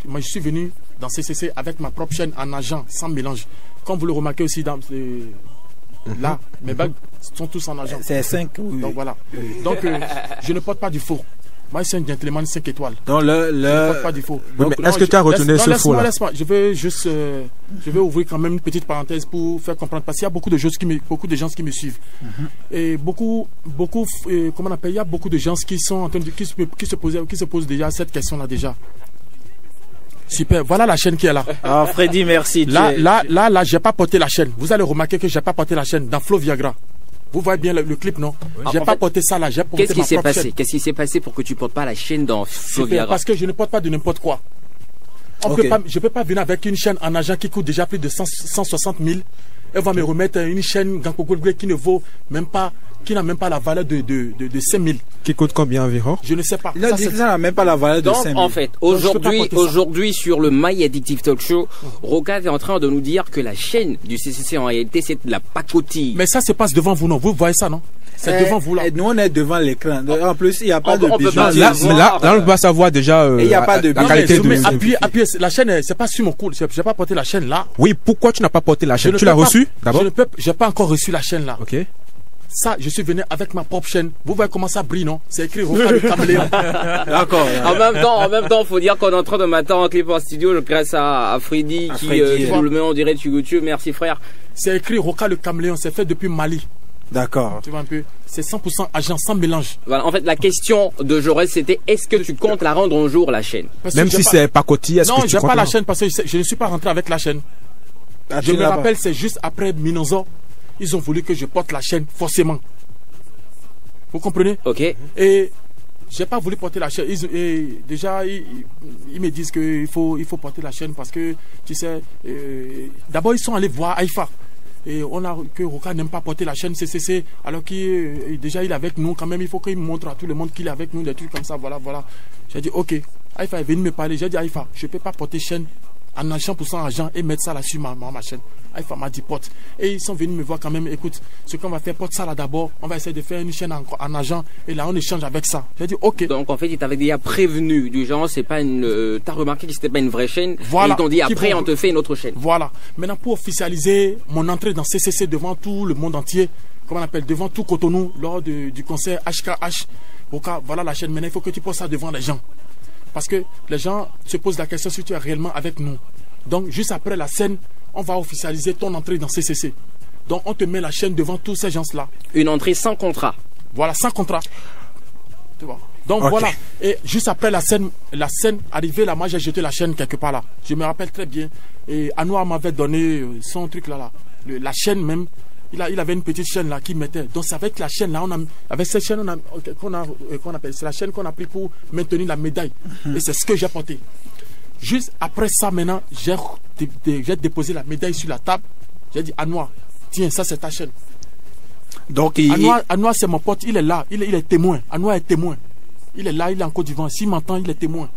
S8: moi je suis venu dans CCC avec ma propre chaîne en argent, sans mélange. Comme vous le remarquez aussi dans là, mes bagues sont tous en argent.
S3: C'est 5, oui.
S8: Donc voilà. Donc je ne porte pas du faux. Moi, c'est un gentleman 5 étoiles.
S3: Donc,
S8: pas du faux.
S6: Est-ce que tu as retenu ce faux là?
S8: Laisse-moi. Je vais juste, je vais ouvrir quand même une petite parenthèse pour faire comprendre, parce qu'il y a beaucoup de gens qui me suivent. Et beaucoup, comment on appelle, il y a beaucoup de gens qui sont en train de, qui se posent déjà cette question-là déjà. Super. Voilà la chaîne qui est là.
S3: Ah, Freddy, merci.
S8: Là, j'ai pas porté la chaîne. Vous allez remarquer que j'ai pas porté la chaîne dans Flow Viagra. Vous voyez bien le clip, non? J'ai pas porté ça là, j'ai porté
S2: ma propre chaîne. Qu'est-ce qui s'est passé pour que tu portes pas la chaîne dans Flow Viagra?
S8: Parce que je ne porte pas de n'importe quoi. Je peux pas venir avec une chaîne en argent qui coûte déjà plus de 160 000. Elle va me remettre une chaîne Gangpo Gouglé qui ne vaut même pas, qui n'a même pas la valeur de 5 000.
S6: Qui coûte combien environ?
S8: Je ne sais pas.
S3: Il a dit que ça n'a même pas la valeur de 5 000.
S2: Donc, en fait, aujourd'hui, sur le My Addictive Talk Show, Roca est en train de nous dire que la chaîne du CCC, en réalité, c'est de la pacotille.
S8: Mais ça se passe devant vous, non? Vous voyez ça, non? C'est devant vous là.
S3: Nous on est devant l'écran. En plus il n'y a pas de bijoux.
S6: Là on peut pas savoir déjà
S3: il y a pas de
S6: la qualité de.
S8: Appuyez. La chaîne c'est pas sur mon cou. J'ai pas porté la chaîne là.
S6: Oui, pourquoi tu n'as pas porté la chaîne? Tu l'as reçue d'abord?
S8: J'ai pas encore reçu la chaîne là.
S6: Ok.
S8: Ça, je suis venu avec ma propre chaîne. Vous voyez comment ça brille, non? C'est écrit Roca le caméléon.
S2: D'accord. En même temps, faut dire qu'on est en train de m'attendre en clip en studio grâce à Freddy qui le met en direct sur YouTube. Merci frère.
S8: C'est écrit Roca le caméléon. C'est fait depuis Mali.
S3: D'accord.
S8: Tu vois un peu, c'est 100% agent, sans mélange.
S2: Voilà, en fait, la question de Jaurès, c'était est-ce que tu comptes la rendre un jour, la chaîne?
S6: Même si c'est pacotille, est-ce que tu comptes?
S8: Non, j'ai pas la chaîne parce que je ne suis pas rentré avec la chaîne. Je me rappelle, c'est juste après Minonzo, ils ont voulu que je porte la chaîne, forcément. Vous comprenez?
S2: Ok.
S8: Et j'ai pas voulu porter la chaîne. Déjà, ils me disent qu'il faut porter la chaîne parce que, tu sais, d'abord, ils sont allés voir Haïfa. Et on a que Roca n'aime pas porter la chaîne CCC alors qu'il déjà il est avec nous quand même. Il faut qu'il montre à tout le monde qu'il est avec nous, des trucs comme ça. Voilà. J'ai dit ok. Haïfa est venu me parler. J'ai dit Haïfa, je peux pas porter chaîne en 100% argent et mettre ça là sur ma chaîne. Haïfa m'a dit porte. Et ils sont venus me voir quand même. Écoute, ce qu'on va faire, porte ça là d'abord. On va essayer de faire une chaîne en argent et là on échange avec ça. J'ai dit ok.
S2: Donc en fait ils t'avaient déjà prévenu du genre c'est pas une. T'as remarqué que c'était pas une vraie chaîne.
S8: Voilà.
S2: Et ils t'ont dit après on te fait une autre chaîne.
S8: Voilà. Maintenant pour officialiser mon entrée dans CCC devant tout le monde entier, comment on appelle, devant tout Cotonou lors du concert HKH. Voilà la chaîne. Maintenant il faut que tu poses ça devant les gens. Parce que les gens se posent la question si tu es réellement avec nous. Donc juste après la scène, on va officialiser ton entrée dans CCC. Donc on te met la chaîne devant tous ces gens-là.
S2: Une entrée sans contrat.
S8: Voilà, sans contrat. Tu vois. Donc voilà. Et juste après la scène arrivée là, moi j'ai jeté la chaîne quelque part là. Je me rappelle très bien. Et Anouar m'avait donné son truc là. La chaîne même. Il avait une petite chaîne là qui mettait. Donc c'est avec la chaîne là, avec cette chaîne qu'on appelle, c'est la chaîne qu'on a pris pour maintenir la médaille. Et c'est ce que j'ai porté. Juste après ça maintenant, j'ai déposé la médaille sur la table. J'ai dit Anouar, tiens, ça c'est ta chaîne.
S3: Donc
S8: Anouar c'est mon pote, il est là, il est témoin. Anouar est témoin. Il est là, il est en Côte d'Ivoire. S'il m'entend, il est témoin.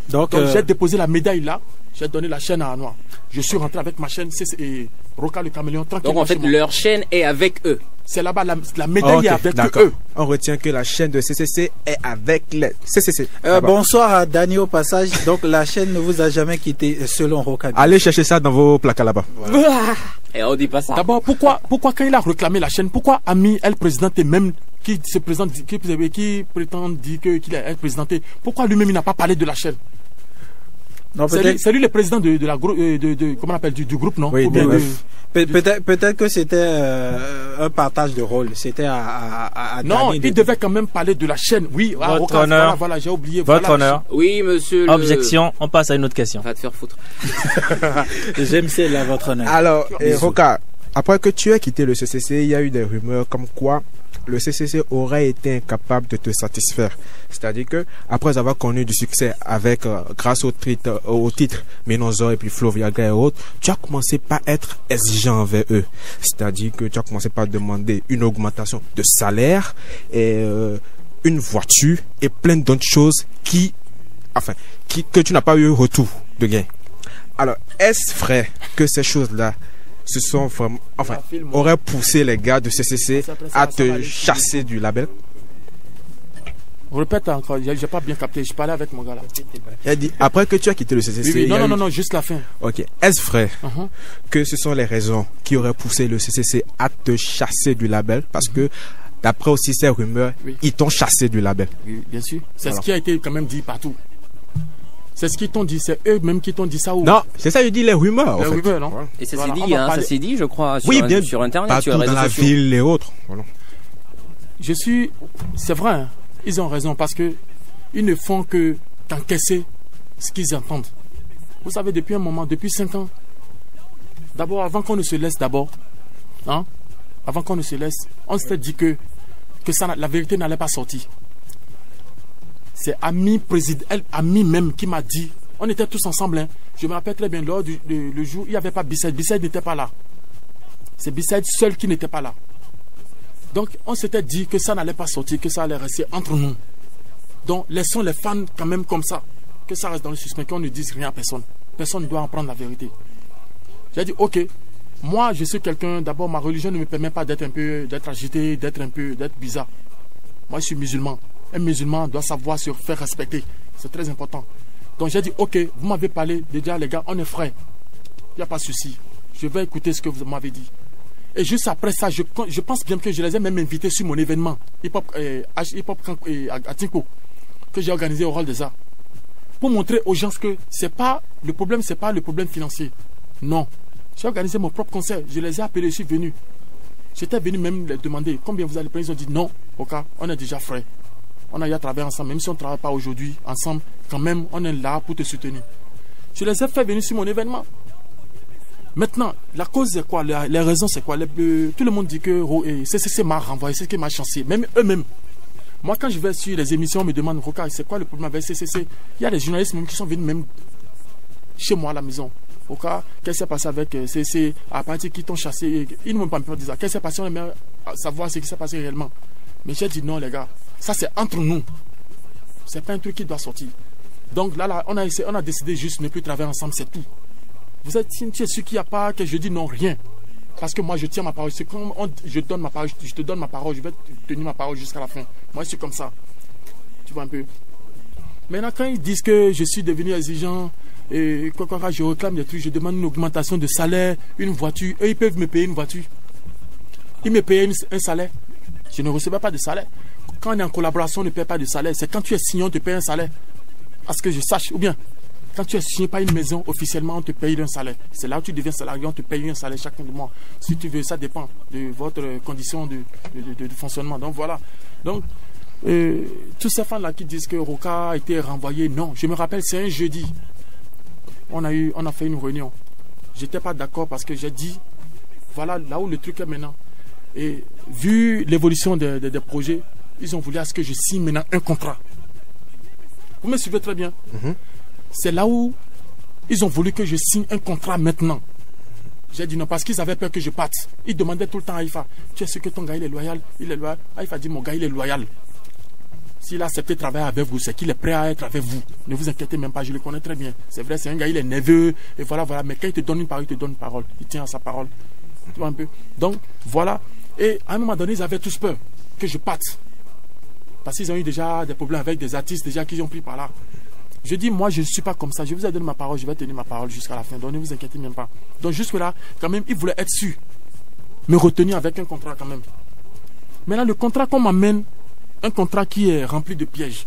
S8: Donc j'ai déposé la médaille là. J'ai donné la chaîne à Anoua. Je suis rentré avec ma chaîne et Roca le caméléon tranquillement.
S2: Donc en fait, leur chaîne est avec eux.
S8: C'est là-bas, la médaille est avec eux.
S6: On retient que la chaîne de CCC est avec les CCC.
S3: Bonsoir à Dani au passage. Donc la chaîne ne vous a jamais quitté selon Roca.
S6: Allez chercher ça dans vos placards là-bas.
S2: Voilà. Et on dit pas ça.
S8: D'abord, pourquoi quand il a réclamé la chaîne, pourquoi Ami, elle présidente même qui se présente, qui prétend dire qu'il est présidenté, pourquoi lui-même il n'a pas parlé de la chaîne? C'est lui le président de la comment on appelle du groupe, non?
S3: Oui, peut-être que c'était un partage de rôle. C'était à
S8: non, il devait quand même parler de la chaîne. Oui,
S7: votre honneur.
S8: Voilà, j'ai oublié.
S7: Votre honneur.
S2: Oui, monsieur.
S7: Objection. On passe à une autre question.
S2: Va te faire foutre.
S3: J'aime là, votre honneur.
S6: Alors, Roca, après que tu aies quitté le CCC, il y a eu des rumeurs comme quoi le CCC aurait été incapable de te satisfaire. C'est-à-dire que après avoir connu du succès avec grâce au titre Ménonzor et puis Flo Viagra et autres, tu as commencé par être exigeant envers eux. C'est-à-dire que tu as commencé par demander une augmentation de salaire et une voiture et plein d'autres choses que tu n'as pas eu retour de gain. Alors, est-ce vrai que ces choses-là se sont vraiment, auraient poussé les gars de CCC à te chasser du label?
S8: Répète encore, j'ai pas bien capté, je parlais avec mon gars là.
S6: Il a dit, après que tu as quitté le CCC...
S8: Oui, non, juste la fin.
S6: Ok, est-ce vrai que ce sont les raisons qui auraient poussé le CCC à te chasser du label? Parce que, d'après aussi ces rumeurs, ils t'ont chassé du label.
S8: Oui, bien sûr. C'est ce qui a été quand même dit partout. C'est ce qu'ils t'ont dit, c'est eux-mêmes qui t'ont dit ça ou...
S6: Non, c'est ça, je dis les rumeurs.
S8: Les rumeurs, non?
S2: Et ça s'est dit, ça s'est dit, je crois, sur Internet,
S6: partout
S2: sur les réseaux
S6: dans la
S2: sociaux.
S6: ville et autres. Voilà.
S8: C'est vrai, hein, ils ont raison parce que ils ne font que qu'encaisser ce qu'ils entendent. Vous savez, depuis un moment, depuis 5 ans, d'abord, avant qu'on ne se laisse avant qu'on ne se laisse, on s'était dit que la vérité n'allait pas sortir. C'est Ami même qui m'a dit, on était tous ensemble, hein. Je me rappelle très bien, lors le jour, il n'y avait pas B-Side, B-Side n'était pas là. C'est B-Side seul qui n'était pas là. Donc on s'était dit que ça n'allait pas sortir, que ça allait rester entre nous. Donc laissons les fans quand même comme ça, que ça reste dans le suspens, qu'on ne dise rien à personne. Personne ne doit en prendre la vérité. J'ai dit ok, moi je suis quelqu'un, d'abord ma religion ne me permet pas d'être agité, d'être bizarre. Moi je suis musulman. Un musulman doit savoir se faire respecter. C'est très important. Donc j'ai dit, ok, vous m'avez parlé, déjà les gars, on est frères. Il n'y a pas de souci. Je vais écouter ce que vous m'avez dit. Et juste après ça, je pense bien que je les ai même invités sur mon événement hip-hop à Tinko, que j'ai organisé au Hall des Arts. Pour montrer aux gens que le problème, c'est pas le problème financier. Non. J'ai organisé mon propre concert. Je les ai appelés, je suis venu. J'étais venu même les demander combien vous allez payer. Ils ont dit non, ok, on est déjà frères. On a déjà travaillé ensemble, même si on ne travaille pas aujourd'hui ensemble, quand même, on est là pour te soutenir. Je les ai fait venir sur mon événement. Maintenant, la cause c'est quoi? Les raisons c'est quoi? Tout le monde dit que CCC m'a renvoyé, c'est ce qui m'a chancé. Même eux-mêmes. Moi, quand je vais sur les émissions, on me demande, Roca, c'est quoi le problème avec CCC? Il y a des journalistes même qui sont venus même chez moi à la maison. Roca, qu'est-ce qui s'est passé avec CCC? À partir qui t'ont chassé? Ils ne m'ont pas dit ça. Qu'est-ce qui s'est passé? On aimerait savoir ce qui s'est passé réellement. Mais j'ai dit non, les gars. Ça, c'est entre nous. C'est pas un truc qui doit sortir. Donc là, on a décidé juste de ne plus travailler ensemble, c'est tout. Vous êtes sûr qu'il n'y a pas que je dis non, rien. Parce que moi, je tiens ma parole. C'est comme je donne ma parole, je te donne ma parole, je vais tenir ma parole jusqu'à la fin. Moi, je suis comme ça. Tu vois un peu. Maintenant, quand ils disent que je suis devenu exigeant, et quand je réclame des trucs, je demande une augmentation de salaire, une voiture. Eux, ils peuvent me payer une voiture. Ils me payent un salaire. Je ne recevais pas de salaire. Quand on est en collaboration, on ne paie pas de salaire. C'est quand tu es signé, on te paye un salaire. À ce que je sache. Ou bien, quand tu es signé par une maison, officiellement, on te paye un salaire. C'est là où tu deviens salarié, on te paye un salaire chaque mois. Si tu veux, ça dépend de votre condition de fonctionnement. Donc voilà. Donc, tous ces fans-là qui disent que Roca a été renvoyé, non. Je me rappelle, c'est un jeudi. On a fait une réunion. J'étais pas d'accord parce que j'ai dit, voilà là où le truc est maintenant. Et vu l'évolution des projets, ils ont voulu à ce que je signe maintenant un contrat. Vous me suivez très bien. C'est là où ils ont voulu que je signe un contrat maintenant. J'ai dit non parce qu'ils avaient peur que je parte. Ils demandaient tout le temps à Haïfa, tu es sûr que ton gars il est loyal? Il est loyal. Haïfa dit mon gars il est loyal. S'il a accepté de travailler avec vous, c'est qu'il est prêt à être avec vous. Ne vous inquiétez même pas, je le connais très bien. C'est vrai, c'est un gars, il est nerveux, et voilà. Mais quand il te donne une parole, il te donne une parole. Il tient à sa parole. Tu vois un peu. Donc, voilà. Et à un moment donné, ils avaient tous peur que je parte. Parce qu'ils ont eu déjà des problèmes avec des artistes déjà qui ont pris par là. Je dis, moi, je ne suis pas comme ça. Je vous ai donné ma parole, je vais tenir ma parole jusqu'à la fin. Donc, ne vous inquiétez même pas. Donc, jusque-là, quand même, ils voulaient être sûrs. Me retenir avec un contrat quand même. Maintenant, le contrat qu'on m'amène, un contrat qui est rempli de pièges.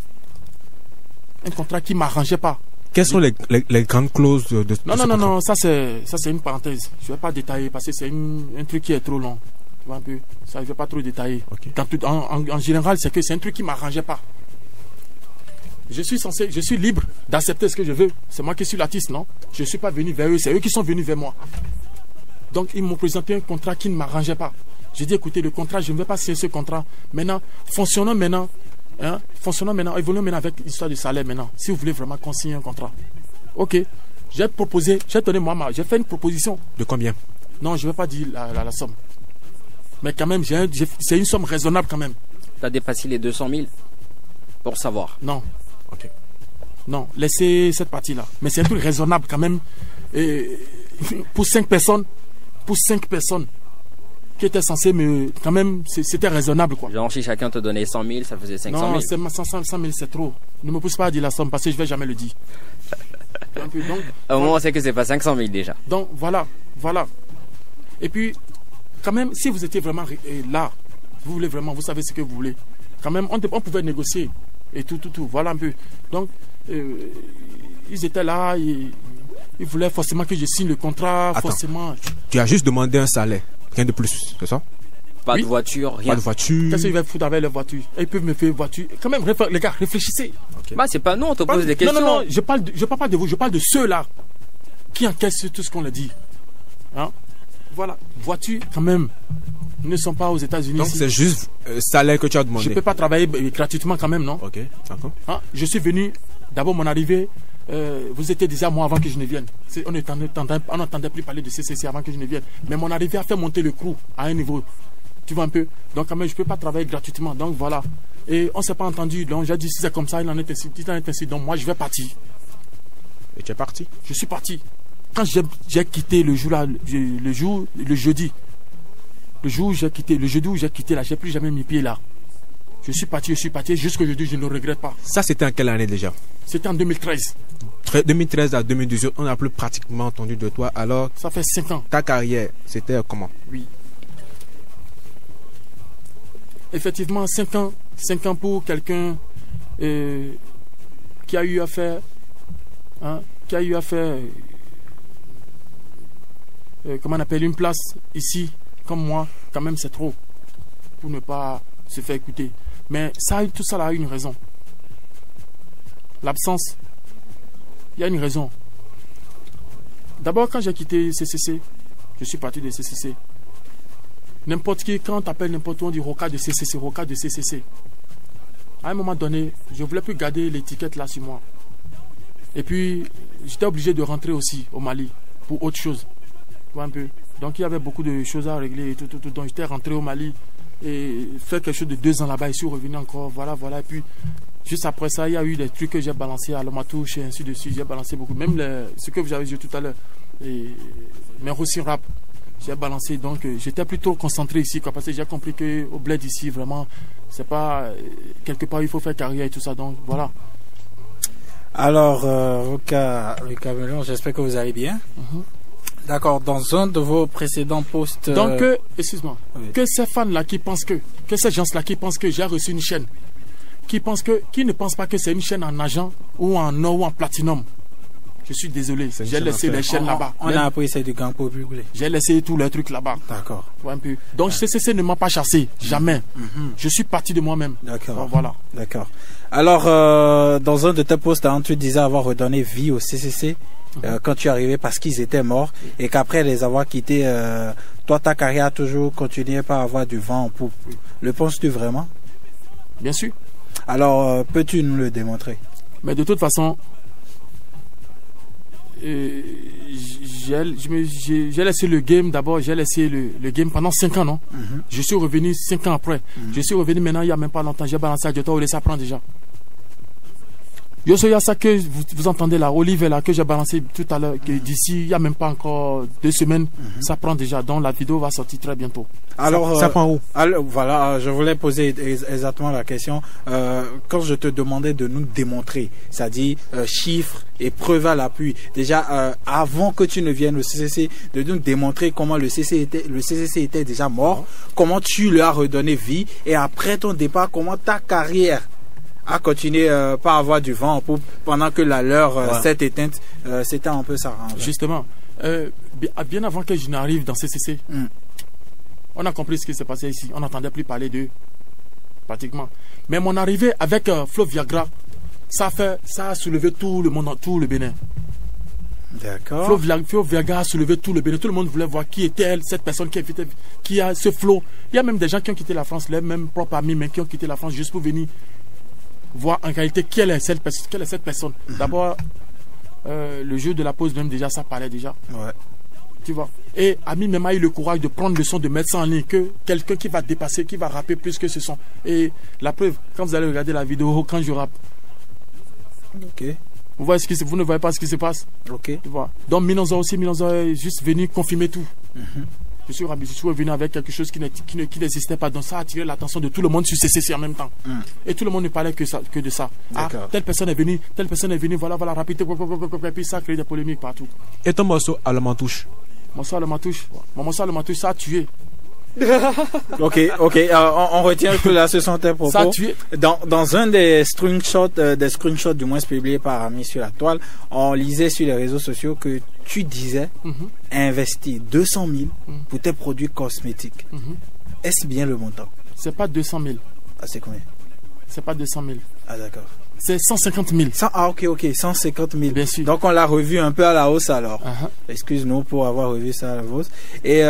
S8: Un contrat qui ne m'arrangeait pas.
S6: Quelles sont les grandes clauses de
S8: Non,
S6: ce contrat?
S8: non, ça c'est une parenthèse. Je ne vais pas détailler parce que c'est un truc qui est trop long. Tu vois un peu. Ça, je ne vais pas trop détailler.
S6: Okay.
S8: En général, c'est que c'est un truc qui ne m'arrangeait pas. Je suis libre d'accepter ce que je veux. C'est moi qui suis l'artiste, non? Je ne suis pas venu vers eux, c'est eux qui sont venus vers moi. Donc, ils m'ont présenté un contrat qui ne m'arrangeait pas. J'ai dit, écoutez, le contrat, je ne vais pas signer ce contrat. Maintenant, fonctionnons maintenant, évoluons maintenant avec l'histoire du salaire maintenant. Si vous voulez vraiment qu'on signe un contrat. Ok. J'ai fait une proposition.
S6: De combien?
S8: Non, je ne vais pas dire la somme. Mais quand même, c'est une somme raisonnable quand même.
S2: Tu as dépassé les 200 000 pour savoir.
S8: Non.
S6: Ok.
S8: Non, laissez cette partie-là. Mais c'est un truc raisonnable quand même. Et pour 5 personnes qui étaient censées quand même, c'était raisonnable quoi.
S2: Genre si chacun te donnait 100 000, ça faisait 500 000.
S8: Non, 100 000 c'est trop. Ne me pousse pas à dire la somme parce que je ne vais jamais le dire. Donc,
S2: au moins on sait que c'est pas 500 000 déjà.
S8: Donc voilà. Et puis, quand même, si vous étiez vraiment là, vous voulez vraiment, vous savez ce que vous voulez. Quand même, on pouvait négocier et tout. Voilà un peu. Donc, ils étaient là, ils voulaient forcément que je signe le contrat.
S6: Attends,
S8: forcément.
S6: Tu as juste demandé un salaire, rien de plus, c'est ça?
S2: Pas de voiture, rien.
S6: Pas de voiture.
S8: Qu'est-ce qu'ils veulent foutre avec leur voiture? Ils peuvent me faire voiture. Quand même, les gars, réfléchissez.
S6: Okay.
S2: Bah, c'est pas nous, on te pose des questions.
S8: Non, je parle pas de vous, je parle de ceux-là qui encaissent tout ce qu'on leur dit. Hein? Voilà, voiture, quand même. Nous ne sommes pas aux États-Unis.
S6: Donc, c'est juste salaire que tu as demandé.
S8: Je ne peux pas travailler gratuitement quand même, non?
S6: Ok, d'accord.
S8: Hein? Je suis venu, d'abord mon arrivée, vous étiez déjà moi avant que je ne vienne. On n'entendait plus parler de CCC avant que je ne vienne. Mais mon arrivée a fait monter le crew à un niveau. Tu vois un peu? Donc quand même, je ne peux pas travailler gratuitement. Donc voilà. Et on ne s'est pas entendu. Donc j'ai dit, si c'est comme ça, il en est ainsi. Donc moi, je vais partir.
S6: Et tu es parti?
S8: Je suis parti. Quand j'ai quitté le jeudi. Le jour où j'ai quitté, le jeudi où j'ai quitté là, j'ai plus jamais mis pied là. Je suis parti, jusqu'aujourd'hui, je ne regrette pas.
S6: Ça, c'était en quelle année déjà?
S8: C'était en 2013.
S6: 2013 à 2018, on n'a plus pratiquement entendu de toi. Alors,
S8: ça fait 5 ans.
S6: Ta carrière, c'était comment?
S8: Oui. Effectivement, 5 ans. 5 ans pour quelqu'un qui a eu à faire... comment on appelle, une place ici, comme moi, quand même c'est trop. Pour ne pas se faire écouter. Mais tout ça a une raison. L'absence, il y a une raison. D'abord, quand j'ai quitté CCC, je suis parti de CCC. N'importe qui, quand on t'appelle n'importe où, on dit Roca de CCC, Roca de CCC. À un moment donné, je ne voulais plus garder l'étiquette là sur moi. Et puis, j'étais obligé de rentrer aussi au Mali pour autre chose. Tu vois un peu. Donc, il y avait beaucoup de choses à régler et tout. Donc, j'étais rentré au Mali et fait quelque chose de 2 ans là-bas. Et je suis revenu encore. Voilà. Et puis, juste après ça, il y a eu des trucs que j'ai balancés à Lomatouche et ainsi de suite. J'ai balancé beaucoup. Même ce que vous avez dit tout à l'heure. Mais aussi rap. J'ai balancé. Donc, j'étais plutôt concentré ici. Parce que j'ai compris qu'au bled ici, vraiment, c'est pas quelque part, il faut faire carrière et tout ça. Donc, voilà.
S3: Alors, Roca Melon, j'espère que vous allez bien. D'accord, dans un de vos précédents posts...
S8: Donc, excuse-moi, oui. Que ces fans-là qui pensent que ces gens-là qui pensent que j'ai reçu une chaîne, qui ne pensent pas que c'est une chaîne en argent ou en or ou en platinum. Je suis désolé, j'ai laissé les chaînes là-bas.
S3: On a appris c'est du gang populaire.
S8: J'ai laissé tous les trucs là-bas.
S3: D'accord.
S8: Un peu. Donc, CCC ne m'a pas chassé, jamais. Je suis parti de moi-même.
S3: D'accord.
S8: Donc, voilà.
S3: D'accord. Alors, dans un de tes posts, tu disais avoir redonné vie au CCC. Quand tu es arrivé parce qu'ils étaient morts et qu'après les avoir quittés, toi ta carrière a toujours continué par avoir du vent en poupe. Le penses-tu vraiment?
S8: Bien sûr.
S3: Alors peux-tu nous le démontrer?
S8: Mais de toute façon, j'ai laissé le game d'abord, j'ai laissé le game pendant 5 ans, non? Je suis revenu 5 ans après. Je suis revenu maintenant, il n'y a même pas longtemps, j'ai balancé à Jota, ça prend déjà. Yosoya, ça que vous entendez là, Olive là, que j'ai balancé tout à l'heure, que d'ici, il n'y a même pas encore 2 semaines, ça prend déjà. Donc la vidéo va sortir très bientôt.
S3: Alors,
S6: ça prend où?
S3: Alors, voilà, je voulais poser exactement la question. Quand je te demandais de nous démontrer, c'est-à-dire chiffres et preuves à l'appui, déjà avant que tu ne viennes au CCC, de nous démontrer comment le CCC était déjà mort, comment tu lui as redonné vie, et après ton départ, comment ta carrière a continué par avoir du vent en poupe pendant que la leur s'est éteinte. C'était un peu ça.
S8: Justement, bien avant que je n'arrive dans CCC, on a compris ce qui s'est passé ici. On n'entendait plus parler d'eux, pratiquement. Mais mon arrivée avec Flo Viagra, ça a soulevé tout le monde, tout le Bénin.
S3: D'accord.
S8: Flo Viagra a soulevé tout le Bénin. Tout le monde voulait voir qui était elle, cette personne qui a ce Flo. Il y a même des gens qui ont quitté la France, les mêmes propres amis, mais qui ont quitté la France juste pour venir voir en réalité quelle est cette personne. D'abord, le jeu de la pause, même déjà, ça parlait déjà.
S3: Ouais.
S8: Tu vois. Et Ami même a eu le courage de prendre le son, de mettre ça en ligne, que quelqu'un qui va dépasser, qui va rapper plus que ce son. Et la preuve, quand vous allez regarder la vidéo, quand je rappe, vous ne voyez pas ce qui se passe.
S3: Tu
S8: vois. Donc Minonza aussi, Minonza est juste venu confirmer tout. Je suis revenu avec quelque chose qui n'existait pas. Donc ça a attiré l'attention de tout le monde sur CCC en même temps. Et tout le monde ne parlait que de ça. Telle personne est venue, voilà, rapidité, et puis ça a créé des polémiques partout.
S6: Et ton morceau à la mantouche?
S8: Mon morceau à la mantouche, ça a tué.
S3: Ok, on retient que là ce sont tes propos.
S8: Ça a tué.
S3: Dans un des screenshots du moins publiés par Ami sur la toile, on lisait sur les réseaux sociaux que tu disais investir 200 000 pour tes produits cosmétiques. Est-ce bien le montant?
S8: C'est pas 200 000.
S3: Ah, c'est combien? C'est
S8: pas 200 000.
S3: Ah, d'accord.
S8: C'est 150 000.
S3: Ok, 150 000.
S8: Bien sûr.
S3: Donc on l'a revu un peu à la hausse alors. Excuse-nous pour avoir revu ça à la hausse. Et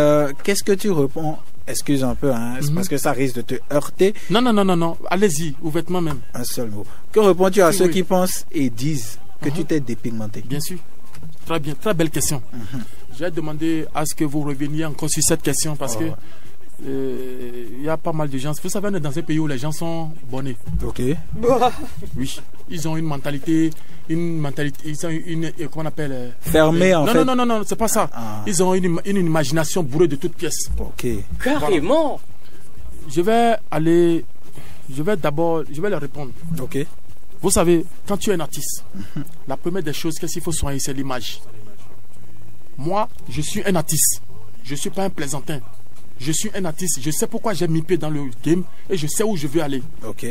S3: qu'est-ce que tu réponds? Excuse un peu, parce que ça risque de te heurter.
S8: Non. Allez-y, ouvertement même.
S3: Un seul mot. Que réponds-tu à ceux qui pensent et disent que tu t'es dépigmenté?
S8: Bien sûr. Très bien, très belle question. Je vais demander à ce que vous reveniez encore sur cette question parce que il y a pas mal de gens. Vous savez, on est dans un pays où les gens sont bonnets.
S3: Ok.
S8: Oui. Ils ont une mentalité, ils ont une comment on appelle
S3: fermée en fait.
S8: Non, c'est pas ça. Ils ont une imagination bourrée de toutes pièces.
S3: Ok.
S2: Carrément.
S8: Voilà. Je vais leur répondre.
S3: Ok.
S8: Vous savez, quand tu es un artiste, la première des choses qu'est-ce qu'il faut soigner, c'est l'image. Moi, je suis un artiste. Je suis pas un plaisantin. Je suis un artiste, je sais pourquoi j'ai mis pied dans le game et je sais où je veux aller.
S3: Ok.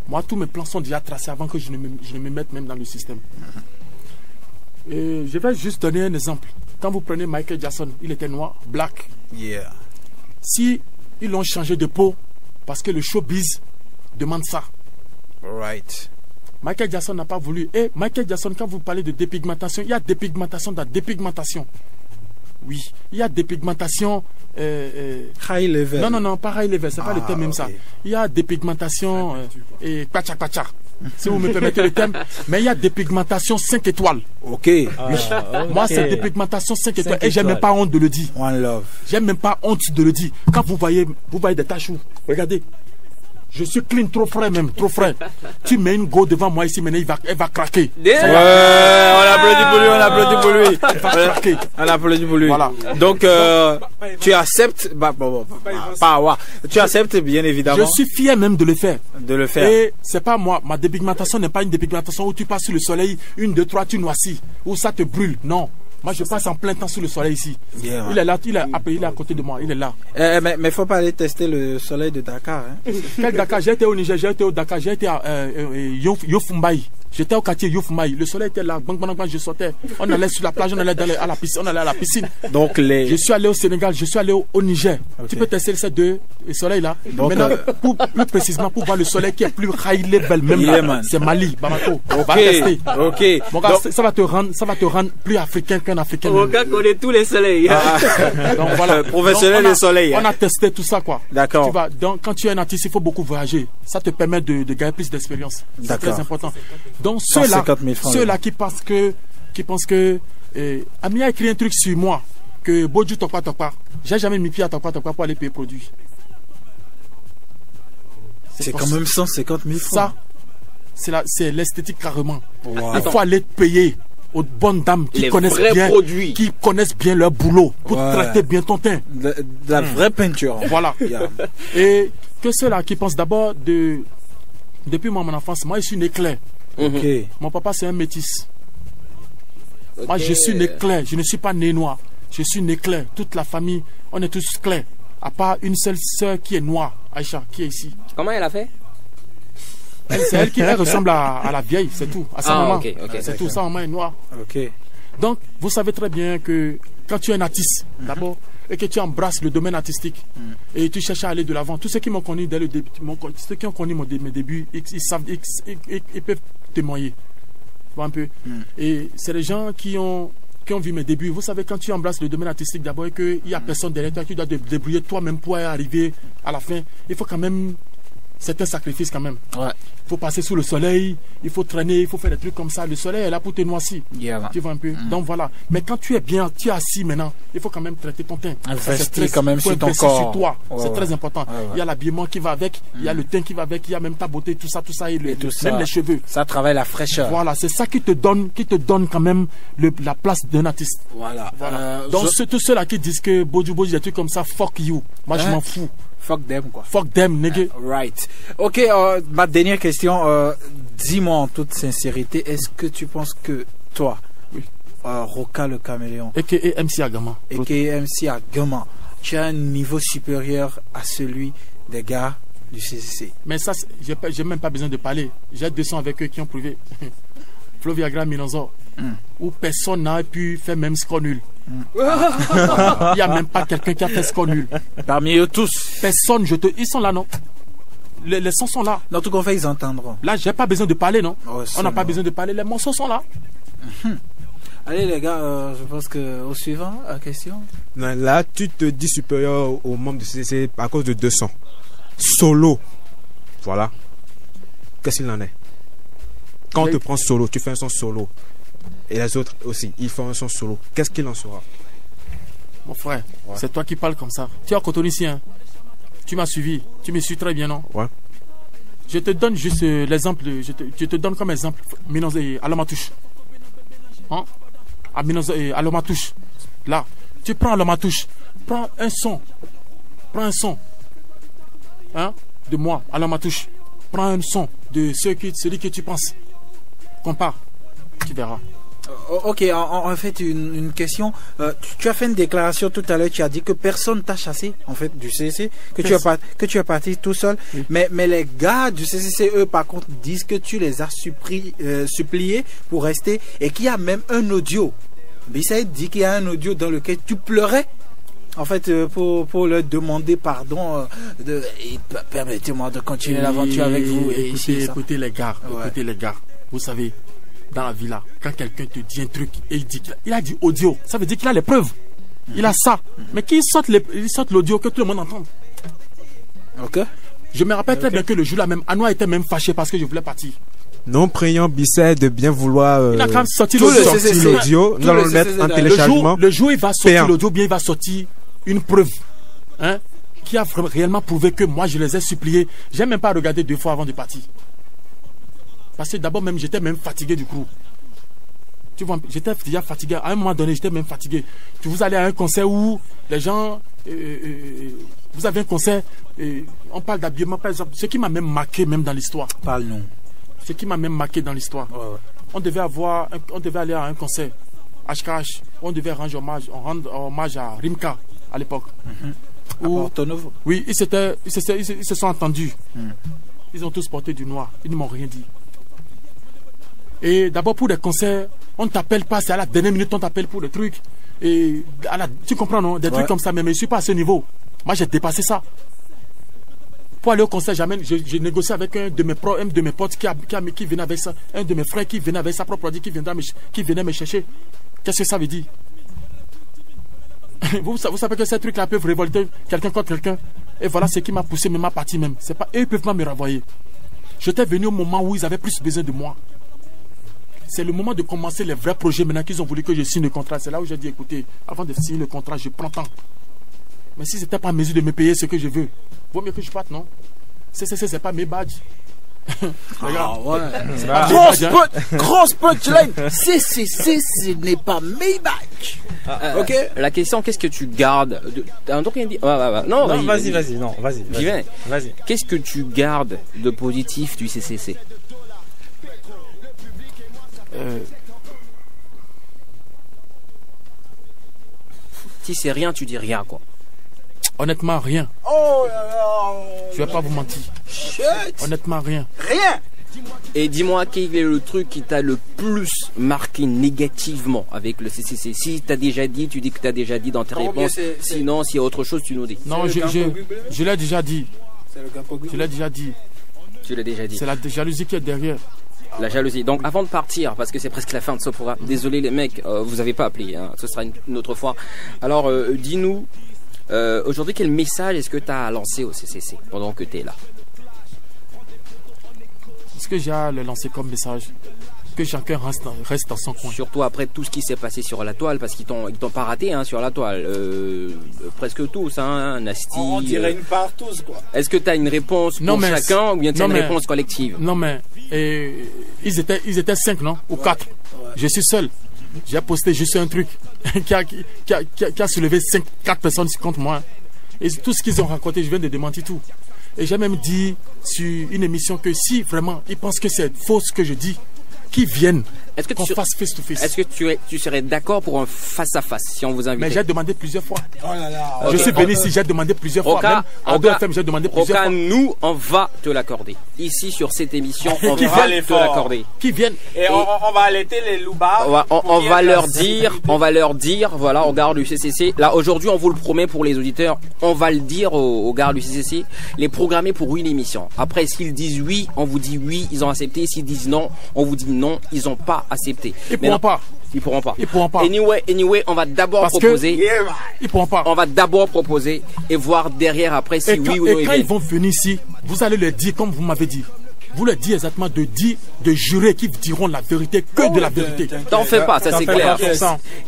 S8: Moi, tous mes plans sont déjà tracés avant que je ne me mette même dans le système. Et je vais juste donner un exemple. Quand vous prenez Michael Jackson, il était noir, black.
S3: Yeah.
S8: Si ils l'ont changé de peau parce que le showbiz demande ça.
S3: Right.
S8: Michael Jackson n'a pas voulu. Et Michael Jackson, quand vous parlez de dépigmentation, il y a dépigmentation dans dépigmentation. Oui, il y a dépigmentation
S3: high level.
S8: Non, pas high level, c'est pas le thème même ça. Il y a dépigmentation et pacha. Si vous me permettez le thème, mais il y a dépigmentation 5 étoiles.
S3: Ok.
S8: Moi, c'est dépigmentation 5 étoiles et j'ai même pas honte de le dire.
S3: One love.
S8: J'ai même pas honte de le dire. Quand vous voyez des taches, regardez. Je suis clean, trop frais même, trop frais. Tu mets une go devant moi ici, maintenant elle va craquer.
S3: Ouais, on applaudit pour lui.
S8: Elle va craquer.
S3: On applaudit pour lui.
S8: Voilà.
S3: Donc, tu acceptes, tu acceptes bien évidemment.
S8: Je suis fier même de le faire.
S3: Et
S8: c'est pas moi, ma dépigmentation n'est pas une dépigmentation où tu passes sur le soleil, 1, 2, 3, tu noircis, où ça te brûle. Non. Moi, je passe en plein temps sous le soleil ici. Yeah, il est là, il est à côté de moi, il est là.
S3: Mais il ne faut pas aller tester le soleil de Dakar.
S8: Quel Dakar? J'ai été au Niger, j'ai été au Dakar, j'ai été à Yofumbaï. J'étais au quartier Yofumbaï. Le soleil était là, je sortais. On allait sur la plage, on allait à la piscine.
S3: Donc
S8: je suis allé au Sénégal, je suis allé au Niger. Okay. Tu peux tester ces deux soleils là. Donc, maintenant, plus précisément, pour voir le soleil qui est plus high level même là, c'est Mali, Bamako. On va tester.
S3: Ok.
S8: Mon gars, ça va te rendre plus africain qu'un africain.
S2: Mon gars connaît tous les soleils.
S8: Donc voilà.
S3: Professionnel des soleils.
S8: On a testé tout ça quoi.
S3: D'accord.
S8: Tu vois, donc quand tu es un artiste, il faut beaucoup voyager. Ça te permet de gagner plus d'expérience. C'est très important. Donc ceux-là qui pensent que qui pensent que Ami a écrit un truc sur moi que Bodju Tokpa Tokpa. J'ai jamais mis pied à Tokpa Tokpa pour aller payer produit.
S3: C'est quand même 150 000 francs.
S8: Ça, c'est l'esthétique carrément.
S3: Wow.
S8: Il faut aller payer aux bonnes dames qui connaissent bien leur boulot pour traiter bien ton teint.
S3: De la vraie peinture.
S8: Voilà. Et que ceux-là qui pensent d'abord depuis mon enfance, moi je suis né clair. Mon papa c'est un métis. Moi je suis né clair, je ne suis pas né noir. Je suis né clair. Toute la famille, on est tous clairs. À part une seule sœur qui est noire, Aïcha, qui est ici.
S2: Comment elle a fait?
S8: C'est elle qui ressemble à la vieille, c'est tout. À sa maman. C'est tout, sa maman est noire. Donc, vous savez très bien que quand tu es un artiste, d'abord, et que tu embrasses le domaine artistique, et tu cherches à aller de l'avant, tous ceux qui m'ont connu dès le début, ceux qui ont connu mes débuts, ils savent, ils peuvent témoigner. Un peu. Et c'est les gens qui ont vu mes débuts. Vous savez, quand tu embrasses le domaine artistique d'abord et qu'il n'y a personne derrière toi, tu dois te débrouiller toi-même pour arriver à la fin. Il faut quand même certains sacrifices quand même. Il faut passer sous le soleil, il faut traîner, il faut faire des trucs comme ça. Le soleil est là pour te noircir. Tu vois un peu. Donc voilà. Mais quand tu es bien, tu es assis maintenant, il faut quand même traiter ton teint.
S3: Investir quand même sur ton corps.
S8: Sur toi. C'est très important. Il y a l'habillement qui va avec, il y a le teint qui va avec, il y a même ta beauté, tout ça, et même les cheveux.
S3: Ça travaille la fraîcheur.
S8: Voilà, c'est ça qui te donne quand même la place d'un artiste.
S3: Voilà.
S8: Donc tous ceux-là qui disent que Bodju, des trucs comme ça, fuck you. Moi je m'en fous.
S3: Fuck them quoi.
S8: Fuck them, nigga.
S3: Right. Ok, ma dernière question. Dis-moi en toute sincérité, est-ce que tu penses que toi, Roka le Caméléon,
S8: a.k.a. MC Agama, tu as un niveau supérieur à celui des gars du CCC? Mais ça, j'ai même pas besoin de parler. J'ai 200 avec eux qui ont prouvé. Flo Viagra Minonzo, où personne n'a pu faire même score nul. Il n'y a même pas quelqu'un qui a fait score nul.
S3: Parmi eux tous.
S8: Personne, ils sont là, non? Les sons sont là.
S3: Dans tout cas, ils entendront.
S8: Là, j'ai pas besoin de parler, non? On n'a pas besoin de parler, les morceaux sont là.
S3: Allez les gars, je pense que au suivant, la question.
S6: Non, là, tu te dis supérieur aux membres du CCC à cause de 200. Solo. Voilà. Qu'est-ce qu'il en est? Quand on te prend solo, tu fais un son solo. Et les autres aussi, ils font un son solo. Qu'est-ce qu'il en sera?
S8: Mon frère, c'est toi qui parles comme ça. Tu es à Cotonou ici, hein? Tu m'as suivi. Tu me suis très bien, non?
S6: Ouais.
S8: Je te donne juste l'exemple. Je te donne comme exemple Alomatouche. Hein? Alomatouche. Là, tu prends Alomatouche. Prends un son. Hein? De moi, Alomatouche. Prends un son de celui que tu penses. Compare. Tu verras.
S3: Ok, en fait, une question. Tu as fait une déclaration tout à l'heure. Tu as dit que personne t'a chassé, en fait, du CCC, que tu es parti tout seul. Oui. Mais les gars du CCC, eux, par contre, disent que tu les as suppliés pour rester et qu'il y a même un audio. Bissaïd dit qu'il y a un audio dans lequel tu pleurais. En fait, pour leur demander pardon, permettez-moi de continuer l'aventure avec vous.
S8: Écoutez les gars, vous savez, dans la vie là, quand quelqu'un te dit un truc et il dit qu'il a dit audio, ça veut dire qu'il a les preuves. Il a ça. Mais qu'il sorte l'audio que tout le monde entende.
S3: Ok.
S8: Je me rappelle très bien que le jour là même, Anoua était même fâché parce que je voulais partir.
S6: Non priant Bisset de bien vouloir
S8: il a quand même sorti
S6: l'audio. Nous allons le mettre en téléchargement.
S8: Le jour il va sortir l'audio, bien il va sortir une preuve, hein, qui a réellement prouvé que moi je les ai suppliés. J'ai même pas regardé 2 fois avant de partir. Parce que d'abord même j'étais même fatigué du coup. Tu vois, j'étais déjà fatigué. À un moment donné, j'étais même fatigué. Vous allez à un concert où les gens, vous avez un concert, on parle d'habillement par exemple. Ce qui m'a même marqué même dans l'histoire.
S3: Parle-nous.
S8: Ce qui m'a même marqué dans l'histoire.
S3: Ouais.
S8: On devait aller à un concert, HKH. On devait rendre hommage à Rimka à l'époque. Oui, ils se sont entendus. Ils ont tous porté du noir. Ils ne m'ont rien dit. Et d'abord pour des concerts, on ne t'appelle pas, c'est à la dernière minute on t'appelle pour des trucs. Et tu comprends, non? Des trucs comme ça, mais je ne suis pas à ce niveau. Moi j'ai dépassé ça. Pour aller au concert, j'ai négocié avec un de mes potes qui venait avec ça, un de mes frères qui venait avec sa propre produit, qui venait me chercher. Qu'est-ce que ça veut dire? Vous savez que ces trucs-là peuvent révolter quelqu'un contre quelqu'un. Et voilà ce qui m'a poussé, même ma partie même. C'est pas eux, ils peuvent pas me renvoyer. J'étais venu au moment où ils avaient plus besoin de moi. C'est le moment de commencer les vrais projets. Maintenant qu'ils ont voulu que je signe le contrat, c'est là où j'ai dit, écoutez, avant de signer le contrat, je prends temps. Mais si c'était pas en mesure de me payer ce que je veux, vaut mieux que je parte, non? C'est pas mes badges. Regarde. C'est pas mes badges, hein.
S14: Grosse punchline. Ce n'est pas mes badges.
S2: Ok. La question, qu'est-ce que tu gardes Non,
S7: vas-y. Non, vas-y. Vas-y.
S2: Qu'est-ce que tu gardes de positif du CCC? Si c'est rien, tu dis rien, quoi.
S8: Honnêtement, rien.
S14: Oh là là.
S8: Je vais pas vous mentir.
S14: Shit.
S8: Honnêtement, rien.
S14: Rien.
S2: Et dis-moi, quel est le truc qui t'a le plus marqué négativement avec le CCC? Si t'as déjà dit, tu dis que t'as déjà dit dans tes réponses. Sinon, s'il y a autre chose, tu nous dis.
S8: Non, je l'ai déjà dit. Je l'ai déjà dit.
S2: Tu l'as déjà dit.
S8: C'est la jalousie qui est derrière.
S2: La jalousie. Donc avant de partir, parce que c'est presque la fin de ce programme, désolé les mecs, vous avez pas appelé, hein, ce sera une autre fois. Alors dis-nous, aujourd'hui quel message est-ce que tu as lancé au CCC pendant que tu es là?
S8: Ce que j'ai à le lancer comme message, que chacun reste dans son coin.
S2: Surtout après tout ce qui s'est passé sur la toile, parce qu'ils t'ont pas raté, hein, sur la toile. Presque tous, hein, Nasty.
S14: On dirait une part tous, quoi.
S2: Est-ce que tu as une réponse pour chacun ou bien tu as une réponse collective?
S8: Non mais ils étaient 5, non? Ou 4. Je suis seul. J'ai posté juste un truc qui a soulevé 4 personnes contre moi. Et tout ce qu'ils ont raconté, je viens de démentir tout. Et j'ai même dit sur une émission que si vraiment ils pensent que c'est faux ce que je dis, qu'ils viennent, qu'on fasse face to face.
S2: Est-ce que tu serais d'accord pour un face à face si on vous invite?
S8: Mais j'ai demandé plusieurs fois.
S14: Oh là là.
S8: Je suis venu ici, j'ai demandé plusieurs fois. Même en 2FM, j'ai demandé plusieurs fois.
S2: Nous, on va te l'accorder. Ici, sur cette émission, on va te l'accorder.
S8: Qui viennent.
S14: Et on va allaiter les loubards.
S2: On va leur dire, voilà, aux gars du CCC. Là, aujourd'hui, on vous le promet pour les auditeurs, on va le dire aux gars du CCC, les programmer pour une émission. Après, s'ils disent oui, on vous dit oui, ils ont accepté. S'ils disent non, on vous dit non, ils n'ont pas accepté.
S8: Ils pourront pas.
S2: Ils pourront pas.
S8: Ils pourront pas.
S2: Anyway, on va d'abord proposer.
S8: Ils pourront pas.
S2: On va d'abord proposer et voir derrière après si oui ou non.
S8: Et quand ils vont venir ici, vous allez leur dire comme vous m'avez dit. Vous leur dites exactement de jurer qu'ils diront la vérité, que de la vérité.
S2: T'en fais pas, ça c'est clair.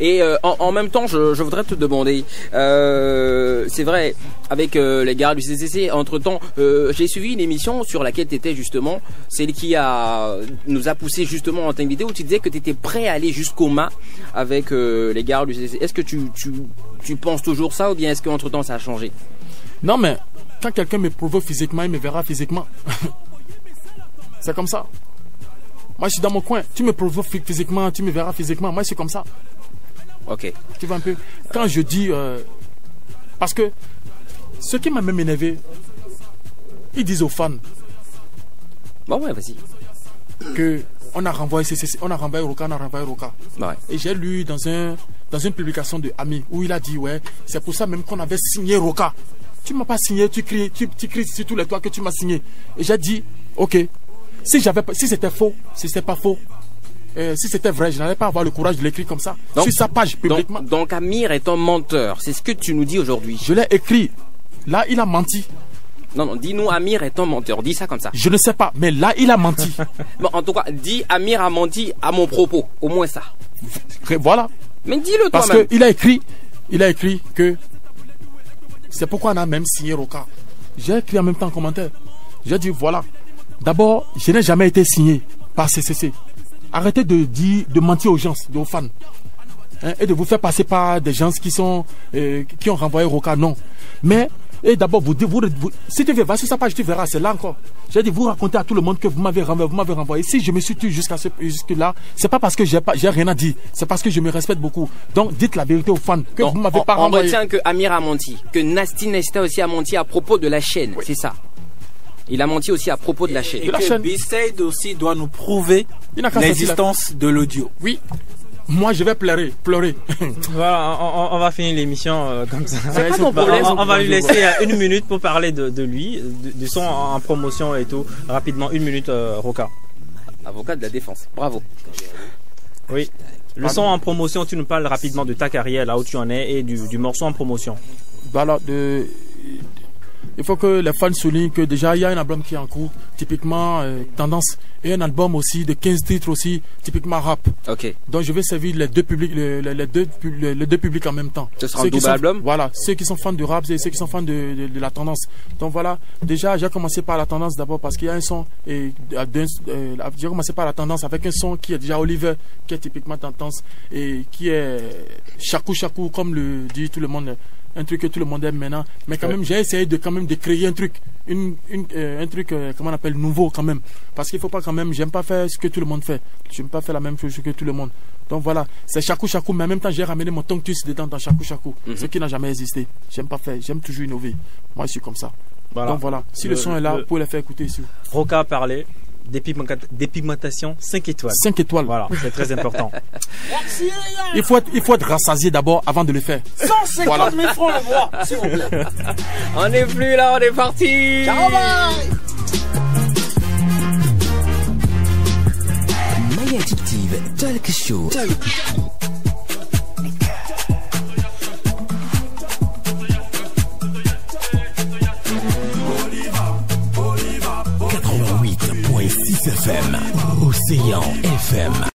S2: Et en même temps, je voudrais te demander, c'est vrai, avec les gars du CCC, entre temps, j'ai suivi une émission sur laquelle tu étais justement, celle qui nous a poussé justement en t'inviter, où tu disais que tu étais prêt à aller jusqu'au mât avec les gars du CCC. Est-ce que tu penses toujours ça ou bien est-ce qu'entre temps ça a changé?
S8: Non mais, quand quelqu'un me provoque physiquement, il me verra physiquement. C'est comme ça. Moi, je suis dans mon coin. Tu me provoques physiquement, tu me verras physiquement. Moi, je suis comme ça.
S2: Ok.
S8: Tu vois un peu. Quand je dis... parce que ce qui m'a même énervé, ils disent aux fans...
S2: Bon, ouais, vas-y.
S8: On a renvoyé CCC, on a renvoyé Roca.
S2: Ouais.
S8: Et j'ai lu dans une publication de Ami, où il a dit, ouais, c'est pour ça même qu'on avait signé Roca. Tu m'as pas signé, tu cries sur tous les toits que tu m'as signé. Et j'ai dit, ok... Si c'était faux, si c'était pas faux, si c'était vrai, je n'allais pas avoir le courage de l'écrire comme ça. Donc, sur sa page publiquement.
S2: Donc Amir est un menteur, c'est ce que tu nous dis aujourd'hui.
S8: Je l'ai écrit. Là, il a menti.
S2: Non, dis-nous Amir est un menteur, dis ça comme ça.
S8: Je ne sais pas, mais là, il a menti.
S2: Bon, en tout cas, dis Amir a menti à mon propos, au moins ça.
S8: Voilà.
S2: Mais dis-le toi-même.
S8: Parce qu'il a écrit que c'est pourquoi on a même signé Roca. J'ai écrit en même temps en commentaire. J'ai dit voilà. D'abord, je n'ai jamais été signé par CCC. Arrêtez de mentir aux gens, aux fans. Hein, et de vous faire passer par des gens qui ont renvoyé Roca. Non. Mais, et d'abord, si tu vas sur sa page, tu verras, c'est là encore. J'ai dit, vous racontez à tout le monde que vous m'avez renvoyé. Si je me suis tué jusque-là, c'est pas parce que j'ai rien à dire. C'est parce que je me respecte beaucoup. Donc, dites la vérité aux fans que vous m'avez pas renvoyé.
S2: On retient que Amir a menti. Que Nasty Nesta aussi a menti à propos de la chaîne. Oui. C'est ça. Il a menti aussi à propos de la chaîne.
S14: Et que B-Side aussi doit nous prouver l'existence de l'audio.
S8: Oui. Moi, je vais pleurer.
S7: Voilà, on va finir l'émission comme ça.
S2: C'est pas ton problème.
S7: On va lui laisser 1 minute pour parler de lui, de son en promotion et tout. Rapidement, 1 minute, Roca.
S2: Avocat de la défense. Bravo.
S7: Oui. Le son en promotion, tu nous parles rapidement de ta carrière, là où tu en es, et du morceau en promotion.
S8: Voilà, il faut que les fans soulignent que déjà il y a un album qui est en cours, typiquement tendance, et un album aussi de 15 titres aussi, typiquement rap.
S2: Ok.
S8: Donc je vais servir les deux publics, les deux publics en même temps.
S2: Ce sera un double album.
S8: Voilà, ceux qui sont fans du rap et ceux qui sont fans de la tendance. Donc voilà, déjà j'ai commencé par la tendance d'abord parce qu'il y a un son et j'ai commencé par la tendance avec un son qui est déjà Oliver, qui est typiquement tendance et qui est chakou chakou comme le dit tout le monde. Un truc que tout le monde aime maintenant, mais quand même j'ai essayé de créer un truc, un truc comment on appelle nouveau quand même, parce qu'il faut pas quand même, j'aime pas faire ce que tout le monde fait, j'aime pas faire la même chose que tout le monde. Donc voilà, c'est chakou chakou, mais en même temps j'ai ramené mon Tonctus dedans dans chakou chakou, ce qui n'a jamais existé. J'aime pas faire, j'aime toujours innover. Moi je suis comme ça. Voilà. Donc voilà, si le son est là, vous pouvez le faire écouter ici.
S7: Roca a parlé. Dépigmentation 5 étoiles.
S8: 5 étoiles.
S7: Voilà, c'est très important.
S8: Il faut être rassasié d'abord avant de le faire.
S14: 150 000 francs le mois, s'il vous plaît.
S2: On n'est plus là, on est parti.
S14: Ciao, bye.
S1: Maya Addictive Talk Show. 88.6 FM, Océan FM.